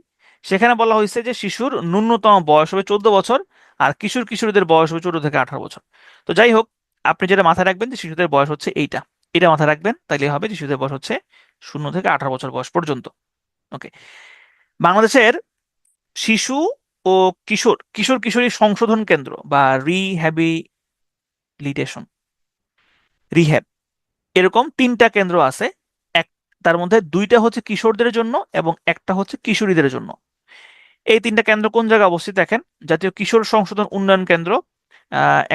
সেখানে বলা হয়েছে যে শিশুর ন্যূনতম বয়স হবে 14 বছর, আর কিশোর কিশোরীদের বয়স হবে 14 থেকে 18 বছর। তো যাই হোক, আপনি যেটা মাথায় রাখবেন যে শিশুদের বয়স হচ্ছে এইটা, এটা মাথায় রাখবেন, তাইলে হবে যে শিশুদের বয়স হচ্ছে 0 থেকে 18 বছর বয়স পর্যন্ত। ওকে। বাংলাদেশের শিশু ও কিশোর কিশোর কিশোরী সংশোধন কেন্দ্র বা রিহ্যাবিলিটেশন, রিহ্যাব, এরকম 3টা কেন্দ্র আছে। এক, তার মধ্যে 2টা হচ্ছে কিশোরদের জন্য এবং একটা হচ্ছে কিশোরীদের জন্য। এই 3টা কেন্দ্র কোন জায়গায় অবস্থিত দেখেন, জাতীয় কিশোর সংশোধন উন্নয়ন কেন্দ্র,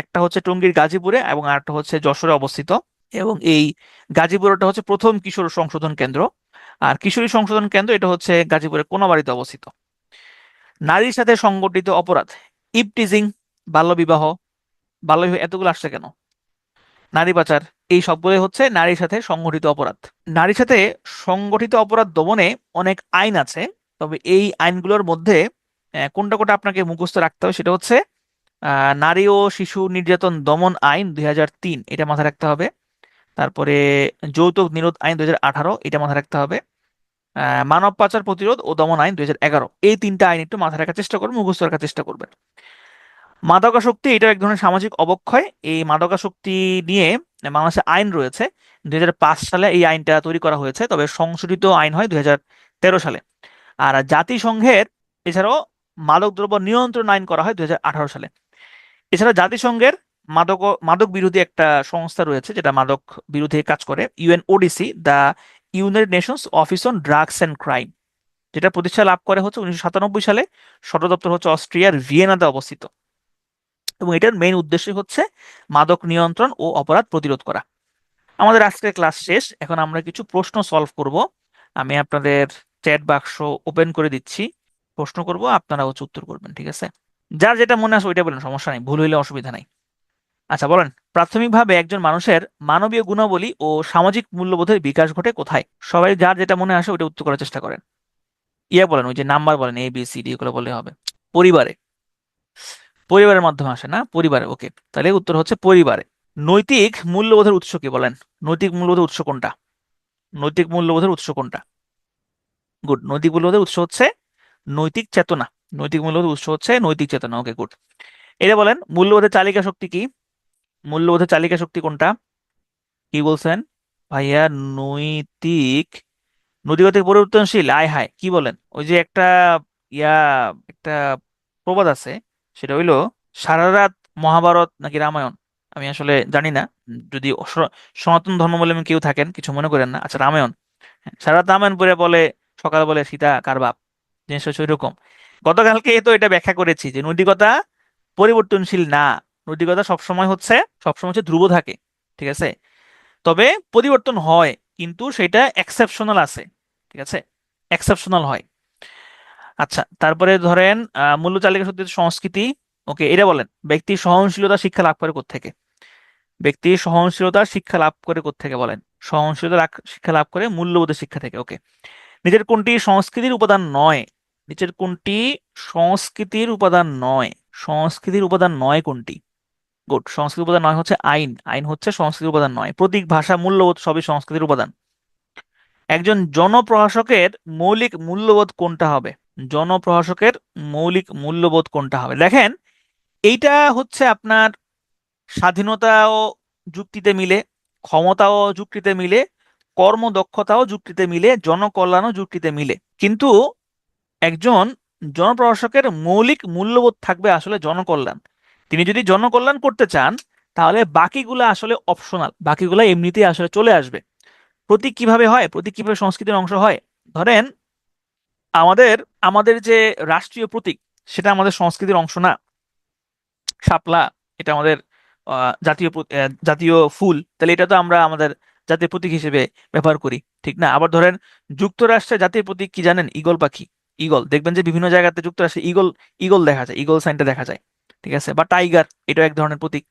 একটা হচ্ছে টঙ্গীর গাজীপুরে এবং আরেকটা হচ্ছে যশোরে অবস্থিত। এবং এই গাজীপুরটা হচ্ছে প্রথম কিশোর সংশোধন কেন্দ্র, আর কিশোরী সংশোধন কেন্দ্র এটা হচ্ছে গাজীপুরের কোনাবাড়িতে অবস্থিত। নারীর সাথে সংগঠিত অপরাধ, ইপটিজিং, বাল্যবিবাহ, বাল্যবিবাহ এতগুলো আসছে কেন, নারী পাচার, এই সবগুলোই হচ্ছে নারীর সাথে সংগঠিত অপরাধ। নারীর সাথে সংগঠিত অপরাধ দমনে অনেক আইন আছে, তবে এই আইনগুলোর মধ্যে কোনটা কোনটা আপনাকে মুখস্থ রাখতে হবে সেটা হচ্ছে নারী ও শিশু নির্যাতন দমন আইন 2003, এটা মাথায় রাখতে হবে। তারপরে যৌতুক নিরোধ আইন 2018, এটা মাথায় রাখতে হবে। মানব পাচার প্রতিরোধ ও দমন আইন 2011, এই 3টা আইন একটু মাথায় রাখার চেষ্টা করবেন, মুখস্থ রাখার চেষ্টা করবেন। মাদকাসক্তি, এটা এক ধরনের সামাজিক অবক্ষয়। এই মাদকাসক্তি নিয়ে বাংলাদেশে আইন রয়েছে, 2005 সালে এই আইনটা তৈরি করা হয়েছে, তবে সংশোধিত আইন হয় 2013 সালে। আর জাতিসংঘের এছাড়াও মাদকদ্রব্য নিয়ন্ত্রণ আইন করা হয় 2018 সালে। এছাড়া জাতিসংঘের মাদক মাদক বিরোধী একটা সংস্থা রয়েছে যেটা মাদক বিরোধী কাজ করে, UNODC, the United Nations office on drugs and crime, যেটা প্রতিষ্ঠা লাভ করে হচ্ছে 1997 সালে। সদর দপ্তর হচ্ছে অস্ট্রিয়ার ভিয়েনাতে অবস্থিত, এবং এটার মেইন উদ্দেশ্য হচ্ছে মাদক নিয়ন্ত্রণ ও অপরাধ প্রতিরোধ করা। আমাদের আজকের ক্লাস শেষ, এখন আমরা কিছু প্রশ্ন সলভ করব। আমি আপনাদের চ্যাট বাক্স ওপেন করে দিচ্ছি, প্রশ্ন করব, আপনারা হচ্ছে উত্তর করবেন, ঠিক আছে? যার যেটা মনে আসে ওইটা বলেন, সমস্যা নেই, ভুল হইলে অসুবিধা নাই। আচ্ছা বলেন, প্রাথমিকভাবে একজন মানুষের মানবীয় গুণাবলী ও সামাজিক মূল্যবোধের বিকাশ ঘটে কোথায়? সবাই যার যেটা মনে আসে ওটা উত্তর করার চেষ্টা করেন। ইয়ে বলেন, ওই যে নাম্বার বলেন, ABCD এগুলো বললে হবে। পরিবারে, পরিবারের মাধ্যমে আসে না, পরিবারে। ওকে, তাহলে উত্তর হচ্ছে পরিবারে। নৈতিক মূল্যবোধের উৎস কি বলেন? নৈতিক মূল্যবোধের উৎস কোনটা? নৈতিক মূল্যবোধের উৎস কোনটা? গুড, নৈতিক মূল্যবোধের উৎস হচ্ছে নৈতিক চেতনা, নৈতিক মূল্যবোধের উৎস হচ্ছে নৈতিক চেতনা। ওকে, গুড। এটা বলেন মূল্যবোধের চালিকা শক্তি কি? মূল্যবোধের চালিকা শক্তি কোনটা? কি বলছেন ভাইয়া? নৈতিক, নৈতিকতা পরিবর্তনশীল? আয় হায়, কি বলেন? ওই যে একটা ইয়া একটা প্রবাদ আছে, সেটা হইলো সারা রাত মহাভারত নাকি রামায়ণ, আমি আসলে জানি না। যদি সনাতন ধর্মাবলম্বী কেউ থাকেন কিছু মনে করেন না। আচ্ছা, রামায়ণ। হ্যাঁ, সারা রাত রামায়ণ পড়ে বলে সকাল বলে সীতা কার বাপ। জিনিসটা হচ্ছে ওইরকম। গতকালকে তো এটা ব্যাখ্যা করেছি যে নৈতিকতা পরিবর্তনশীল না। নৈতিকতা সবসময় হচ্ছে ধ্রুব থাকে। ঠিক আছে? তবে পরিবর্তন হয়, কিন্তু সেটা এক্সেপশনাল আছে। ঠিক আছে? এক্সেপশনাল হয়। আচ্ছা, তারপরে ধরেন মূল্য চালিকা শক্তি হচ্ছে সংস্কৃতি। ওকে, এটা বলেন ব্যক্তি সহনশীলতা শিক্ষা লাভ করে কোত্থেকে? ব্যক্তি সহনশীলতা শিক্ষা লাভ করে কোত্থেকে বলেন? সহনশীলতা শিক্ষা লাভ করে মূল্যবোধের শিক্ষা থেকে। ওকে, নিচের কোনটি সংস্কৃতির উপাদান নয়? নিচের কোনটি সংস্কৃতির উপাদান নয়? সংস্কৃতির উপাদান নয় কোনটি? গুড। সংস্কৃতির উপাদান নয় হচ্ছে আইন। আইন হচ্ছে সংস্কৃতির উপাদান নয়। প্রতীক, ভাষা, মূল্যবোধ সবই সংস্কৃতির উপাদান। একজন জনপ্রশাসকের মৌলিক মূল্যবোধ কোনটা হবে? জনপ্রশাসকের মৌলিক মূল্যবোধ কোনটা হবে? দেখেন, এইটা হচ্ছে আপনার স্বাধীনতাও যুক্তিতে মিলে, ক্ষমতাও যুক্তিতে মিলে, কর্মদক্ষতাও যুক্তিতে মিলে, জনকল্যাণও যুক্তিতে মিলে। কিন্তু একজন জনপ্রশাসকের মৌলিক মূল্যবোধ থাকবে আসলে জনকল্যাণ। তিনি যদি জনকল্যাণ করতে চান, তাহলে বাকিগুলা আসলে অপশনাল, বাকিগুলা এমনিতেই আসলে চলে আসবে। প্রতীক কিভাবে হয়? প্রতীক কিভাবে সংস্কৃতির অংশ হয়? ধরেন আমাদের আমাদের যে রাষ্ট্রীয় প্রতীক, সেটা আমাদের সংস্কৃতির অংশ না? শাপলা, এটা আমাদের জাতীয় ফুল, তাহলে এটা তো আমরা আমাদের জাতীয় প্রতীক হিসেবে ব্যবহার করি, ঠিক না? আবার ধরেন যুক্তরাষ্ট্রের জাতীয় প্রতীক কি জানেন? ঈগল পাখি। ঈগল দেখবেন যে বিভিন্ন জায়গাতে যুক্তরাষ্ট্রে ঈগল, ঈগল দেখা যায়, ঈগল সাইনটা দেখা যায়। ঠিক আছে? বা টাইগার, এটাও এক ধরনের প্রতীক।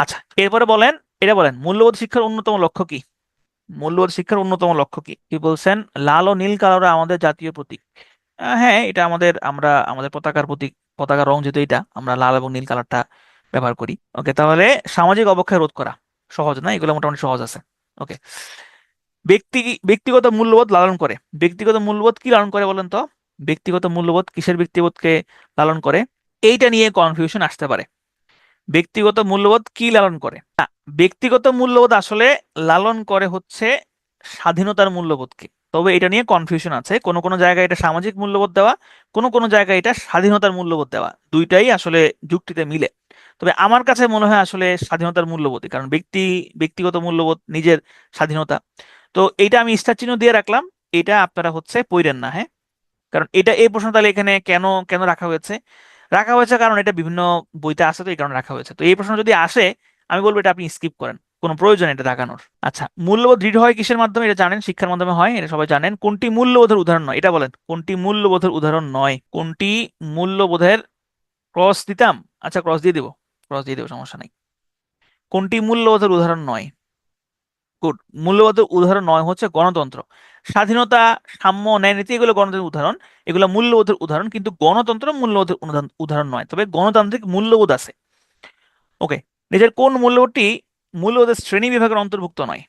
আচ্ছা, এরপরে বলেন, এটা বলেন মূল্যবোধ শিক্ষার অন্যতম লক্ষ্য কি? মূল্যবোধ শিক্ষার অন্যতম লক্ষ্য কি? কি বলছেন? লাল ও নীল কালার আমাদের জাতীয় প্রতীক। হ্যাঁ, এটা আমাদের পতাকার প্রতীক। পতাকার রং যেহেতু এটা, আমরা লাল এবং নীল কালারটা ব্যবহার করি। ওকে, তাহলে সামাজিক অবক্ষয় রোধ করা সহজ না? এগুলো মোটামুটি সহজ আছে। ওকে, ব্যক্তি ব্যক্তিগত মূল্যবোধ লালন করে। ব্যক্তিগত মূল্যবোধ কি লালন করে বলেন তো? ব্যক্তিগত মূল্যবোধ কিসের ব্যক্তিবোধকে লালন করে? এইটা নিয়ে কনফিউশন আসতে পারে। ব্যক্তিগত মূল্যবোধ কি লালন করে? না, ব্যক্তিগত মূল্যবোধ আসলে লালন করে হচ্ছে স্বাধীনতার মূল্যবোধকে। তবে এটা নিয়ে কনফিউশন আছে, কোন কোন জায়গায় এটা সামাজিক মূল্যবোধ দেওয়া, কোন কোন জায়গায় এটা স্বাধীনতার মূল্যবোধ দেওয়া, দুইটাই আসলে যুক্তিতে মিলে। তবে আমার কাছে মনে হয় আসলে স্বাধীনতার মূল্যবোধই, কারণ ব্যক্তিগত মূল্যবোধ নিজের স্বাধীনতা। তো এইটা আমি স্টার চিহ্ন দিয়ে রাখলাম। এটা আপনারা হচ্ছে পইরেন না, হ্যাঁ? কারণ এটা এই প্রশ্ন তাহলে এখানে কেন কেন রাখা হয়েছে? রাখা হয়েছে কারণ এটা বিভিন্ন বইতে আছে, তো এই কারণে রাখা হয়েছে। তো এই প্রশ্ন যদি আসে, আমি বলবো এটা আপনি স্কিপ করেন, কোনো প্রয়োজন এটা দেখানোর। আচ্ছা, মূল্যবোধ দৃঢ় হয় কিসের মাধ্যমে? এটা জানেন, শিক্ষার মাধ্যমে হয়, এটা সবাই জানেন। কোনটি মূল্যবোধের উদাহরণ নয়? এটা বলেন কোনটি মূল্যবোধের উদাহরণ নয়? কোনটি মূল্যবোধের, ক্রস দিতাম? আচ্ছা, ক্রস দিয়ে দিব, ক্রস দিয়ে দেবো, সমস্যা নাই। কোনটি মূল্যবোধের উদাহরণ নয়? গুড। মূল্যবোধের উদাহরণ নয় হচ্ছে গণতন্ত্র। স্বাধীনতা, সাম্য, ন্যায় নীতি এগুলো গণতন্ত্রের উদাহরণ, এগুলো মূল্যবোধের উদাহরণ, কিন্তু গণতন্ত্র মূল্যবোধের উদাহরণ নয়। তবে গণতান্ত্রিক মূল্যবোধ আছে। ওকে, নিজের কোন মূল্যবোধটি মূল্যবোধের শ্রেণী বিভাগের অন্তর্ভুক্ত নয়?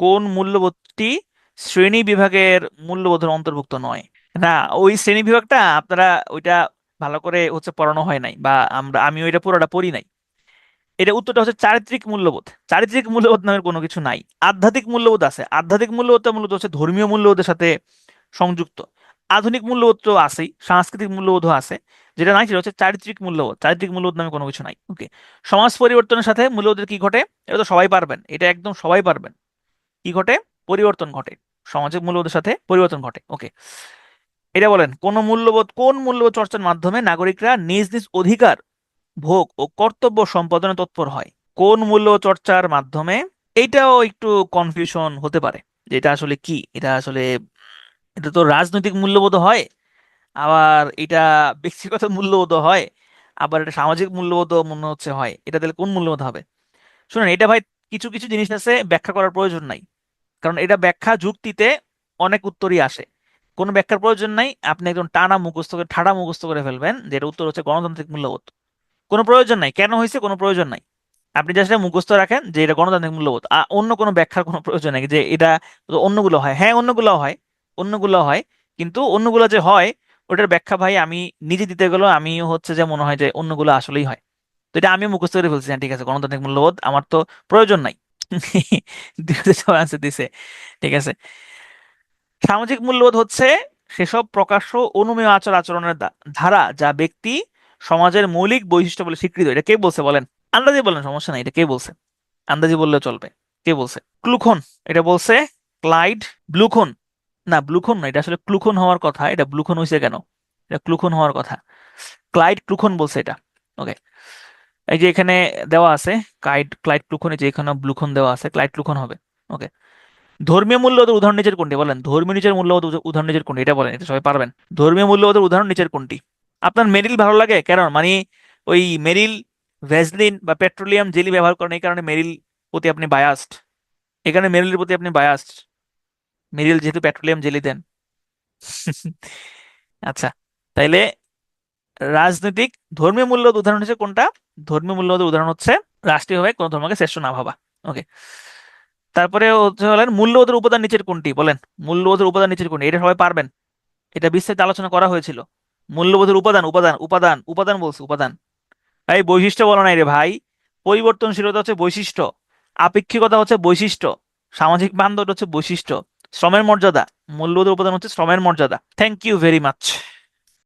কোন মূল্যবোধটি শ্রেণী বিভাগের মূল্যবোধের অন্তর্ভুক্ত নয়? না, ওই শ্রেণী বিভাগটা আপনারা ওইটা ভালো করে হচ্ছে পড়ানো হয় নাই, বা আমি ওইটা পুরোটা পড়ি নাই। এটা উত্তরটা হচ্ছে চারিত্রিক মূল্যবোধ। চারিত্রিক মূল্যবোধ নামের কোনো কিছু নাই। আধ্যাত্মিক মূল্যবোধ আছে। আধ্যাত্মিক মূল্যবোধটা মূলত হচ্ছে ধর্মীয় মূল্যবোধের সাথে সংযুক্ত। আধুনিক মূল্যবোধ তো আছেই, সাংস্কৃতিক মূল্যবোধও আছে। যেটা নাই সেটা হচ্ছে চারিত্রিক মূল্যবোধ। চারিত্রিক মূল্যবোধ নামে কোনো কিছু নাই। ওকে, সমাজ পরিবর্তনের সাথে মূল্যবোধের কি ঘটে? এটা তো সবাই পারবেন, এটা একদম সবাই পারবেন। কি ঘটে? পরিবর্তন ঘটে। সামাজিক মূল্যবোধের সাথে পরিবর্তন ঘটে। ওকে, এটা বলেন কোন মূল্যবোধ চর্চার মাধ্যমে নাগরিকরা নিজ নিজ অধিকার ভোগ ও কর্তব্য সম্পাদনে তৎপর হয়? কোন মূল্য চর্চার মাধ্যমে? এইটাও একটু কনফিউশন হতে পারে যে এটা আসলে কি। এটা তো রাজনৈতিক মূল্যবোধ হয়, আবার এটা ব্যক্তিগত মূল্যবোধ হয়, আবার এটা সামাজিক মূল্যবোধ মনে হচ্ছে হয়। এটা তাহলে কোন মূল্যবোধ হবে? শুনুন, এটা ভাই কিছু কিছু জিনিস আছে ব্যাখ্যা করার প্রয়োজন নাই, কারণ এটা ব্যাখ্যা যুক্তিতে অনেক উত্তরই আসে। কোনো ব্যাখ্যার প্রয়োজন নাই, আপনি একদম টানা মুখস্থ করে ঠাড়া মুখস্থ করে ফেলবেন যে এটা উত্তর হচ্ছে গণতান্ত্রিক মূল্যবোধ। কোনো প্রয়োজন নাই, কেন হয়েছে কোনো প্রয়োজন নাই। আপনি জাস্ট এটা মুখস্থ রাখেন যে এটা গণতান্ত্রিক মূল্যবোধ, অন্য কোনো ব্যাখ্যার কোনো প্রয়োজন নেই যে এটা তো অন্যগুলো হয়। হ্যাঁ, অন্যগুলো হয়, অন্যগুলো হয়, কিন্তু অন্যগুলো যে হয় ওটার ব্যাখ্যা ভাই আমি নিজে দিতে গেলেও আমি হচ্ছে যে মনে হয় যে অন্যগুলো আসলেই হয়। তো এটা আমি মুখস্থ করে ফেলছি, হ্যাঁ, ঠিক আছে, গণতান্ত্রিক মূল্যবোধ আমার তো প্রয়োজন নাই। দুটো সবাই আনসার দিছে, ঠিক আছে। সামাজিক মূল্যবোধ হচ্ছে সেসব প্রকাশ্য অনুমেয় আচরণের ধারা যা ব্যক্তি সমাজের মৌলিক বৈশিষ্ট্য বলে স্বীকৃত। এটা কে বলছে বলেন? আন্দাজে বলেন, সমস্যা নাই, এটা কে বলছে? আন্দাজে বললেও চলবে। কে বলছে? ক্লুখন। এটা বলছে ক্লাইড ব্লুখন। না, ব্লুখন না, এটা আসলে ক্লুখন হওয়ার কথা। এটা ব্লুখন হয়েছে কেন? এটা ক্লুখন হওয়ার কথা। ক্লাইড ক্লুখন বলছে এটা। ওকে, এই যে এখানে দেওয়া আছে ক্লাইড ক্লুখন, এই যে এখানে ব্লুখন দেওয়া আছে, ক্লাইড ক্লুখন হবে। ওকে। ধর্মীয় মূল্যবোধের উদাহরণ নিচের কোনটি? বলেন, ধর্মীয় নিচের মূল্যবোধ উদাহরণ নিচের কোনটি? এটা বলেন, এটা সবাই পারবেন। ধর্মীয় মূল্যবোধের উদাহরণ নিচের কোনটি? আপনার মেরিল ভালো লাগে কেন? মানে ওই মেরিল ভ্যাসলিন বা পেট্রোলিয়াম জেলি ব্যবহার করেন, এই কারণে মেরিল প্রতি আপনি বায়াসড। এখানে মেরিলের প্রতি আপনি বায়াসড, মেরিল যেহেতু পেট্রোলিয়াম জেলি দেন। আচ্ছা, তাইলে রাজনৈতিক ধর্মীয় মূল্যবোধ উদাহরণ হচ্ছে কোনটা? ধর্মীয় মূল্যবোধের উদাহরণ হচ্ছে রাষ্ট্রীয়ভাবে কোনো ধর্মকে শ্রেষ্ঠ না ভাবা। ওকে। তারপরে হচ্ছে হলেন মূল্যবোধের উপাদান নিচের কোনটি? বলেন, মূল্যবোধের উপাদান নিচের কোনটি? এটা সবাই পারবেন, এটা বিস্তারিত আলোচনা করা হয়েছিল। মূল্যবোধের উপাদান, উপাদান, উপাদান, উপাদান বলছে, উপাদান। ভাই বৈশিষ্ট্য বলো নাই রে ভাই। পরিবর্তনশীলতা হচ্ছে বৈশিষ্ট্য, আপেক্ষিকতা হচ্ছে বৈশিষ্ট্য, সামাজিক মানদণ্ড হচ্ছে বৈশিষ্ট্য, শ্রমের মর্যাদা, মূল্যবোধের উপাদান হচ্ছে শ্রমের মর্যাদা। Thank you very much.